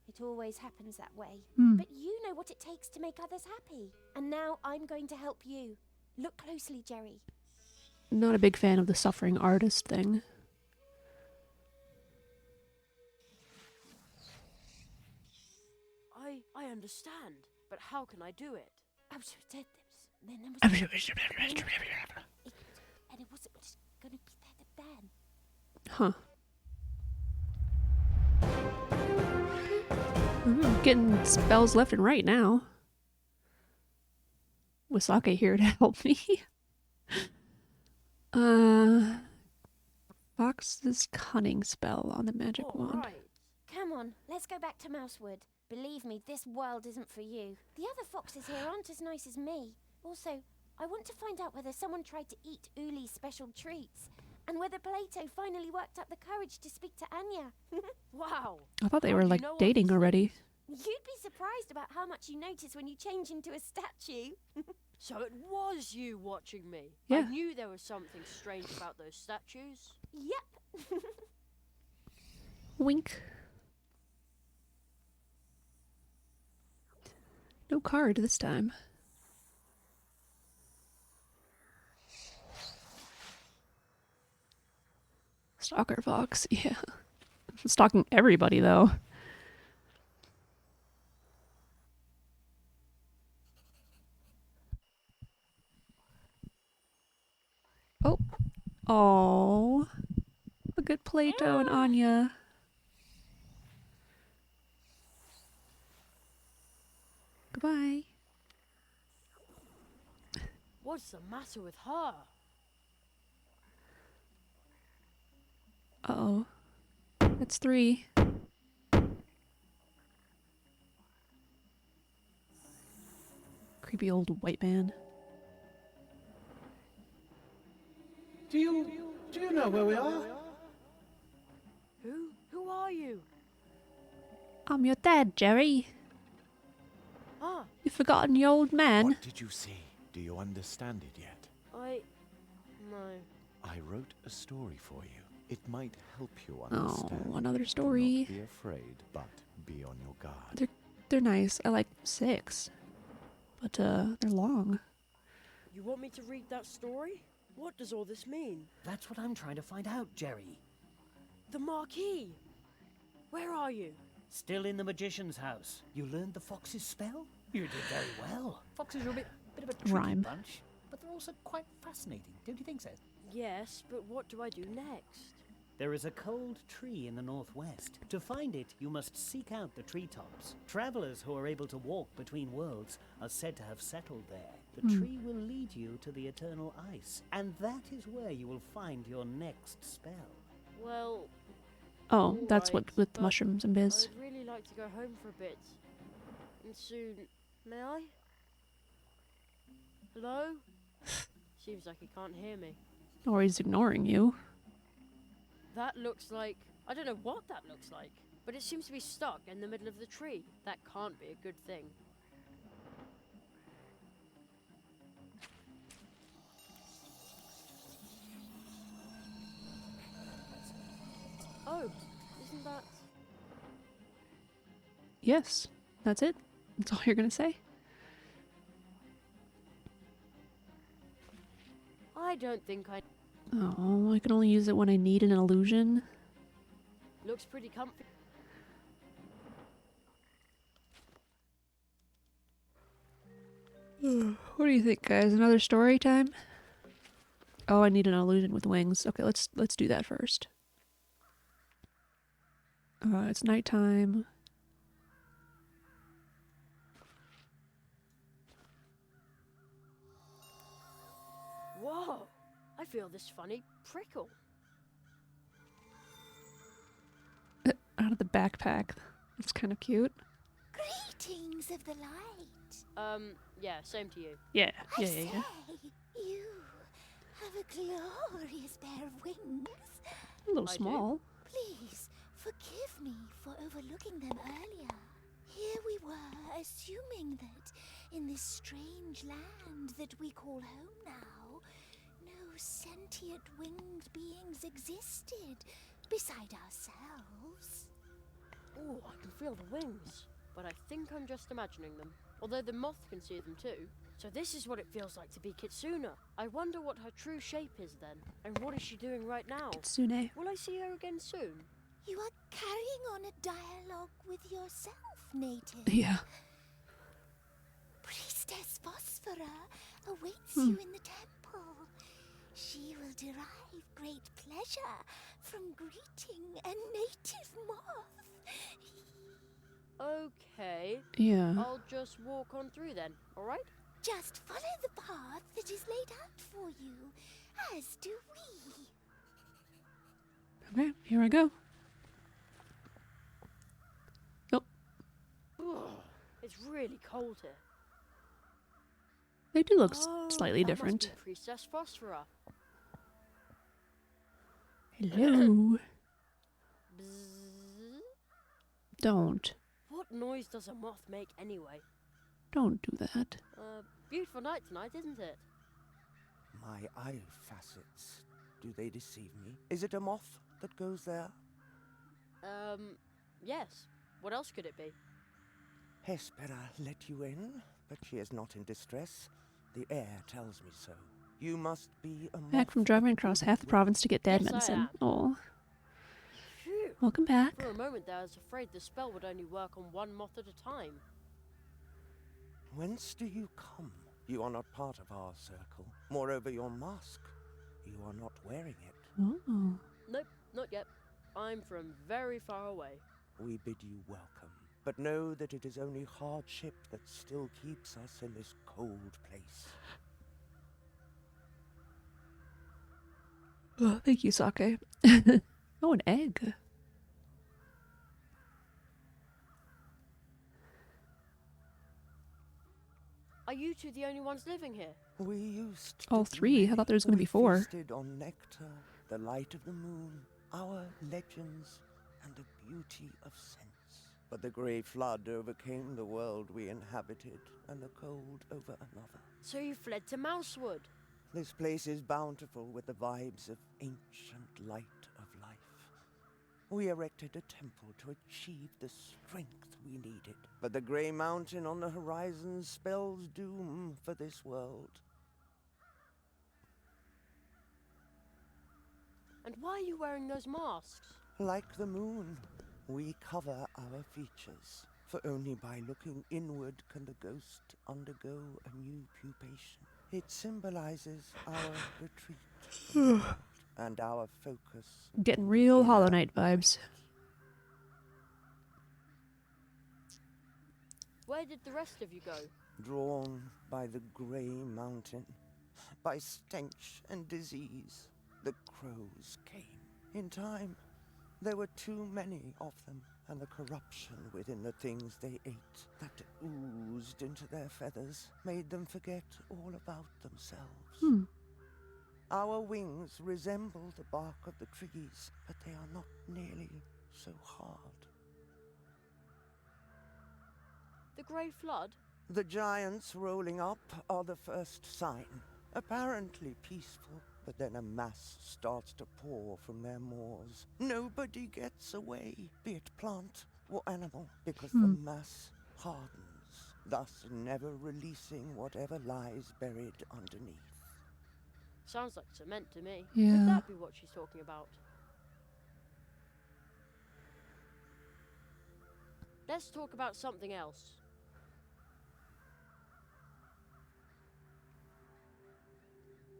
It always happens that way. But you know what it takes to make others happy. And now I'm going to help you. Look closely, Jerry. Not a big fan of the suffering artist thing. I understand, but how can I do it? and it wasn't just gonna be there to ban. Huh. Getting spells left and right now. With Sake here to help me. Fox's cunning spell on the magic wand. Right. Come on, let's go back to Mousewood. Believe me, this world isn't for you. The other foxes here aren't as nice as me. Also, I want to find out whether someone tried to eat Uli's special treats, and whether Plato finally worked up the courage to speak to Anya. Wow. I thought they How were do you like know all dating these already. You'd be surprised about how much you notice when you change into a statue. So it was you watching me. Yeah. I knew there was something strange about those statues. Yep. Wink. No card this time. Stalker fox, yeah. Stalking everybody though. Oh. Oh. Look at Plato and Anya. Goodbye. What's the matter with her? Uh-oh. That's 3. Creepy old white man. Do you know where we are? Who are you? I'm your dad, Jerry. Ah, You've forgotten your old man. What did you see? Do you understand it yet? No. I wrote a story for you. It might help you understand. Oh, another Do story. not be afraid, but be on your guard. They're nice. I like 6. But they're long. You want me to read that story? What does all this mean? That's what I'm trying to find out, Jerry. The Marquis! Where are you? Still in the magician's house. You learned the fox's spell? You did very well. Foxes are a bit of a tricky Rhyme. bunch, but they're also quite fascinating. Don't you think so? Yes, but what do I do next? There is a cold tree in the northwest. To find it, you must seek out the treetops. Travelers who are able to walk between worlds are said to have settled there. The tree will lead you to the eternal ice, and that is where you will find your next spell. Well, Oh, that's alright, what with but mushrooms and biz. I'd really like to go home for a bit. And soon. May I? Hello? Seems like he can't hear me. Or he's ignoring you. That looks like... I don't know what that looks like. But it seems to be stuck in the middle of the tree. That can't be a good thing. Oh, isn't that... Yes, that's it. That's all you're gonna say. I don't think I... Oh, I can only use it when I need an illusion. Looks pretty comfy. What do you think, guys? Another story time? Oh, I need an illusion with wings. Okay, let's do that first. It's nighttime. Whoa! I feel this funny prickle. Out of the backpack. That's kind of cute. Greetings of the light. Yeah, same to you. Yeah, I yeah. say, you have a glorious pair of wings. A little I do. small. Please forgive me for overlooking them earlier. Here we were, assuming that in this strange land that we call home now, no sentient winged beings existed beside ourselves. Oh, I can feel the wings. But I think I'm just imagining them. Although the moth can see them too. So this is what it feels like to be Kitsune. I wonder what her true shape is then. And what is she doing right now? Kitsune. Will I see her again soon? You are carrying on a dialogue with yourself, native. Yeah. Priestess Phosphora awaits you in the temple. She will derive great pleasure from greeting a native moth. Okay, Yeah. I'll just walk on through then, alright? Just follow the path that is laid out for you, as do we. Okay, here I go. Oh, Ugh, it's really cold here. they do look Oh, slightly that different. Must be Priestess Phosphora. Hello. Bzzz. Don't. What noise does a moth make anyway? Don't do that. Beautiful night tonight, isn't it? My eye facets, do they deceive me? Is it a moth that goes there? Yes. What else could it be? Hespera let you in, but she is not in distress. The air tells me so. You must be a moth. Back from driving across half the province to get dad Yes, I medicine. am. Oh, Phew. welcome back. For a moment there, I was afraid the spell would only work on one moth at a time. Whence do you come? You are not part of our circle. Moreover, your mask. You are not wearing it. Oh. Nope, not yet. I'm from very far away. We bid you welcome, but know that it is only hardship that still keeps us in this cold place. Oh, thank you, Sake. Oh, an egg. Are you two the only ones living here? We used All to be three? I many. thought there was gonna be We 4. feasted on nectar, the light of the moon, our legends, and the beauty of sense. But the grey flood overcame the world we inhabited, and the cold over another. So you fled to Mousewood? This place is bountiful with the vibes of ancient light of life. We erected a temple to achieve the strength we needed. But the grey mountain on the horizon spells doom for this world. And why are you wearing those masks? Like the moon, we cover our features. For only by looking inward can the ghost undergo a new pupation. It symbolizes our retreat from the world and our focus. Getting real Hollow Knight vibes. Where did the rest of you go? Drawn by the grey mountain, by stench and disease, the crows came. In time, there were too many of them, and the corruption within the things they ate that oozed into their feathers made them forget all about themselves. Our wings resemble the bark of the trees, but they are not nearly so hard. The Grey Flood? The giants rolling up are the first sign. Apparently peaceful, but then a mass starts to pour from their maws. Nobody gets away, be it plant or animal, because the mass hardens, thus never releasing whatever lies buried underneath. Sounds like cement to me. Yeah. Could that be what she's talking about? Let's talk about something else.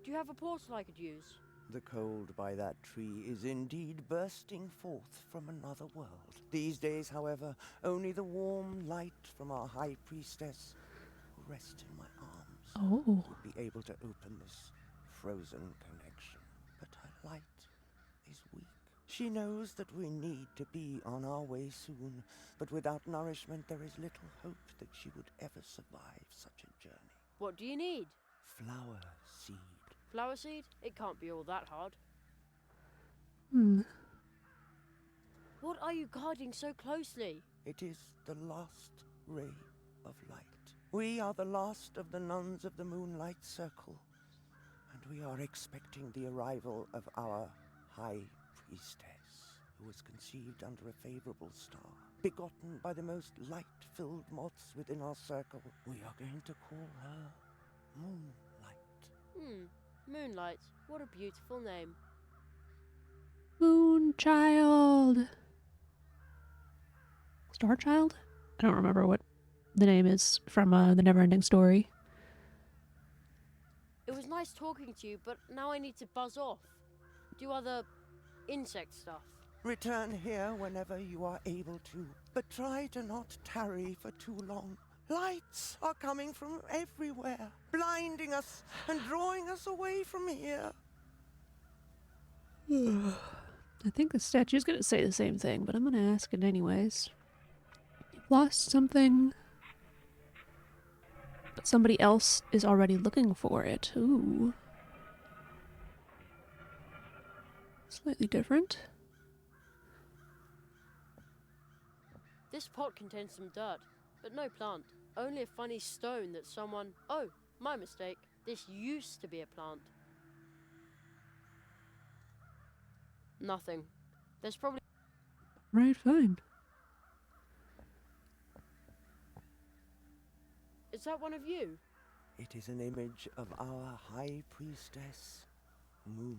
Do you have a portal I could use? The cold by that tree is indeed bursting forth from another world. These days, however, only the warm light from our high priestess, who rests in my arms, would be able to open this frozen connection. But her light is weak. She knows that we need to be on our way soon, but without nourishment there is little hope that she would ever survive such a journey. What do you need? Flower seed. Flower seed? It can't be all that hard. What are you guarding so closely? It is the last ray of light. We are the last of the nuns of the Moonlight Circle, and we are expecting the arrival of our High Priestess, who was conceived under a favorable star, begotten by the most light-filled moths within our circle. We are going to call her Moonlight. Moonlight. What a beautiful name. Moonchild. Starchild? I don't remember what the name is from the Neverending Story. It was nice nice talking to you, but now I need to buzz off. Do other insect stuff. Return here whenever you are able to, but try to not tarry for too long. Lights are coming from everywhere, blinding us and drawing us away from here. I think the statue's gonna say the same thing, but I'm gonna ask it anyways. You've lost something, but somebody else is already looking for it. Ooh. Slightly different. This pot contains some dirt, but no plant. Only a funny stone that someone... Oh, my mistake. This used to be a plant. Nothing. There's probably... Right, fine. Is that one of you? It is an image of our high priestess, Moonlight.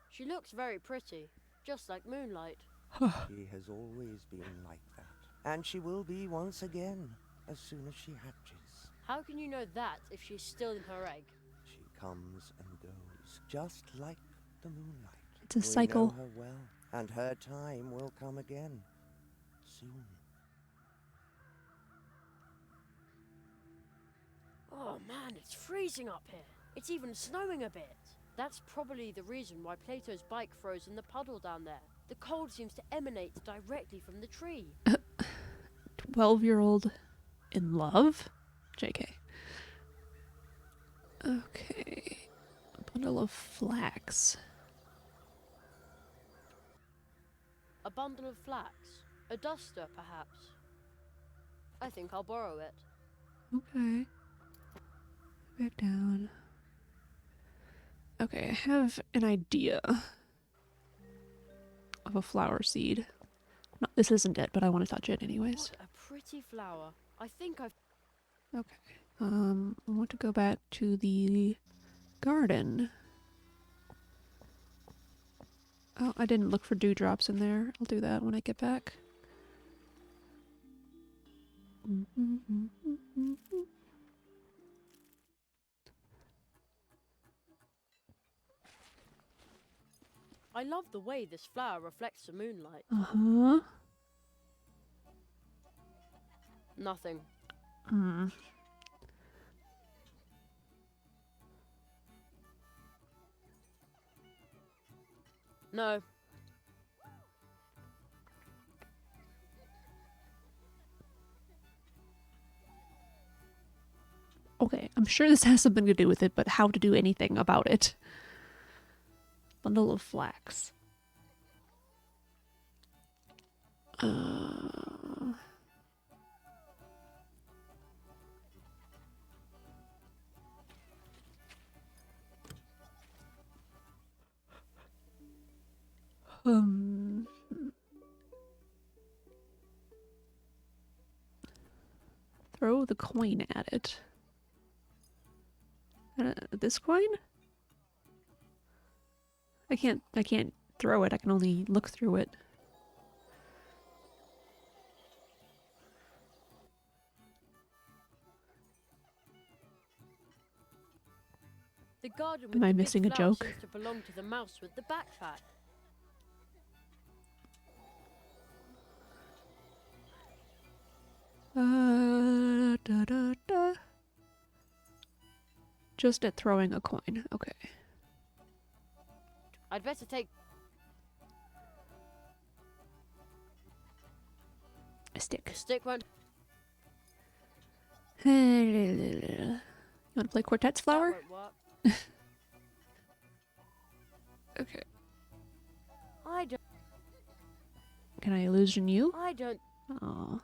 She looks very pretty, just like Moonlight. She has always been like that, and she will be once again as soon as she hatches. How can you know that if she's still in her egg? She comes and goes, just like the moonlight. It's a cycle. We know her well, and her time will come again, soon. Oh man, it's freezing up here. It's even snowing a bit. That's probably the reason why Plato's bike froze in the puddle down there. The cold seems to emanate directly from the tree. 12-year-old in love? JK. Okay. A bundle of flax. A bundle of flax. A duster, perhaps. I think I'll borrow it. Okay. Back down. Okay, I have an idea of a flower seed. No, this isn't it, but I want to touch it anyways. What a pretty flower. I think I've... Okay. I want to go back to the garden. Oh, I didn't look for dewdrops in there. I'll do that when I get back. I love the way this flower reflects the moonlight. Uh-huh. Nothing. Hmm. No. Okay, I'm sure this has something to do with it, but how to do anything about it. Bundle of flax. Throw the coin at it. This coin? I can't throw it. I can only look through it. The garden with Am I the big missing a flower joke? seems to belong to the mouse with the backpack. Da, da, da. Just at throwing a coin. Okay. I'd better take... A stick. Stick won't... You want to play Quartet's Flower? That won't work. Okay. I don't... Can I illusion you? I don't... Oh.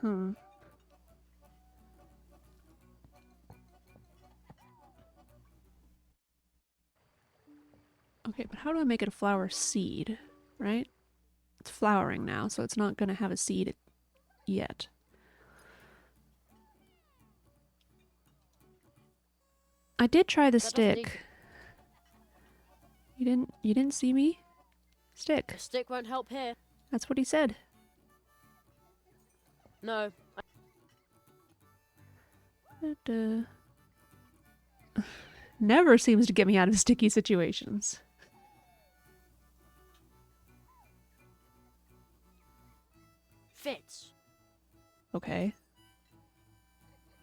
Hmm. Okay, but how do I make it a flower seed, right? It's flowering now, so it's not going to have a seed yet. I did try the That doesn't need stick. You didn't see me? Stick. A stick won't help here. That's what he said. No. But, never seems to get me out of sticky situations. Fits. Okay.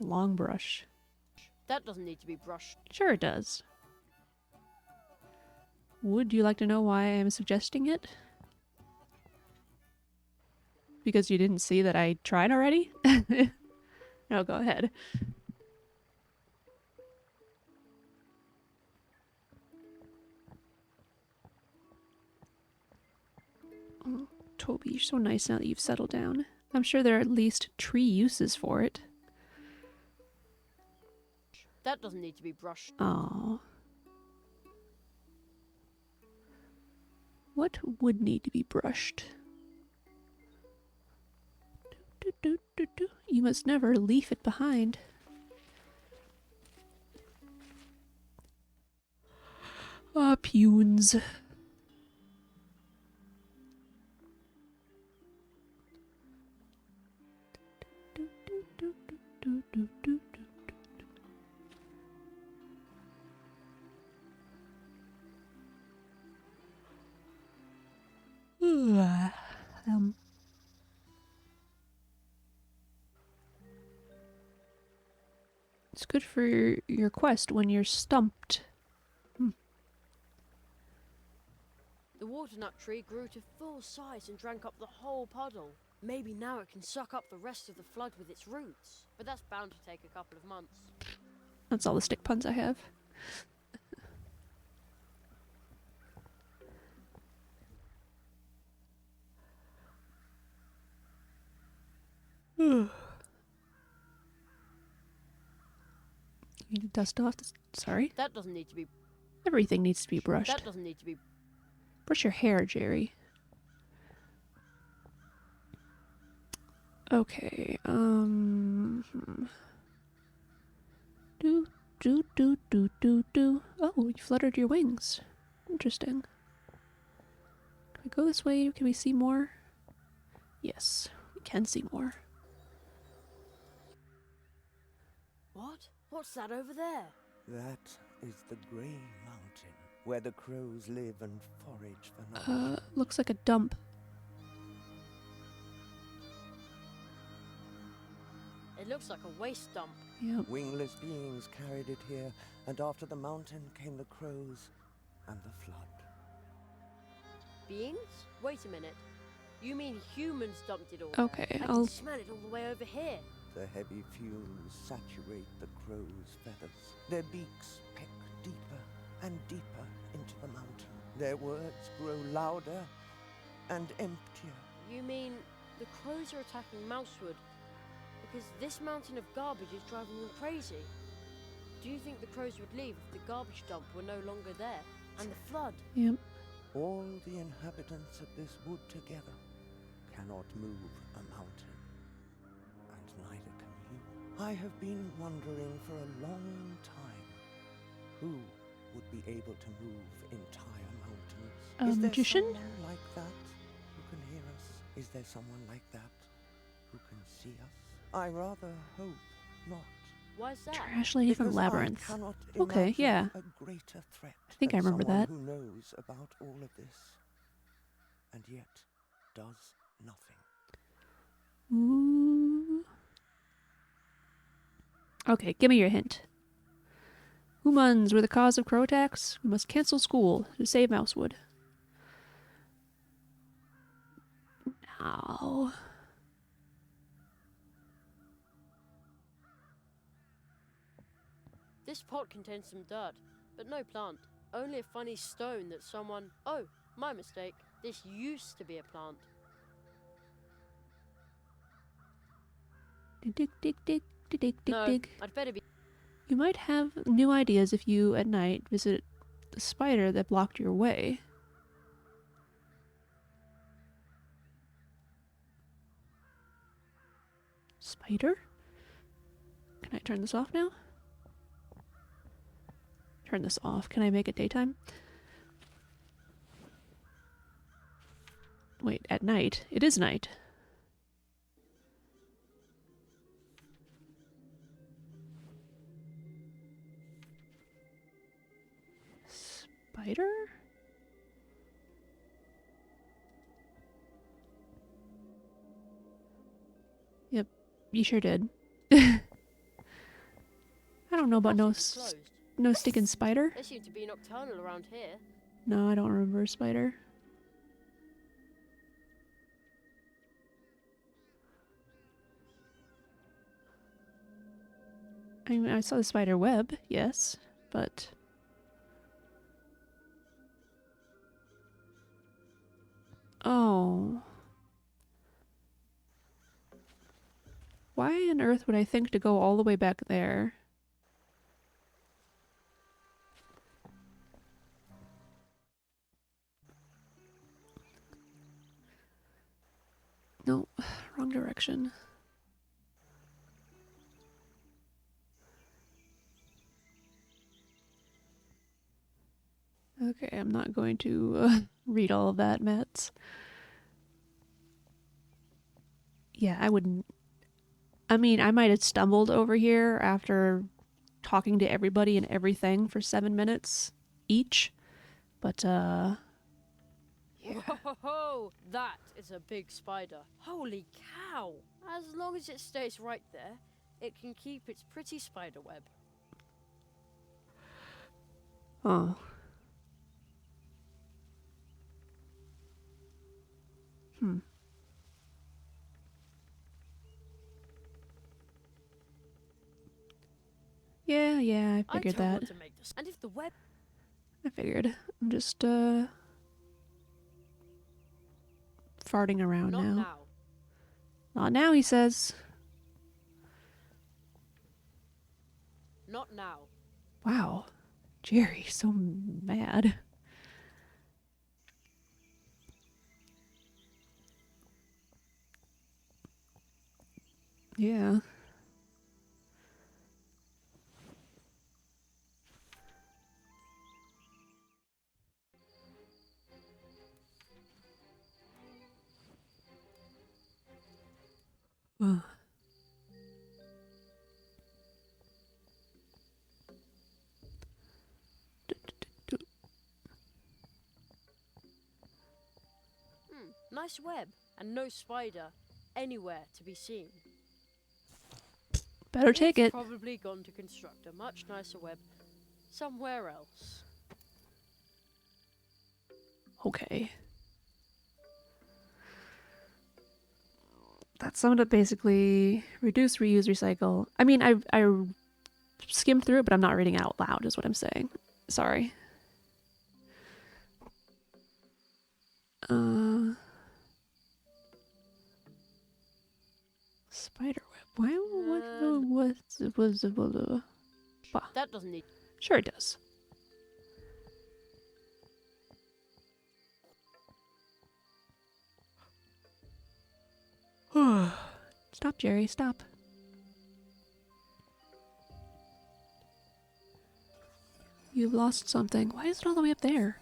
Long brush. That doesn't need to be brushed. Sure it does. Would you like to know why I'm suggesting it? Because you didn't see that I tried already? No, go ahead. Oh, Toby, you're so nice now that you've settled down. I'm sure there are at least tree uses for it. That doesn't need to be brushed. Oh. What would need to be brushed? You must never leave it behind. Ah, punes. It's good for your quest when you're stumped. The water nut tree grew to full size and drank up the whole puddle. Maybe now it can suck up the rest of the flood with its roots. But that's bound to take a couple of months. That's all the stick puns I have. You need to dust off this. Sorry? That doesn't need to be... Everything needs to be brushed. That doesn't need to be... Brush your hair, Jerry. Okay, Do. Oh, you fluttered your wings. Interesting. Can we go this way? Can we see more? Yes, we can see more. What? What's that over there? That is the Grey Mountain, where the crows live and forage for knowledge. Looks like a dump. It looks like a waste dump. Yep. Wingless beings carried it here, and after the mountain came the crows and the flood. Beings? Wait a minute. You mean humans dumped it all? Okay, I I'll... can smell it all the way over here. The heavy fumes saturate the crows' feathers. Their beaks peck deeper and deeper into the mountain. Their words grow louder and emptier. You mean the crows are attacking Mousewood because this mountain of garbage is driving them crazy? Do you think the crows would leave if the garbage dump were no longer there? And the flood? Yep. All the inhabitants of this wood together cannot move a mountain, and neither can you. I have been wondering for a long time who would be able to move entire mountains. Is there magician? someone like that who can hear us? Is there someone like that who can see us? I rather hope not. Why is that? Trash Lady from Because Labyrinth. I cannot Okay, imagine yeah. a greater threat I think I than remember someone that. who knows about all of this and yet does nothing. Ooh. Okay, give me your hint. Humans were the cause of crow attacks. We must cancel school to save Mousewood. Now. This pot contains some dirt, but no plant. Only a funny stone that someone... Oh, my mistake. This used to be a plant. Dig, dig, dig, dig, dig, No, dig. I'd better be... You might have new ideas if you, at night, visit the spider that blocked your way. Spider? Can I turn this off now? Turn this off. Can I make it daytime? Wait, at night? It is night. Spider? Yep, you sure did. I don't know about no sticking spider. They seem to be nocturnal around here. No, I don't remember a spider. I mean, I saw the spider web, yes, but... Oh. Why on earth would I think to go all the way back there? No, wrong direction. Okay, I'm not going to read all of that, Mets. Yeah, I wouldn't. I mean, I might have stumbled over here after talking to everybody and everything for 7 minutes each, but yeah. Whoa, that is a big spider. Holy cow! As long as it stays right there, it can keep its pretty spider web. Oh. Yeah, I figured that. Want to make this. And if the web... I figured. I'm just, farting around Not now. now. Not now, he says. Not now. Wow. Jerry, so mad. Yeah. Nice web, and no spider anywhere to be seen. Better take it. Probably gone to construct a much nicer web somewhere else. Okay. That summed up basically reduce, reuse, recycle. I mean, I skimmed through it, but I'm not reading out loud is what I'm saying. Sorry. Spider web. Why? What was that doesn't need. Sure it does. Stop, Jerry. Stop. You've lost something. Why is it all the way up there?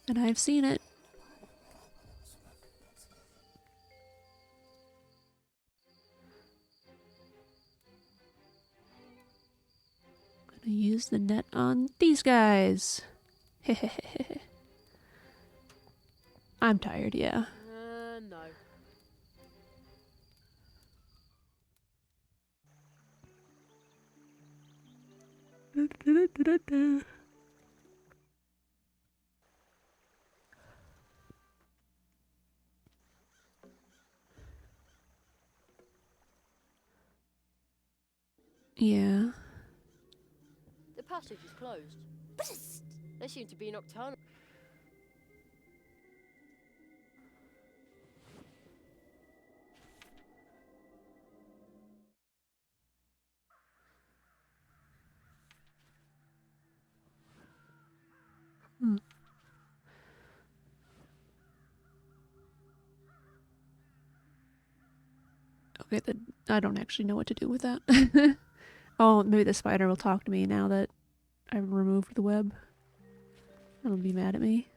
And I've seen it. Gonna use the net on these guys. I'm tired, yeah. No. Yeah. The passage is closed. They seem to be nocturnal. Okay, I don't actually know what to do with that. Oh, maybe the spider will talk to me now that I've removed the web. It'll be mad at me.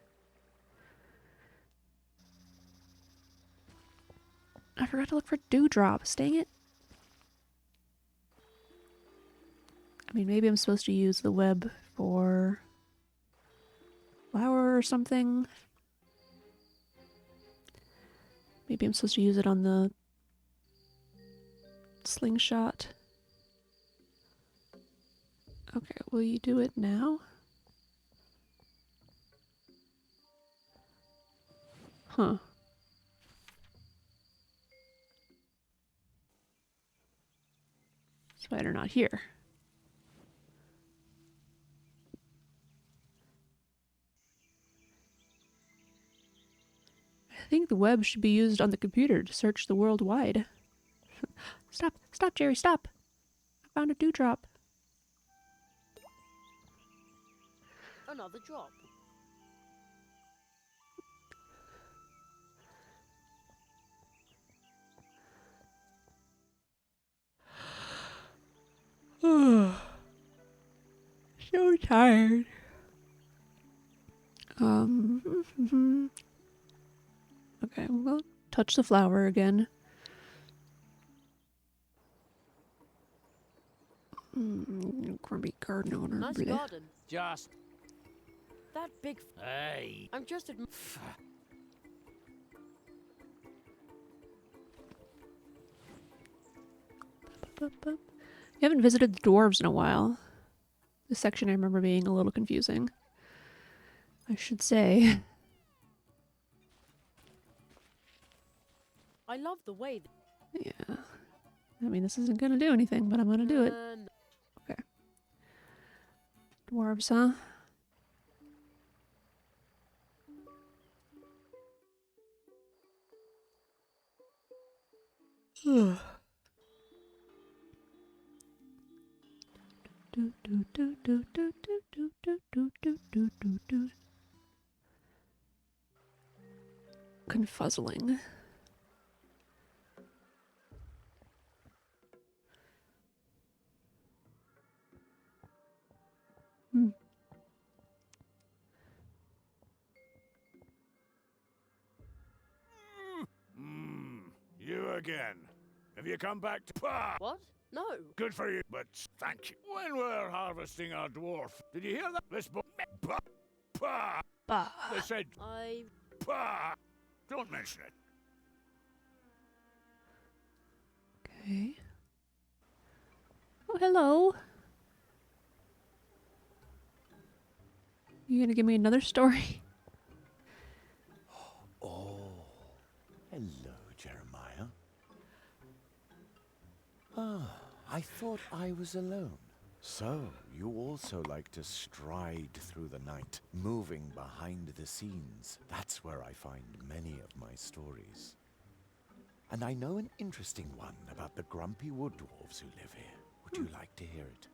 I forgot to look for dewdrops. Dang it. I mean, maybe I'm supposed to use the web for flower or something. Maybe I'm supposed to use it on the slingshot. Okay, will you do it now? Huh. Spider not here. I think the web should be used on the computer to search the world wide. Stop! Stop, Jerry, stop! I found a dewdrop. Another drop. So tired. Okay, we'll touch the flower again. Grumpy garden owner. Nice bleh. garden. Just. That big. Hey. I'm just You haven't visited the dwarves in a while. This section I remember being a little confusing. I should say. I love the way. Yeah. I mean, this isn't gonna do anything, but I'm gonna do it. Okay. Dwarves, huh? Confuzzling. You again. Have you come back to... Pah! What? No. Good for you, but thank you. When we're harvesting our dwarf, did you hear that? This Pah! Bah. They said... I. Pah! Don't mention it. Okay. Oh, hello. You gonna give me another story? Oh, hello, Jeremiah. Ah, I thought I was alone. So, you also like to stride through the night, moving behind the scenes. That's where I find many of my stories. And I know an interesting one about the grumpy wood dwarves who live here. Would you like to hear it?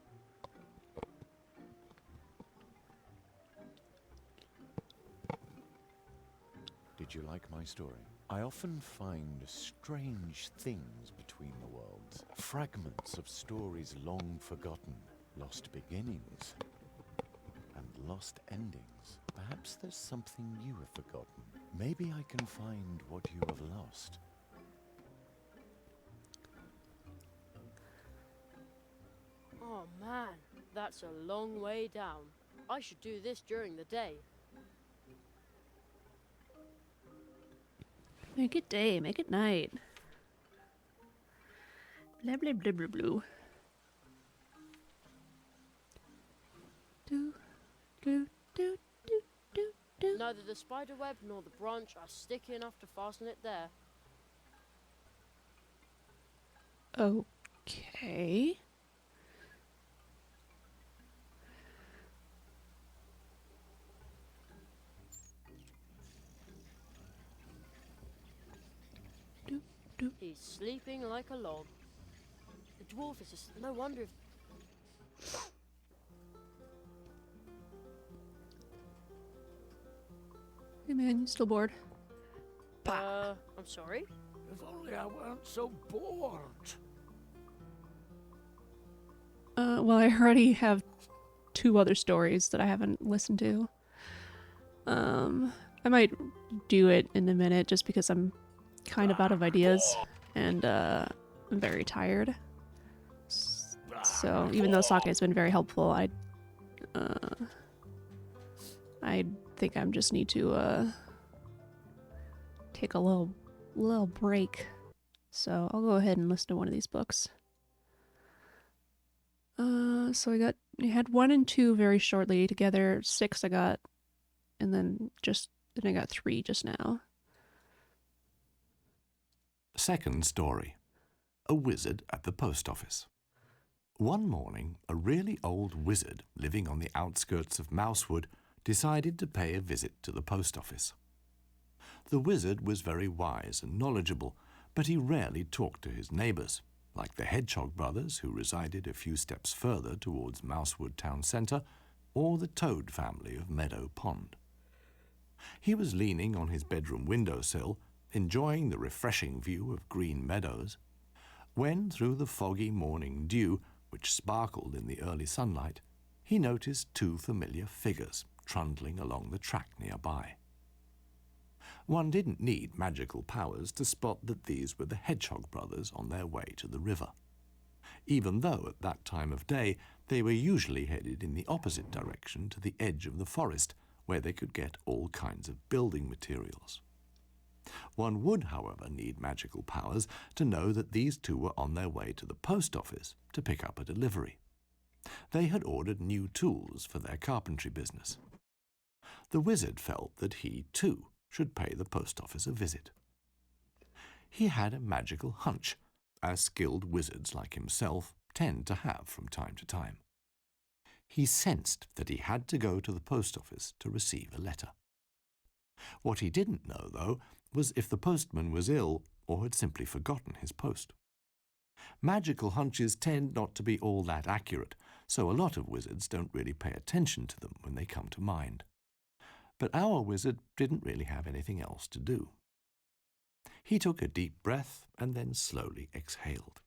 Did you like my story? I often find strange things between the worlds. Fragments of stories long forgotten. Lost beginnings. And lost endings. Perhaps there's something you have forgotten. Maybe I can find what you have lost. Oh man, that's a long way down. I should do this during the day. Make it day, make it night. Blah blah blah blah blah. Do do do do do do. Neither the spider web nor the branch are sticky enough to fasten it there. Okay. He's sleeping like a log. The dwarf is just no wonder if. Hey man, you still bored? I'm sorry? If only I weren't so bored. Well, I already have 2 other stories that I haven't listened to. I might do it in a minute just because I'm kind of out of ideas. and I'm very tired. So even though Sake has been very helpful, I think I just need to take a little break. So I'll go ahead and listen to one of these books. So I had 1 and 2 very shortly together. 6 I got, and then I got 3 just now. Second story. A wizard at the post office. One morning, a really old wizard living on the outskirts of Mousewood decided to pay a visit to the post office. The wizard was very wise and knowledgeable, but he rarely talked to his neighbours, like the Hedgehog brothers who resided a few steps further towards Mousewood town centre, or the Toad family of Meadow Pond. He was leaning on his bedroom windowsill, enjoying the refreshing view of green meadows, when through the foggy morning dew, which sparkled in the early sunlight, he noticed 2 familiar figures trundling along the track nearby. One didn't need magical powers to spot that these were the Hedgehog brothers on their way to the river, even though at that time of day they were usually headed in the opposite direction to the edge of the forest, where they could get all kinds of building materials. One would, however, need magical powers to know that these 2 were on their way to the post office to pick up a delivery. They had ordered new tools for their carpentry business. The wizard felt that he, too, should pay the post office a visit. He had a magical hunch, as skilled wizards like himself tend to have from time to time. He sensed that he had to go to the post office to receive a letter. What he didn't know, though, was if the postman was ill or had simply forgotten his post. Magical hunches tend not to be all that accurate, so a lot of wizards don't really pay attention to them when they come to mind. But our wizard didn't really have anything else to do. He took a deep breath and then slowly exhaled.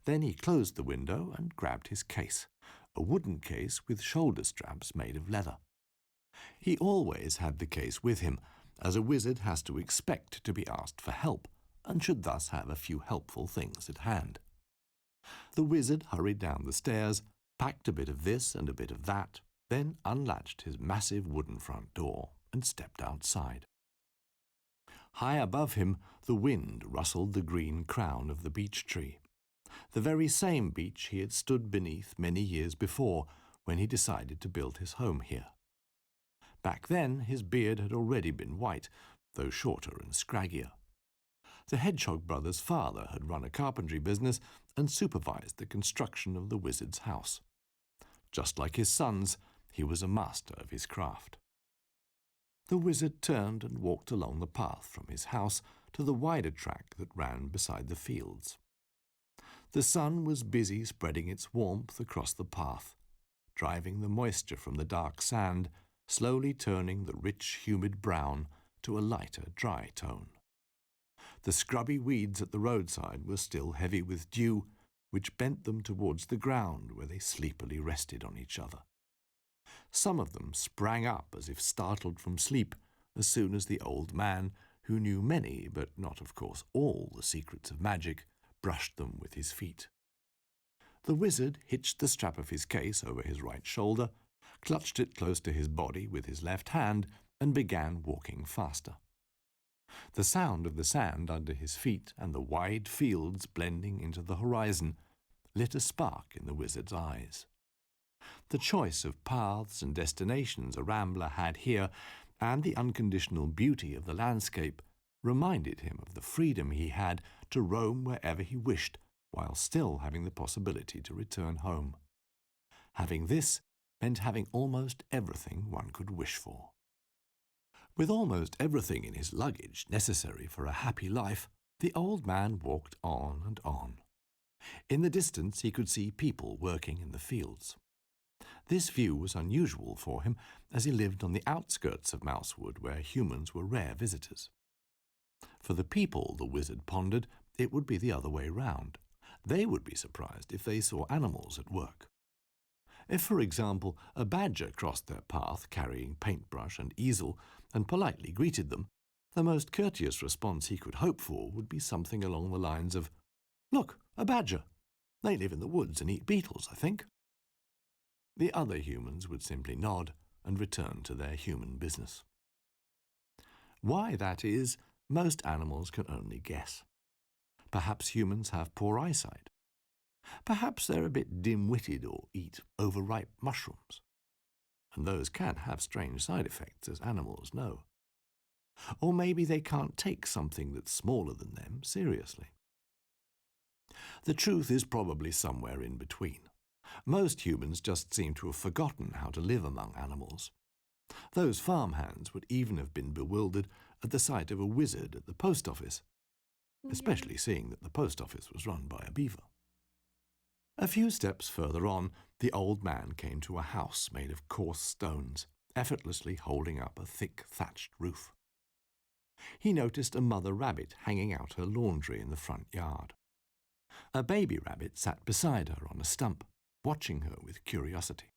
Then he closed the window and grabbed his case, a wooden case with shoulder straps made of leather. He always had the case with him, as a wizard has to expect to be asked for help, and should thus have a few helpful things at hand. The wizard hurried down the stairs, packed a bit of this and a bit of that, then unlatched his massive wooden front door and stepped outside. High above him, the wind rustled the green crown of the beech tree, the very same beech he had stood beneath many years before when he decided to build his home here. Back then, his beard had already been white, though shorter and scraggier. The Hedgehog brothers' father had run a carpentry business and supervised the construction of the wizard's house. Just like his sons, he was a master of his craft. The wizard turned and walked along the path from his house to the wider track that ran beside the fields. The sun was busy spreading its warmth across the path, driving the moisture from the dark sand, slowly turning the rich, humid brown to a lighter, dry tone. The scrubby weeds at the roadside were still heavy with dew, which bent them towards the ground where they sleepily rested on each other. Some of them sprang up as if startled from sleep as soon as the old man, who knew many, but not, of course, all the secrets of magic, brushed them with his feet. The wizard hitched the strap of his case over his right shoulder, clutched it close to his body with his left hand, and began walking faster. The sound of the sand under his feet and the wide fields blending into the horizon lit a spark in the wizard's eyes. The choice of paths and destinations a rambler had here, and the unconditional beauty of the landscape, reminded him of the freedom he had to roam wherever he wished, while still having the possibility to return home. Having this meant having almost everything one could wish for. With almost everything in his luggage necessary for a happy life, the old man walked on and on. In the distance he could see people working in the fields. This view was unusual for him, as he lived on the outskirts of Mousewood, where humans were rare visitors. For the people, the wizard pondered, it would be the other way round. They would be surprised if they saw animals at work. If, for example, a badger crossed their path carrying paintbrush and easel and politely greeted them, The most courteous response he could hope for would be something along the lines of, "Look, a badger. They live in the woods and eat beetles, I think." The other humans would simply nod and return to their human business. Why that is, most animals can only guess. Perhaps humans have poor eyesight. Perhaps they're a bit dim-witted or eat overripe mushrooms. And those can have strange side effects, as animals know. Or maybe they can't take something that's smaller than them seriously. The truth is probably somewhere in between. Most humans just seem to have forgotten how to live among animals. Those farmhands would even have been bewildered at the sight of a wizard at the post office, especially seeing that the post office was run by a beaver. A few steps further on, the old man came to a house made of coarse stones, effortlessly holding up a thick thatched roof. He noticed a mother rabbit hanging out her laundry in the front yard. A baby rabbit sat beside her on a stump, watching her with curiosity.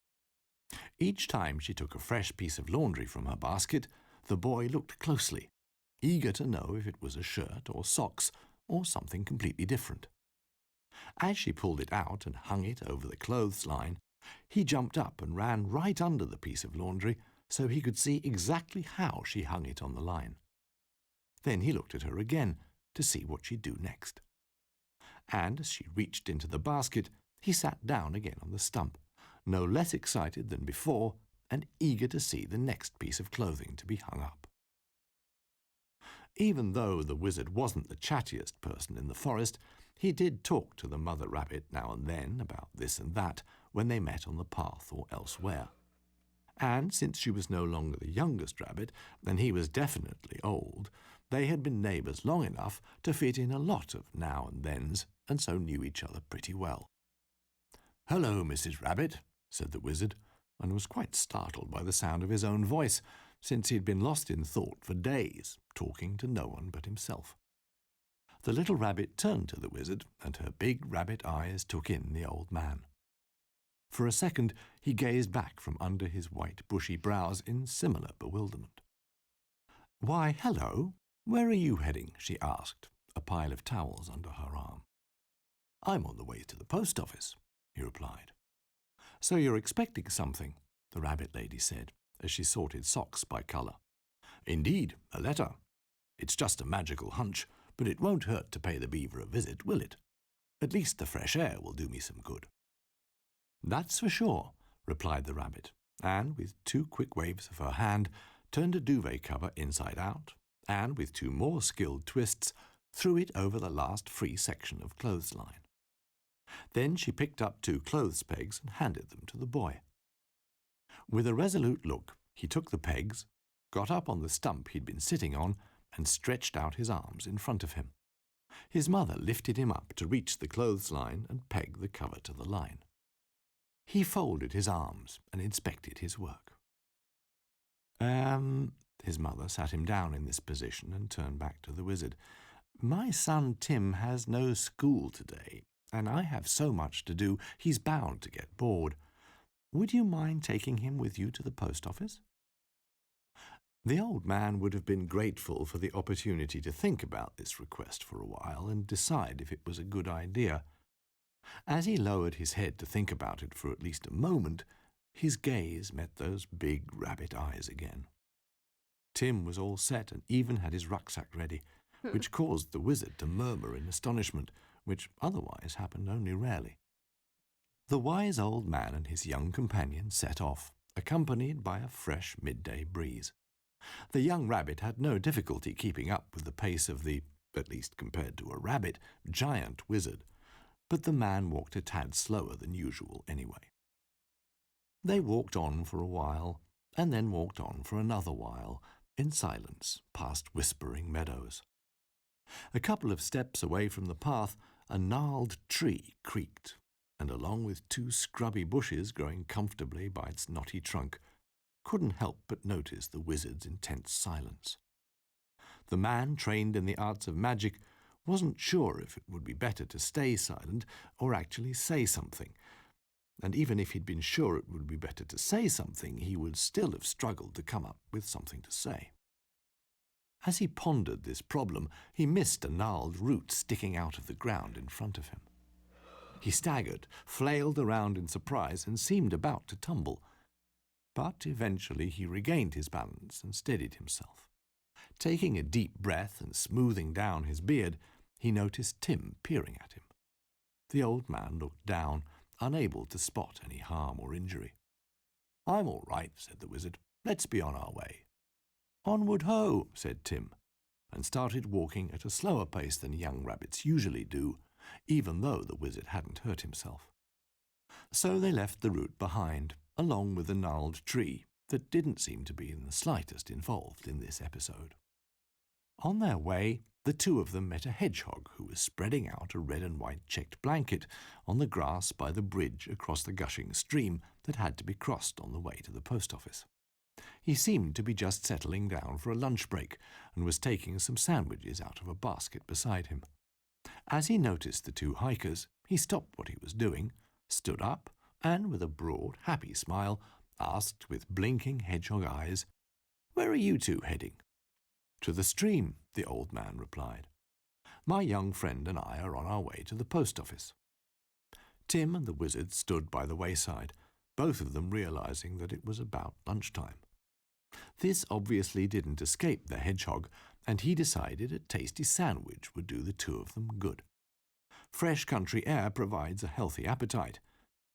Each time she took a fresh piece of laundry from her basket, the boy looked closely, eager to know if it was a shirt or socks or something completely different. As she pulled it out and hung it over the clothes line, he jumped up and ran right under the piece of laundry so he could see exactly how she hung it on the line. Then he looked at her again to see what she'd do next. And as she reached into the basket, he sat down again on the stump, no less excited than before and eager to see the next piece of clothing to be hung up. Even though the wizard wasn't the chattiest person in the forest, he did talk to the mother rabbit now and then about this and that when they met on the path or elsewhere. And since she was no longer the youngest rabbit, and he was definitely old, they had been neighbours long enough to fit in a lot of now and thens, and so knew each other pretty well. "Hello, Mrs. Rabbit," said the wizard, and was quite startled by the sound of his own voice, since he'd been lost in thought for days, talking to no one but himself. The little rabbit turned to the wizard, and her big rabbit eyes took in the old man. For a second he gazed back from under his white bushy brows in similar bewilderment. "Why, hello, where are you heading?" she asked, a pile of towels under her arm. "I'm on the way to the post office," he replied. "So you're expecting something," the rabbit lady said, as she sorted socks by colour. "Indeed, a letter. It's just a magical hunch, but it won't hurt to pay the beaver a visit, will it? At least the fresh air will do me some good." "That's for sure," replied the rabbit, and with 2 quick waves of her hand, turned a duvet cover inside out, and with 2 more skilled twists, threw it over the last free section of clothesline. Then she picked up 2 clothes pegs and handed them to the boy. With a resolute look, he took the pegs, got up on the stump he'd been sitting on, and stretched out his arms in front of him. His mother lifted him up to reach the clothesline and peg the cover to the line. He folded his arms and inspected his work. His mother sat him down in this position and turned back to the wizard. "My son Tim has no school today, and I have so much to do, he's bound to get bored. Would you mind taking him with you to the post office?" The old man would have been grateful for the opportunity to think about this request for a while and decide if it was a good idea. As he lowered his head to think about it for at least a moment, his gaze met those big rabbit eyes again. Tim was all set and even had his rucksack ready, which caused the wizard to murmur in astonishment, which otherwise happened only rarely. The wise old man and his young companion set off, accompanied by a fresh midday breeze. The young rabbit had no difficulty keeping up with the pace of the, at least compared to a rabbit, giant wizard, but the man walked a tad slower than usual anyway. They walked on for a while, and then walked on for another while, in silence, past whispering meadows. A couple of steps away from the path, a gnarled tree creaked, and along with 2 scrubby bushes growing comfortably by its knotty trunk, couldn't help but notice the wizard's intense silence. The man, trained in the arts of magic, wasn't sure if it would be better to stay silent or actually say something, and even if he'd been sure it would be better to say something, he would still have struggled to come up with something to say. As he pondered this problem, he missed a gnarled root sticking out of the ground in front of him. He staggered, flailed around in surprise, and seemed about to tumble. But eventually he regained his balance and steadied himself. Taking a deep breath and smoothing down his beard, he noticed Tim peering at him. The old man looked down, unable to spot any harm or injury. "I'm all right," said the wizard. "Let's be on our way." "Onward ho!" said Tim, and started walking at a slower pace than young rabbits usually do, even though the wizard hadn't hurt himself. So they left the root behind, along with the gnarled tree that didn't seem to be in the slightest involved in this episode. On their way, the two of them met a hedgehog who was spreading out a red and white checked blanket on the grass by the bridge across the gushing stream that had to be crossed on the way to the post office. He seemed to be just settling down for a lunch break and was taking some sandwiches out of a basket beside him. As he noticed the two hikers, he stopped what he was doing, stood up, and with a broad, happy smile, asked with blinking hedgehog eyes, "Where are you two heading?" "To the stream," the old man replied. "My young friend and I are on our way to the post office." Tim and the wizard stood by the wayside, both of them realizing that it was about lunchtime. This obviously didn't escape the hedgehog, and he decided a tasty sandwich would do the two of them good. Fresh country air provides a healthy appetite,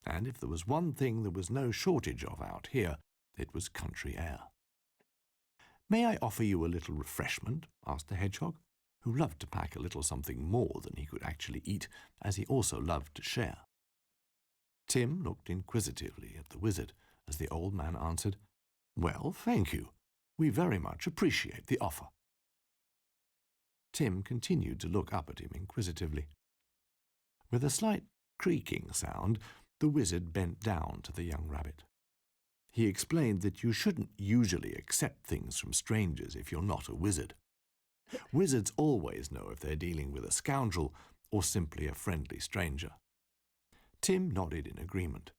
and if there was one thing there was no shortage of out here, it was country air. "May I offer you a little refreshment?" asked the hedgehog, who loved to pack a little something more than he could actually eat, as he also loved to share. Tim looked inquisitively at the wizard as the old man answered, "Well, thank you. We very much appreciate the offer." Tim continued to look up at him inquisitively. With a slight creaking sound, the wizard bent down to the young rabbit. He explained that you shouldn't usually accept things from strangers if you're not a wizard. Wizards always know if they're dealing with a scoundrel or simply a friendly stranger. Tim nodded in agreement.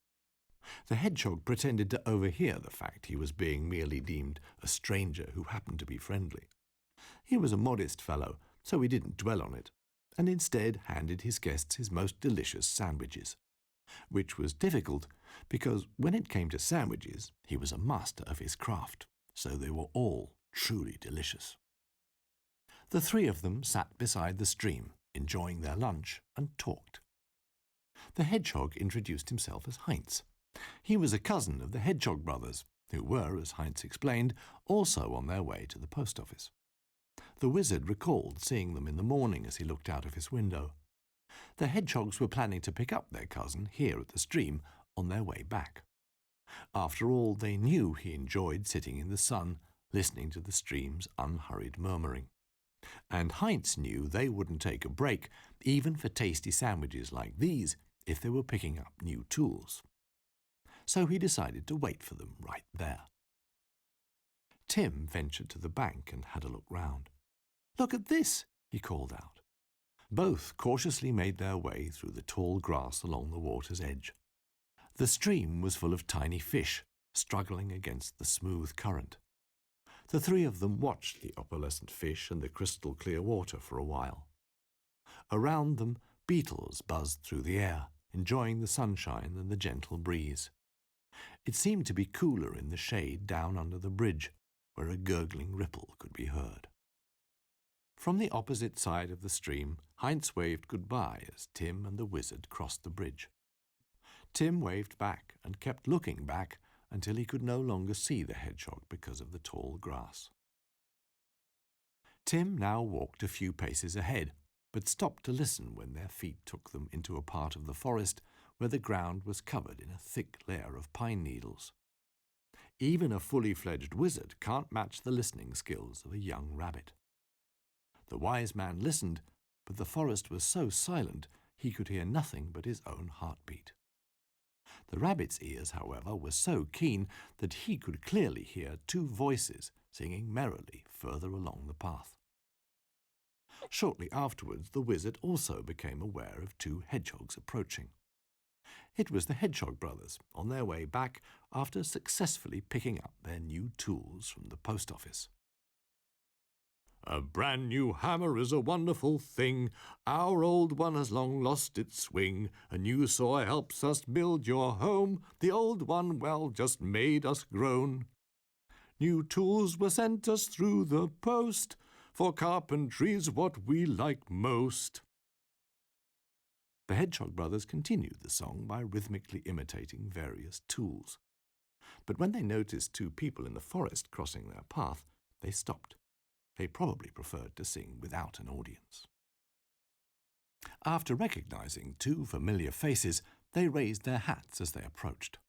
The hedgehog pretended to overhear the fact he was being merely deemed a stranger who happened to be friendly. He was a modest fellow, so he didn't dwell on it, and instead handed his guests his most delicious sandwiches, which was difficult because when it came to sandwiches, he was a master of his craft, so they were all truly delicious. The three of them sat beside the stream, enjoying their lunch, and talked. The hedgehog introduced himself as Heinz. He was a cousin of the Hedgehog brothers, who were, as Heinz explained, also on their way to the post office. The wizard recalled seeing them in the morning as he looked out of his window. The hedgehogs were planning to pick up their cousin here at the stream on their way back. After all, they knew he enjoyed sitting in the sun, listening to the stream's unhurried murmuring. And Heinz knew they wouldn't take a break, even for tasty sandwiches like these, if they were picking up new tools. So he decided to wait for them right there. Tim ventured to the bank and had a look round. "Look at this!" he called out. Both cautiously made their way through the tall grass along the water's edge. The stream was full of tiny fish, struggling against the smooth current. The three of them watched the opalescent fish and the crystal-clear water for a while. Around them, beetles buzzed through the air, enjoying the sunshine and the gentle breeze. It seemed to be cooler in the shade down under the bridge, where a gurgling ripple could be heard. From the opposite side of the stream, Heinz waved goodbye as Tim and the wizard crossed the bridge. Tim waved back and kept looking back until he could no longer see the hedgehog because of the tall grass. Tim now walked a few paces ahead, but stopped to listen when their feet took them into a part of the forest where the ground was covered in a thick layer of pine needles. Even a fully fledged wizard can't match the listening skills of a young rabbit. The wise man listened, but the forest was so silent he could hear nothing but his own heartbeat. The rabbit's ears, however, were so keen that he could clearly hear two voices singing merrily further along the path. Shortly afterwards, the wizard also became aware of two hedgehogs approaching. It was the Hedgehog brothers, on their way back after successfully picking up their new tools from the post office. A brand new hammer is a wonderful thing. Our old one has long lost its swing. A new saw helps us build your home. The old one, well, just made us groan. New tools were sent us through the post, for carpentry's what we like most. The Hedgehog brothers continued the song by rhythmically imitating various tools. But when they noticed two people in the forest crossing their path, they stopped. They probably preferred to sing without an audience. After recognizing two familiar faces, they raised their hats as they approached.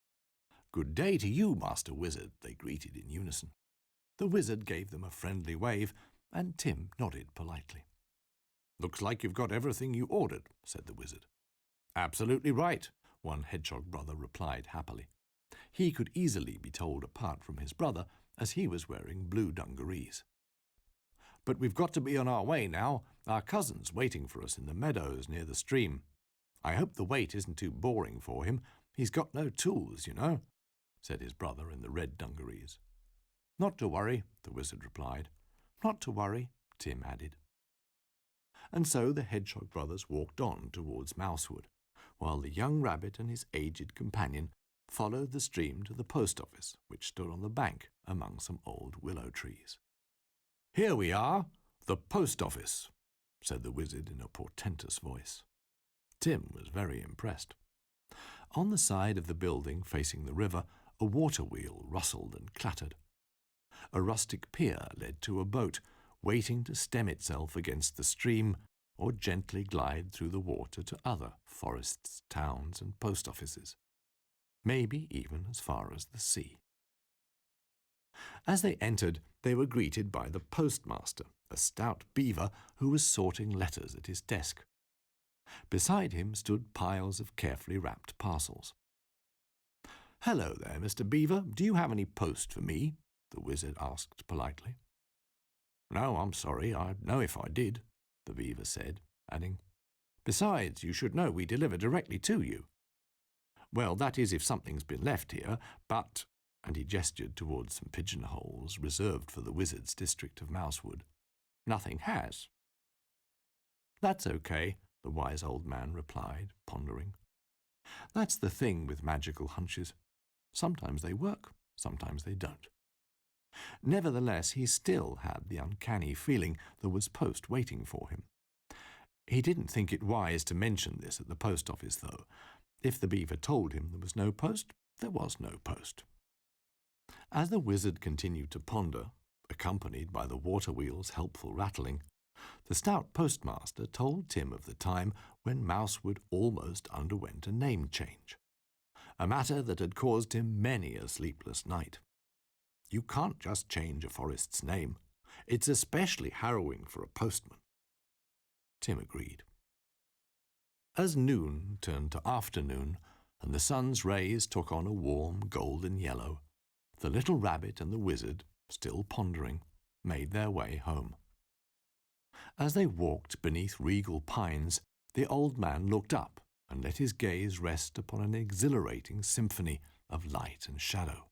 "Good day to you, Master Wizard," they greeted in unison. The wizard gave them a friendly wave, and Tim nodded politely. "Looks like you've got everything you ordered," said the wizard. "Absolutely right," one hedgehog brother replied happily. He could easily be told apart from his brother, as he was wearing blue dungarees. "But we've got to be on our way now. Our cousin's waiting for us in the meadows near the stream. I hope the wait isn't too boring for him. He's got no tools, you know," said his brother in the red dungarees. "Not to worry," the wizard replied. "Not to worry," Tim added. And so the hedgehog brothers walked on towards Mousewood, while the young rabbit and his aged companion followed the stream to the post office, which stood on the bank among some old willow trees. "Here we are, the post office," said the wizard in a portentous voice. Tim was very impressed. On the side of the building facing the river, a water wheel rustled and clattered. A rustic pier led to a boat, waiting to stem itself against the stream or gently glide through the water to other forests, towns, and post offices, maybe even as far as the sea. As they entered, they were greeted by the postmaster, a stout beaver who was sorting letters at his desk. Beside him stood piles of carefully wrapped parcels. "Hello there, Mr. Beaver. Do you have any post for me?" the wizard asked politely. "No, I'm sorry. I'd know if I did," the beaver said, adding, "Besides, you should know we deliver directly to you." "Well, that is if something's been left here, but—" and he gestured towards some pigeonholes reserved for the wizard's district of Mousewood. "Nothing has." "That's okay," the wise old man replied, pondering. "That's the thing with magical hunches. Sometimes they work, sometimes they don't." Nevertheless, he still had the uncanny feeling there was post waiting for him. He didn't think it wise to mention this at the post office, though. If the beaver told him there was no post, there was no post. As the wizard continued to ponder, accompanied by the water wheel's helpful rattling, the stout postmaster told Tim of the time when Mousewood almost underwent a name change, a matter that had caused him many a sleepless night. You can't just change a forest's name. It's especially harrowing for a postman. Tim agreed. As noon turned to afternoon and the sun's rays took on a warm golden yellow, the little rabbit and the wizard, still pondering, made their way home. As they walked beneath regal pines, the old man looked up and let his gaze rest upon an exhilarating symphony of light and shadow.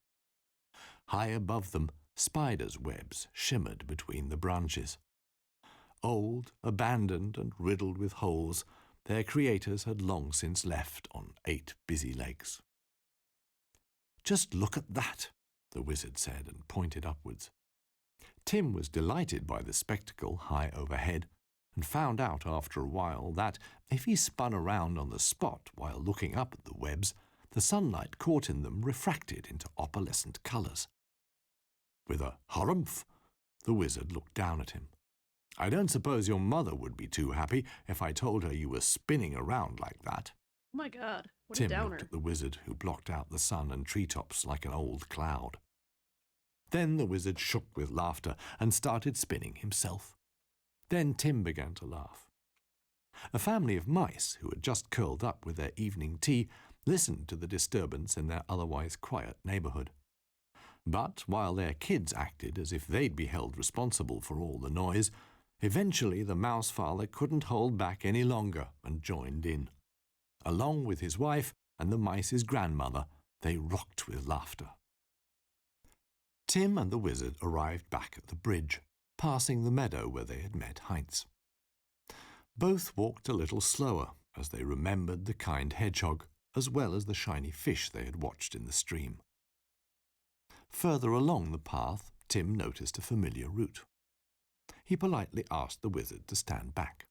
High above them, spiders' webs shimmered between the branches. Old, abandoned, and riddled with holes, their creators had long since left on 8 busy legs. "Just look at that," the wizard said and pointed upwards. Tim was delighted by the spectacle high overhead and found out after a while that, if he spun around on the spot while looking up at the webs, the sunlight caught in them refracted into opalescent colours. With a harumph, the wizard looked down at him. "I don't suppose your mother would be too happy if I told her you were spinning around like that." Oh my God, what a Tim downer. looked at the wizard, who blocked out the sun and treetops like an old cloud. Then the wizard shook with laughter and started spinning himself. Then Tim began to laugh. A family of mice, who had just curled up with their evening tea, listened to the disturbance in their otherwise quiet neighbourhood. But while their kids acted as if they'd be held responsible for all the noise, eventually the mouse father couldn't hold back any longer and joined in. Along with his wife and the mice's grandmother, they rocked with laughter. Tim and the wizard arrived back at the bridge, passing the meadow where they had met Heinz. Both walked a little slower as they remembered the kind hedgehog as well as the shiny fish they had watched in the stream. Further along the path, Tim noticed a familiar route. He politely asked the wizard to stand back.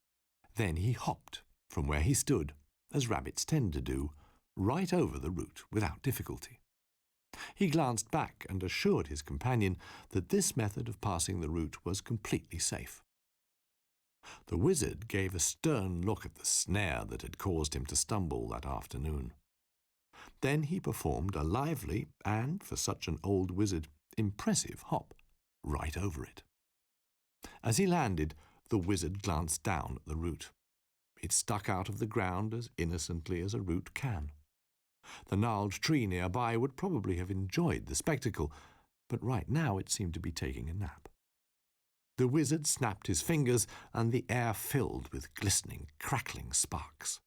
Then he hopped from where he stood, as rabbits tend to do, right over the route without difficulty. He glanced back and assured his companion that this method of passing the route was completely safe. The wizard gave a stern look at the snare that had caused him to stumble that afternoon. Then he performed a lively and, for such an old wizard, impressive hop right over it. As he landed, the wizard glanced down at the root. It stuck out of the ground as innocently as a root can. The gnarled tree nearby would probably have enjoyed the spectacle, but right now it seemed to be taking a nap. The wizard snapped his fingers, and the air filled with glistening, crackling sparks.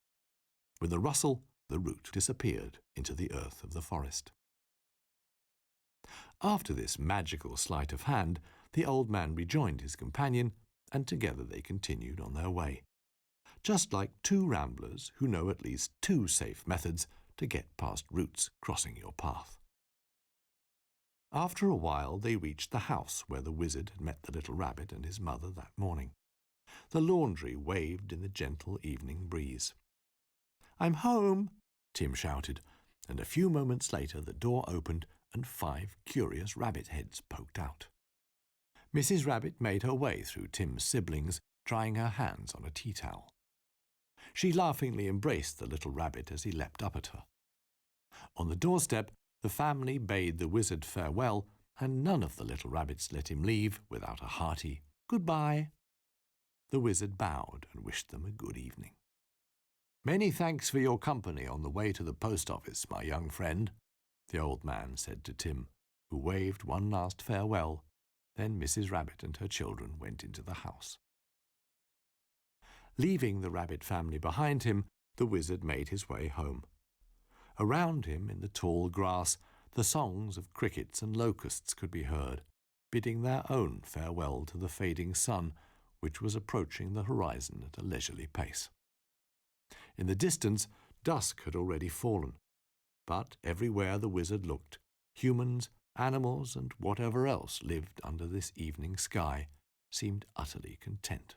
With a rustle, the root disappeared into the earth of the forest. After this magical sleight of hand, the old man rejoined his companion, and together they continued on their way, just like two ramblers who know at least two safe methods to get past roots crossing your path. After a while, they reached the house where the wizard had met the little rabbit and his mother that morning. The laundry waved in the gentle evening breeze. "I'm home," Tim shouted, and a few moments later the door opened and 5 curious rabbit heads poked out. Mrs. Rabbit made her way through Tim's siblings, drying her hands on a tea towel. She laughingly embraced the little rabbit as he leapt up at her. On the doorstep, the family bade the wizard farewell, and none of the little rabbits let him leave without a hearty goodbye. The wizard bowed and wished them a good evening. "Many thanks for your company on the way to the post office, my young friend," the old man said to Tim, who waved one last farewell. Then Mrs. Rabbit and her children went into the house. Leaving the rabbit family behind him, the wizard made his way home. Around him, in the tall grass, the songs of crickets and locusts could be heard, bidding their own farewell to the fading sun, which was approaching the horizon at a leisurely pace. In the distance, dusk had already fallen, but everywhere the wizard looked, humans, animals, and whatever else lived under this evening sky seemed utterly content.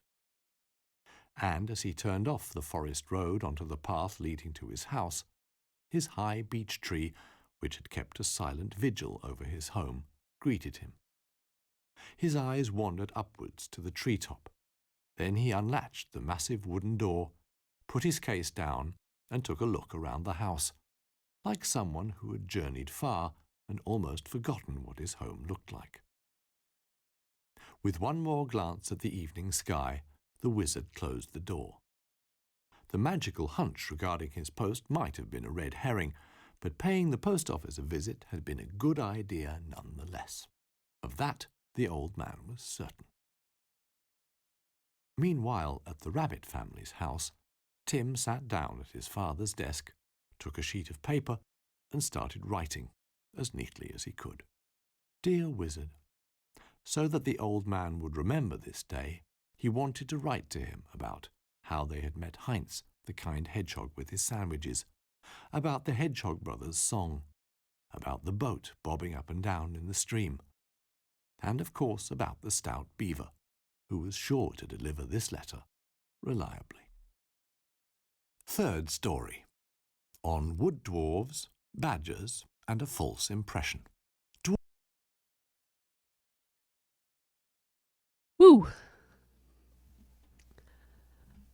And as he turned off the forest road onto the path leading to his house, his high beech tree, which had kept a silent vigil over his home, greeted him. His eyes wandered upwards to the treetop. Then he unlatched the massive wooden door, put his case down, and took a look around the house, like someone who had journeyed far and almost forgotten what his home looked like. With one more glance at the evening sky, the wizard closed the door. The magical hunch regarding his post might have been a red herring, but paying the post office a visit had been a good idea nonetheless. Of that, the old man was certain. Meanwhile, at the rabbit family's house, Tim sat down at his father's desk, took a sheet of paper, and started writing, as neatly as he could. Dear wizard. So that the old man would remember this day, he wanted to write to him about how they had met Heinz, the kind hedgehog with his sandwiches, about the Hedgehog Brothers' song, about the boat bobbing up and down in the stream, and of course about the stout beaver, who was sure to deliver this letter reliably. Third story, on wood dwarves, badgers, and a false impression. Woo!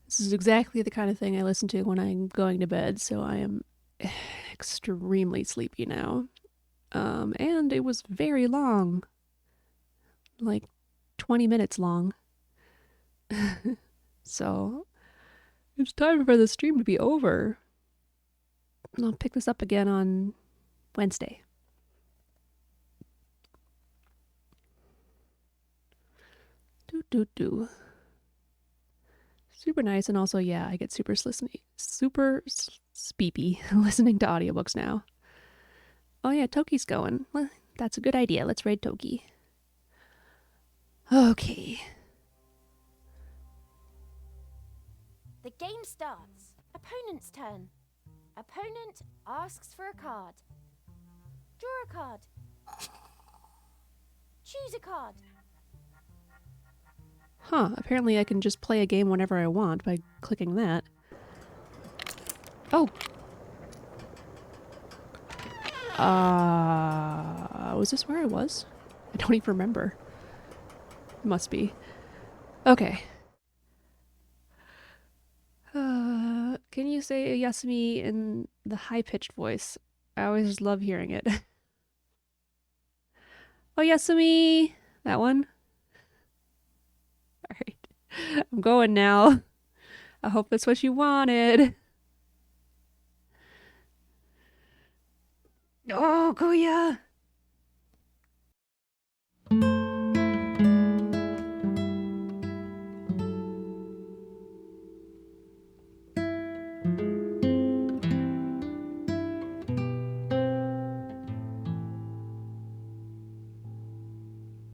This is exactly the kind of thing I listen to when I'm going to bed, so I am extremely sleepy now. And it was very long. Like 20 minutes long. So, it's time for the stream to be over. I'll pick this up again on Wednesday. Do. Super nice, and also, yeah, I get super sleepy listening to audiobooks now. Oh yeah, Toki's going. Well, that's a good idea. Let's raid Toki. Okay. The game starts. Opponent's turn. Opponent asks for a card. Draw a card. Choose a card. Huh, apparently I can just play a game whenever I want by clicking that. Oh! Was this where I was? I don't even remember. Must be. Okay. Can you say Yasumi in the high-pitched voice? I always love hearing it. Oh, Yasumi! That one? Alright. I'm going now. I hope that's what you wanted. Oh, Kuya!